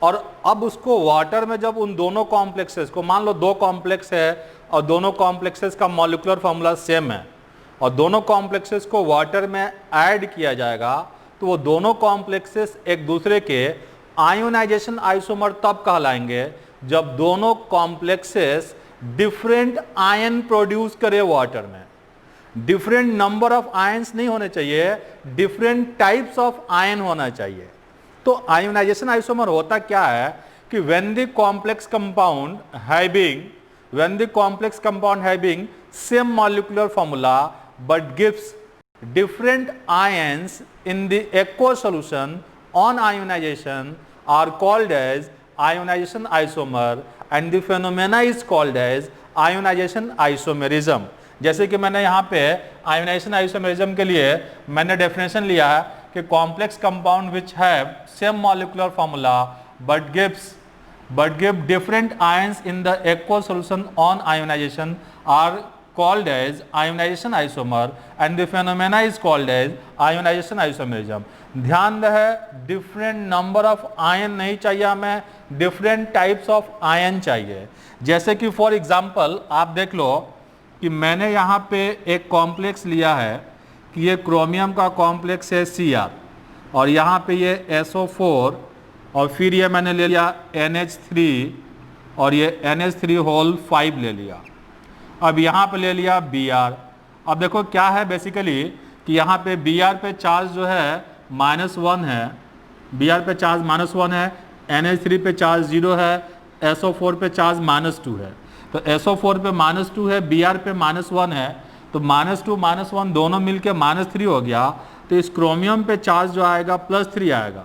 और अब उसको वाटर में जब उन दोनों कॉम्प्लेक्सेस को, मान लो 2 कॉम्प्लेक्स है और दोनों कॉम्प्लेक्सेस का मॉलिक्यूलर फॉर्मूला सेम है, और दोनों कॉम्प्लेक्सेस को वाटर में ऐड किया जाएगा, तो वो दोनों कॉम्प्लेक्सेस एक दूसरे के आयोनाइजेशन आइसोमर तब कहलाएंगे जब दोनों कॉम्प्लेक्सेस डिफरेंट आयन प्रोड्यूस करे वाटर में। डिफरेंट नंबर ऑफ आयंस नहीं होने चाहिए, डिफरेंट टाइप्स ऑफ आयन होना चाहिए। तो आयोनाइजेशन आइसोमर होता क्या है कि when the complex compound having same molecular formula but gives different ions in the aqueous solution on ionization are called as ionization isomer and the phenomena is called as ionization isomerism। जैसे कि मैंने यहाँ पे आयोनाइजेशन आइसोमेरिज्म के लिए मैंने डेफिनेशन लिया है कि complex compound which have same molecular formula but give different ions in the aqueous solution on ionization are called as ionization isomer and the phenomena is called as ionization isomerism। ध्यान रहे डिफरेंट नंबर ऑफ आयन नहीं चाहिए हमें, डिफरेंट टाइप्स ऑफ आयन चाहिए। जैसे कि फॉर एग्जांपल आप देख लो कि मैंने यहाँ पे एक कॉम्प्लेक्स लिया है कि ये क्रोमियम का कॉम्प्लेक्स है Cr और यहाँ पे ये SO4 और फिर ये मैंने ले लिया NH3 और ये NH3 होल 5 ले लिया। अब यहाँ पे ले लिया Br। अब देखो क्या है बेसिकली कि यहाँ पे Br पे चार्ज जो है -1 है, Br पे चार्ज -1 है, NH3 पे चार्ज 0 है, SO4 पे चार्ज -2 है। तो SO4 पे -2 है, Br पे -1 है, तो -2 -1 दोनों मिलके -3 हो गया। तो इस क्रोमियम पे चार्ज जो आएगा +3 आएगा।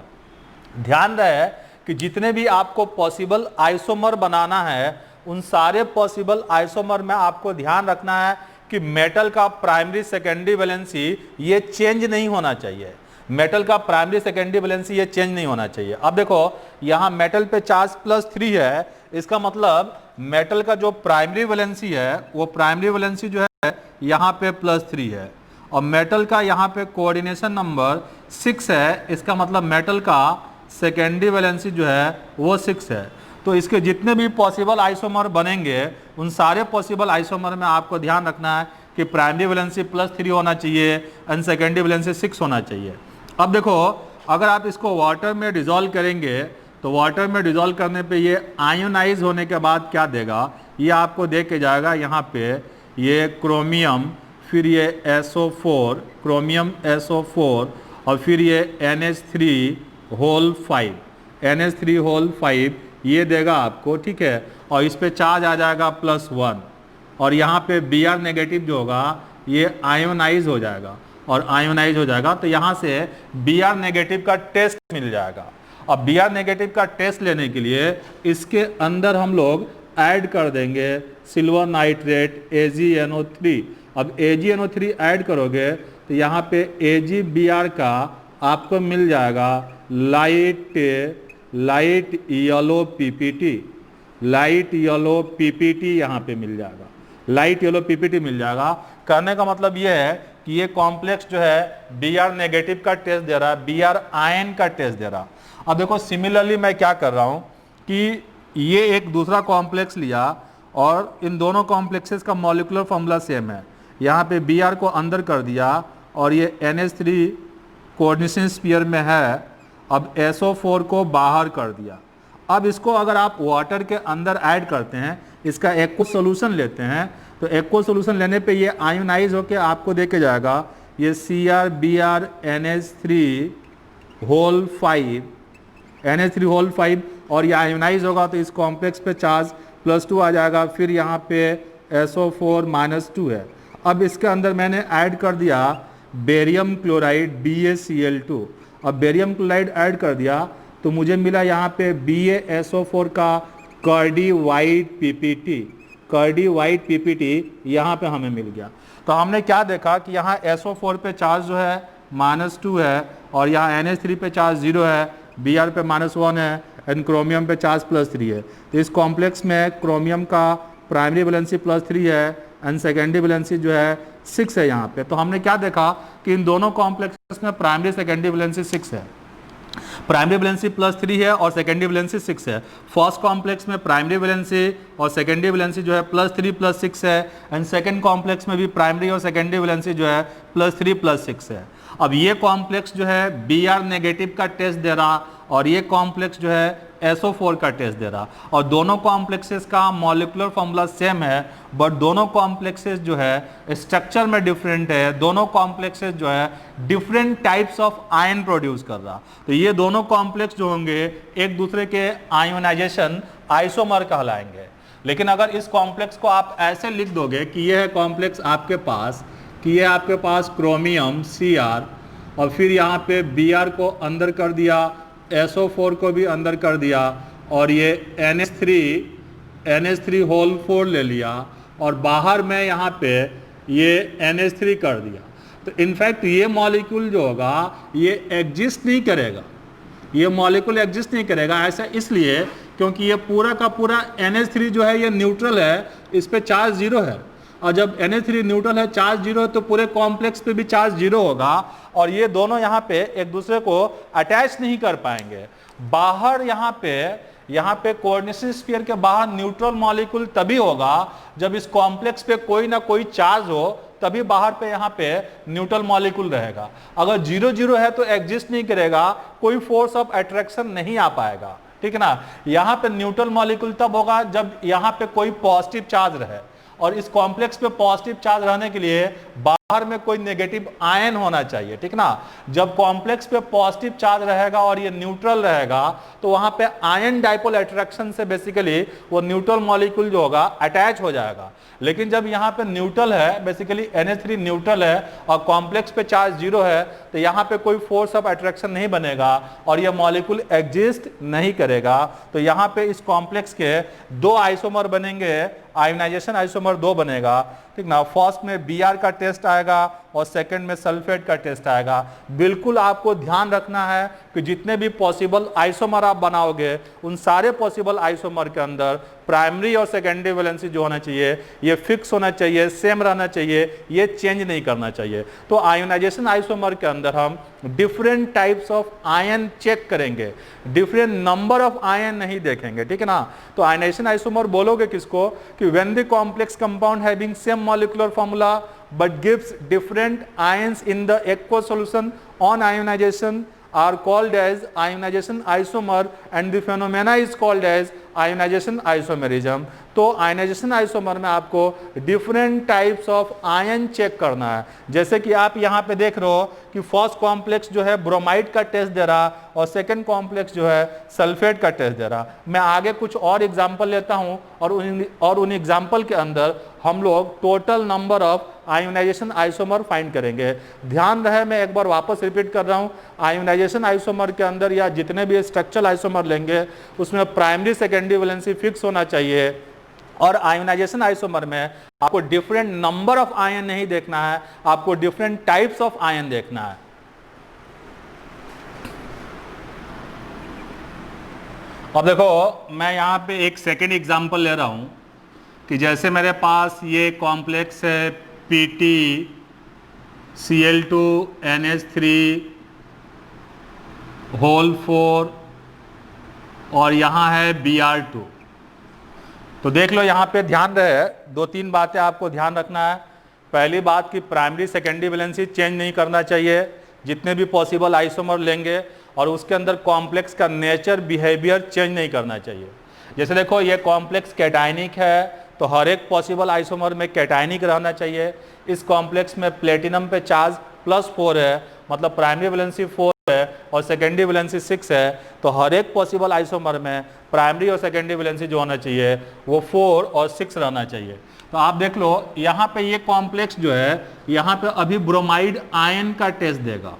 ध्यान रहे कि जितने भी आपको पॉसिबल आइसोमर बनाना है उन सारे पॉसिबल आइसोमर में आपको ध्यान रखना है कि मेटल का प्राइमरी सेकेंडरी वैलेंसी ये चेंज नहीं होना चाहिए। मेटल का प्राइमरी सेकेंडरी वैलेंसी ये चेंज नहीं होना चाहिए। अब देखो यहाँ मेटल पे चार्ज +3 है, इसका मतलब मेटल का जो प्राइमरी वैलेंसी है वो प्राइमरी वैलेंसी जो है यहाँ पे +3 है और मेटल का यहाँ पे कोऑर्डिनेशन नंबर 6 है, इसका मतलब मेटल का सेकेंडरी वैलेंसी जो है वो 6 है। तो इसके जितने भी पॉसिबल आइसोमर बनेंगे उन सारे पॉसिबल आइसोमर में आपको ध्यान रखना है कि प्राइमरी वैलेंसी +3 होना चाहिए एंड सेकेंडरी वैलेंसी 6 होना चाहिए। अब देखो अगर आप इसको वाटर में डिजोल्व करेंगे तो वाटर में डिजोल्व करने पे ये आयोनाइज होने के बाद क्या देगा, ये आपको दे के जाएगा यहाँ पे ये क्रोमियम, फिर ये SO4 क्रोमियम SO4 और फिर ये NH3 होल 5 NH3 होल 5 ये देगा आपको, ठीक है। और इस पे चार्ज आ जाएगा +1 और यहाँ पे Br नेगेटिव जो होगा ये आयोनाइज हो जाएगा और आयोनाइज हो जाएगा तो यहाँ से Br नेगेटिव का टेस्ट मिल जाएगा। अब Br नेगेटिव का टेस्ट लेने के लिए इसके अंदर हम लोग ऐड कर देंगे सिल्वर नाइट्रेट AgNO3। अब AgNO3 ऐड करोगे तो यहाँ पे AgBr का आपको मिल जाएगा light yellow PPT, light yellow PPT यहाँ पे मिल जाएगा, लाइट येलो PPT मिल जाएगा। कहने का मतलब ये है कि ये कॉम्प्लेक्स जो है Br नेगेटिव का टेस्ट दे रहा है, Br आयन का टेस्ट दे रहा। अब देखो सिमिलरली मैं क्या कर रहा हूँ कि ये एक दूसरा कॉम्प्लेक्स लिया और इन दोनों कॉम्प्लेक्सेस का मॉलिक्यूलर फॉर्मूला सेम है। यहाँ पे Br को अंदर कर दिया और ये NH3 कोऑर्डिनेशन स्फीयर में है, अब SO4 को बाहर कर दिया। अब इसको अगर आप वाटर के अंदर ऐड करते हैं, इसका एक्व सोल्यूशन लेते हैं, तो एक्व सोल्यूशन लेने पे ये आयोनाइज होके आपको देके जाएगा ये CrBr NH3 होल 5 और ये आयोनाइज होगा तो इस कॉम्प्लेक्स पे चार्ज +2 आ जाएगा। फिर यहाँ पे SO4 -2 है। अब इसके अंदर मैंने ऐड कर दिया बेरियम क्लोराइड BaCl2। अब बेरियम क्लोराइड ऐड कर दिया तो मुझे मिला यहाँ पे BaSO4 का कर्डी वाइट PPT यहाँ पे हमें मिल गया। तो हमने क्या देखा कि यहाँ SO4 पे चार्ज जो है -2 है और यहाँ NH3 पे चार्ज 0 है, Br पे -1 है एंड क्रोमियम पे चार्ज +3 है। तो इस कॉम्प्लेक्स में क्रोमियम का प्राइमरी वैलेंसी +3 है एंड सेकेंडरी वैलेंसी जो है 6 है यहाँ पे। तो हमने क्या देखा कि इन दोनों कॉम्प्लेक्सेस में प्राइमरी सेकेंडरी वैलेंसी 6 है, प्राइमरी वैलेंसी +3 है और सेकेंडरी वैलेंसी 6 है। फर्स्ट कॉम्प्लेक्स में प्राइमरी वैलेंसी और सेकेंडरी वैलेंसी जो है +3 + 6 है एंड सेकेंड कॉम्प्लेक्स में भी प्राइमरी और सेकेंडरी वैलेंसी जो है +3 + 6 है। अब ये कॉम्प्लेक्स जो है Br नेगेटिव का टेस्ट दे रहा और ये कॉम्प्लेक्स जो है SO4 का टेस्ट दे रहा और दोनों कॉम्प्लेक्सेस का मॉलिक्यूलर फॉर्मूला सेम है, बट दोनों कॉम्प्लेक्सेस जो है स्ट्रक्चर में डिफरेंट है, दोनों कॉम्प्लेक्सेस जो है different types of ion produce कर रहा। तो ये दोनों कॉम्प्लेक्स जो होंगे एक दूसरे के आयोनाइजेशन आइसोमर कहलाएंगे। लेकिन अगर इस कॉम्प्लेक्स को आप ऐसे लिख दोगे कि ये है कॉम्प्लेक्स आपके पास, कि ये आपके पास क्रोमियम Cr और फिर यहाँ पे Br को अंदर कर दिया, SO4 को भी अंदर कर दिया और ये NH3 होल 4 ले लिया और बाहर में यहाँ पे ये NH3 कर दिया, तो इनफैक्ट ये मॉलिक्यूल जो होगा ये एग्जिस्ट नहीं करेगा, ये मॉलिक्यूल एग्जिस्ट नहीं करेगा। ऐसा इसलिए क्योंकि ये पूरा का पूरा NH3 जो है ये न्यूट्रल है, इस पे चार्ज जीरो है, और जब NH3 न्यूट्रल है, चार्ज जीरो है, तो पूरे कॉम्प्लेक्स पे भी चार्ज जीरो होगा और ये दोनों यहाँ पे एक दूसरे को अटैच नहीं कर पाएंगे। बाहर यहाँ पे कोऑर्डिनेशन स्फीयर के बाहर न्यूट्रल मॉलिक्यूल तभी होगा जब इस कॉम्प्लेक्स पे कोई ना कोई चार्ज हो, तभी बाहर पे यहाँ पे न्यूट्रल मॉलिक्यूल रहेगा। अगर 0 है तो एग्जिस्ट नहीं करेगा, कोई फोर्स ऑफ अट्रैक्शन नहीं आ पाएगा, ठीक है ना। यहाँ पे न्यूट्रल मॉलिक्यूल तब होगा जब यहाँ पे कोई पॉजिटिव चार्ज रहे, और इस कॉम्प्लेक्स पे पॉजिटिव चार्ज रहने के लिए बाहर में कोई नेगेटिव आयन होना चाहिए, ठीक ना। जब कॉम्प्लेक्स पे पॉजिटिव चार्ज रहेगा और ये न्यूट्रल रहेगा तो वहां पे आयन डाइपोल अट्रैक्शन से बेसिकली वो न्यूट्रल मॉलिक्यूल जो होगा अटैच हो जाएगा। लेकिन जब यहाँ पे न्यूट्रल है, बेसिकली NH3 न्यूट्रल है और कॉम्प्लेक्स पे चार्ज जीरो है, तो यहाँ पे कोई फोर्स ऑफ अट्रैक्शन नहीं बनेगा और ये मॉलिक्यूल एग्जिस्ट नहीं करेगा। तो यहाँ पे इस कॉम्प्लेक्स के दो आइसोमर बनेंगे, आयोनाइजेशन आइसोमर 2 बनेगा, ठीक ना। फर्स्ट में Br का टेस्ट आएगा और सेकंड में सल्फेट का टेस्ट आएगा। बिल्कुल आपको ध्यान रखना है कि जितने भी पॉसिबल आइसोमर आप बनाओगे उन सारे पॉसिबल आइसोमर के अंदर प्राइमरी और सेकेंडरी वैलेंसी जो होना चाहिए ये फिक्स होना चाहिए, सेम रहना चाहिए, ये चेंज नहीं करना चाहिए। तो आयोनाइजेशन आइसोमर के अंदर हम different types of ion check करेंगे, डिफरेंट नंबर ऑफ आयन नहीं देखेंगे, ठीक है ना। तो आयोनाइजेशन आइसोमर बोलोगे किसको कि when the complex compound having same molecular formula but gives different ions in the aqueous solution on ionization are called as ionization isomer, and the phenomena is called as ionization isomerism। तो आयनाइजेशन आइसोमर में आपको different types of ion check करना है। जैसे कि आप यहाँ पे देख रहे हो कि फर्स्ट कॉम्प्लेक्स जो है ब्रोमाइड का टेस्ट दे रहा और सेकंड कॉम्प्लेक्स जो है सल्फेट का टेस्ट दे रहा। मैं आगे कुछ और एग्जांपल लेता हूँ और उन एग्जांपल के अंदर हम लोग total number of ionization isomer find करेंगे। ध्यान रहे, मैं एक बार वापस रिपीट कर रहा हूँ, आयोनाइजेशन आइसोमर के अंदर या जितने भी स्ट्रक्चरल आइसोमर लेंगे उसमें प्राइमरी सेकेंडरी वैलेंसी फिक्स होना चाहिए, और आयोनाइजेशन आइसोमर में आपको डिफरेंट नंबर ऑफ आयन नहीं देखना है, आपको डिफरेंट टाइप्स ऑफ आयन देखना है। अब देखो, मैं यहां पे एक सेकेंड एग्जांपल ले रहा हूं कि जैसे मेरे पास ये कॉम्प्लेक्स है PtCl2NH3 होल 4 और यहां है Br2। तो देख लो, यहाँ पे ध्यान रहे, 2-3 बातें आपको ध्यान रखना है। पहली बात कि प्राइमरी सेकेंडरी वैलेंसी चेंज नहीं करना चाहिए जितने भी पॉसिबल आइसोमर लेंगे, और उसके अंदर कॉम्प्लेक्स का नेचर बिहेवियर चेंज नहीं करना चाहिए। जैसे देखो, ये कॉम्प्लेक्स कैटायनिक है तो हर एक पॉसिबल आइसोमर में कैटायनिक रहना चाहिए। इस कॉम्प्लेक्स में प्लेटिनम पे चार्ज +4 है, मतलब प्राइमरी वैलेंसी 4 है और सेकेंडरी वैलेंसी 6 है, तो हर एक पॉसिबल आइसोमर में प्राइमरी और सेकेंडरी वैलेंसी जो होना चाहिए वो 4 और 6 रहना चाहिए। तो आप देख लो, यहाँ पे ये कॉम्प्लेक्स जो है यहाँ पे अभी ब्रोमाइड आयन का टेस्ट देगा,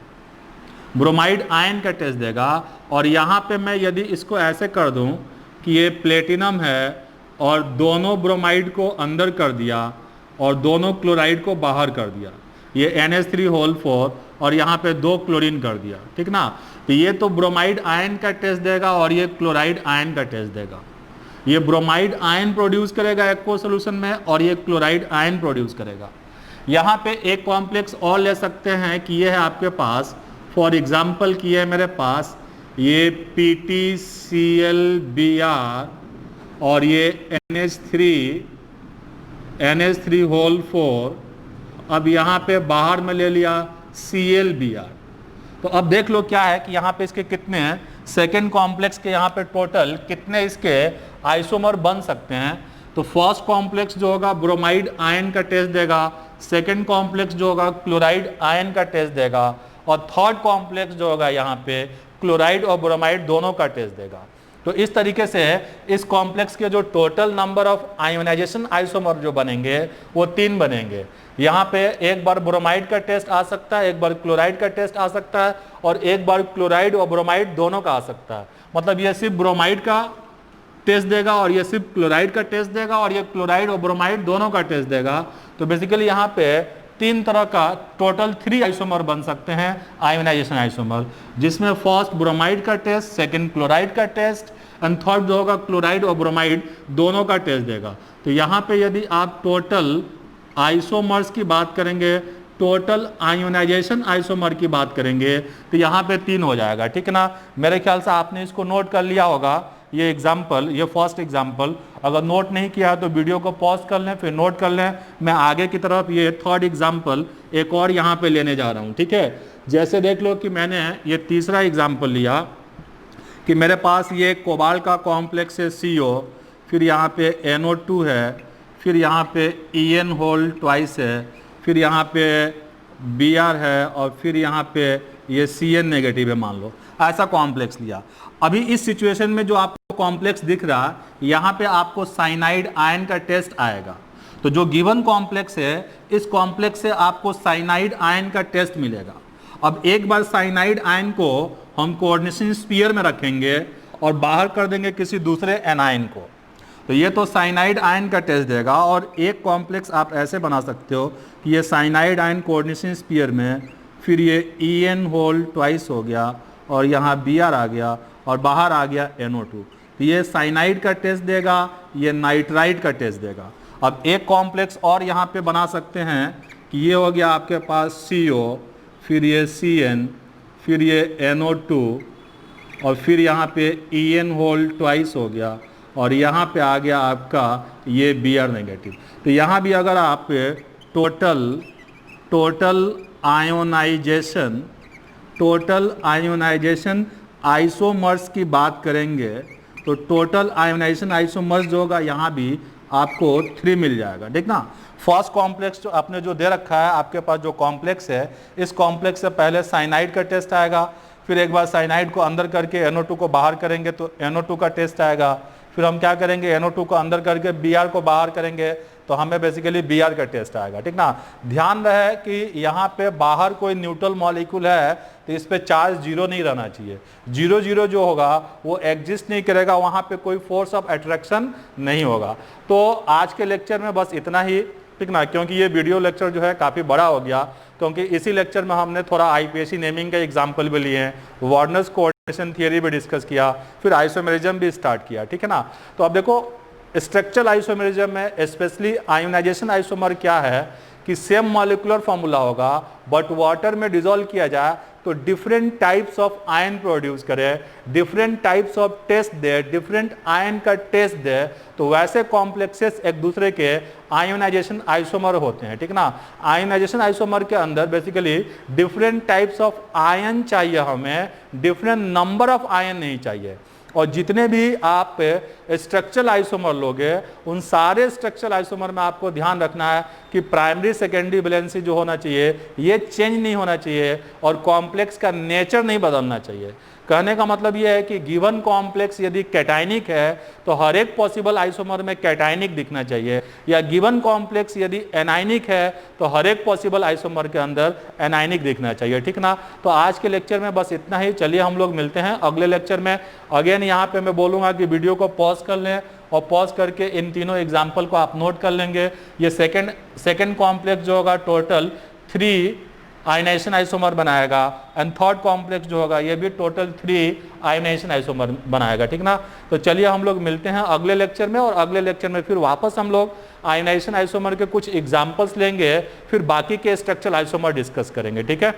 ब्रोमाइड आयन का टेस्ट देगा, और यहाँ पे मैं यदि इसको ऐसे कर दूं कि ये प्लेटिनम है और दोनों ब्रोमाइड को अंदर कर दिया और दोनों क्लोराइड को बाहर कर दिया, ये NH3 होल 4 और यहाँ पे 2 क्लोरीन कर दिया, ठीक ना। तो ये तो ब्रोमाइड आयन का टेस्ट देगा और ये क्लोराइड आयन का टेस्ट देगा। ये ब्रोमाइड आयन प्रोड्यूस करेगा एक्वा सोल्यूशन में और ये क्लोराइड आयन प्रोड्यूस करेगा। यहाँ पे एक कॉम्प्लेक्स और ले सकते हैं कि ये है आपके पास, फॉर एग्जाम्पल कि है मेरे पास ये PtClBr और ये NH3 होल 4, अब यहाँ पे बाहर में ले लिया ClBr। तो अब देख लो क्या है कि यहाँ पे इसके कितने हैं, सेकेंड कॉम्प्लेक्स के यहाँ पे टोटल कितने इसके आइसोमर बन सकते हैं। तो फर्स्ट कॉम्प्लेक्स जो होगा ब्रोमाइड आयन का टेस्ट देगा, सेकेंड कॉम्प्लेक्स जो होगा क्लोराइड आयन का टेस्ट देगा, और थर्ड कॉम्प्लेक्स जो होगा यहाँ पे क्लोराइड और ब्रोमाइड दोनों का टेस्ट देगा। तो इस तरीके से इस कॉम्प्लेक्स के जो total number of ionization isomer जो बनेंगे वो 3 बनेंगे। यहाँ पे एक बार ब्रोमाइड का टेस्ट आ सकता है, एक बार क्लोराइड का टेस्ट आ सकता है, और एक बार क्लोराइड और ब्रोमाइड दोनों का आ सकता है। मतलब ये सिर्फ ब्रोमाइड का टेस्ट देगा और ये सिर्फ क्लोराइड का टेस्ट देगा और ये क्लोराइड और ब्रोमाइड दोनों का टेस्ट देगा। तो बेसिकली यहाँ पे 3 तरह का टोटल 3 आइसोमर बन सकते हैं आयोनाइजेशन आइसोमर, जिसमें फर्स्ट ब्रोमाइड का टेस्ट, सेकंड क्लोराइड का टेस्ट एंड थर्ड जो होगा क्लोराइड और ब्रोमाइड दोनों का टेस्ट देगा। तो यहाँ पे यदि आप टोटल आइसोमर्स की बात करेंगे, टोटल आयोनाइजेशन आइसोमर की बात करेंगे, तो यहाँ पे 3 हो जाएगा, ठीक है ना। मेरे ख्याल से आपने इसको नोट कर लिया होगा, ये एग्जाम्पल, ये फर्स्ट एग्जाम्पल। अगर नोट नहीं किया तो वीडियो को पॉज कर लें, फिर नोट कर लें। मैं आगे की तरफ ये थर्ड एग्जाम्पल एक और यहाँ पे लेने जा रहा हूँ, ठीक है। जैसे देख लो कि मैंने ये तीसरा एग्जाम्पल लिया कि मेरे पास ये कोबाल्ट का कॉम्प्लेक्स है CO, फिर यहाँ पे NO2 है, फिर यहाँ पे EN होल ट्वाइस है, फिर यहाँ पे Br है और फिर यहाँ पे ये CN नेगेटिव है, मान लो ऐसा कॉम्प्लेक्स लिया। अभी इस सिचुएशन में जो आपको कॉम्प्लेक्स दिख रहा, यहाँ पे आपको साइनाइड आयन का टेस्ट आएगा। तो जो गिवन कॉम्प्लेक्स है, इस कॉम्प्लेक्स से आपको साइनाइड आयन का टेस्ट मिलेगा। अब एक बार साइनाइड आयन को हम कोऑर्डिनेशन स्फीयर में रखेंगे और बाहर कर देंगे किसी दूसरे एनायन को, तो ये तो साइनाइड आयन का टेस्ट देगा। और एक कॉम्प्लेक्स आप ऐसे बना सकते हो कि ये साइनाइड आयन कोऑर्डिनेशन स्फीयर में, फिर ये EN होल ट्वाइस हो गया और यहाँ Br आ गया और बाहर आ गया NO2। तो ये साइनाइड का टेस्ट देगा, ये नाइट्राइड का टेस्ट देगा। अब एक कॉम्प्लेक्स और यहाँ पे बना सकते हैं कि ये हो गया आपके पास CO, फिर ये CN, फिर ये NO2 और फिर यहाँ पे EN होल ट्वाइस हो गया और यहाँ पे आ गया आपका ये Br नेगेटिव। तो यहाँ भी अगर आप टोटल आयोनाइजेशन आइसोमर्स की बात करेंगे, तो टोटल आयोनाइजेशन आइसोमर्स जो होगा यहाँ भी आपको 3 मिल जाएगा, ठीक ना। फर्स्ट कॉम्प्लेक्स जो आपने जो दे रखा है, आपके पास जो कॉम्प्लेक्स है, इस कॉम्प्लेक्स से पहले साइनाइड का टेस्ट आएगा, फिर एक बार साइनाइड को अंदर करके NO2 को बाहर करेंगे तो NO2 का टेस्ट आएगा, फिर हम क्या करेंगे, NO2 को अंदर करके Br को बाहर करेंगे तो हमें बेसिकली Br का टेस्ट आएगा, ठीक ना। ध्यान रहे कि यहाँ पे बाहर कोई न्यूट्रल मॉलिक्यूल है तो इस पे चार्ज 0 नहीं रहना चाहिए। 0 जो होगा वो एग्जिस्ट नहीं करेगा, वहाँ पे कोई फोर्स ऑफ अट्रैक्शन नहीं होगा। तो आज के लेक्चर में बस इतना ही, ठीक ना, क्योंकि ये वीडियो लेक्चर जो है काफ़ी बड़ा हो गया, क्योंकि इसी लेक्चर में हमने थोड़ा IPSC नेमिंग का एग्जाम्पल भी लिए हैं, वार्नर्स कोऑर्डिनेशन थियरी भी डिस्कस किया, फिर आइसोमेरिज्म भी स्टार्ट किया, ठीक है ना। तो अब देखो स्ट्रक्चरल आइसोमेरिज्म में स्पेशली आयोनाइजेशन आइसोमर क्या है कि सेम मॉलिक्यूलर फॉर्मूला होगा, बट वाटर में डिसॉल्व किया जाए तो different types of ion produce करे, डिफरेंट टाइप्स ऑफ टेस्ट दे, डिफरेंट आयन का टेस्ट दे, तो वैसे कॉम्प्लेक्सेस एक दूसरे के आयोनाइजेशन आइसोमर होते हैं, ठीक ना। आयोनाइजेशन आइसोमर के अंदर basically different types of ion चाहिए हमें, डिफरेंट नंबर ऑफ आयन नहीं चाहिए। और जितने भी आप स्ट्रक्चरल आइसोमर लोगे, उन सारे स्ट्रक्चरल आइसोमर में आपको ध्यान रखना है कि प्राइमरी सेकेंडरी वैलेंसी जो होना चाहिए ये चेंज नहीं होना चाहिए और कॉम्प्लेक्स का नेचर नहीं बदलना चाहिए। कहने का मतलब ये है कि गिवन कॉम्प्लेक्स यदि कैटाइनिक है तो हर एक पॉसिबल आइसोमर में कैटाइनिक दिखना चाहिए, या गिवन कॉम्प्लेक्स यदि एनाइनिक है तो हर एक पॉसिबल आइसोमर के अंदर एनाइनिक दिखना चाहिए, ठीक ना। तो आज के लेक्चर में बस इतना ही। चलिए हम लोग मिलते हैं अगले लेक्चर में। अगेन यहाँ पे मैं बोलूँगा कि वीडियो को पॉज कर लें और पॉज करके इन तीनों एग्जाम्पल को आप नोट कर लेंगे। ये सेकेंड कॉम्प्लेक्स जो होगा टोटल 3 आयोनाइजेशन आइसोमर बनाएगा, एंड थर्ड कॉम्प्लेक्स जो होगा ये भी टोटल 3 आयोनाइजेशन आइसोमर बनाएगा, ठीक ना। तो चलिए हम लोग मिलते हैं अगले लेक्चर में, और अगले लेक्चर में फिर वापस हम लोग आयोनाइजेशन आइसोमर के कुछ एग्जाम्पल्स लेंगे, फिर बाकी के स्ट्रक्चरल आइसोमर डिस्कस करेंगे, ठीक है।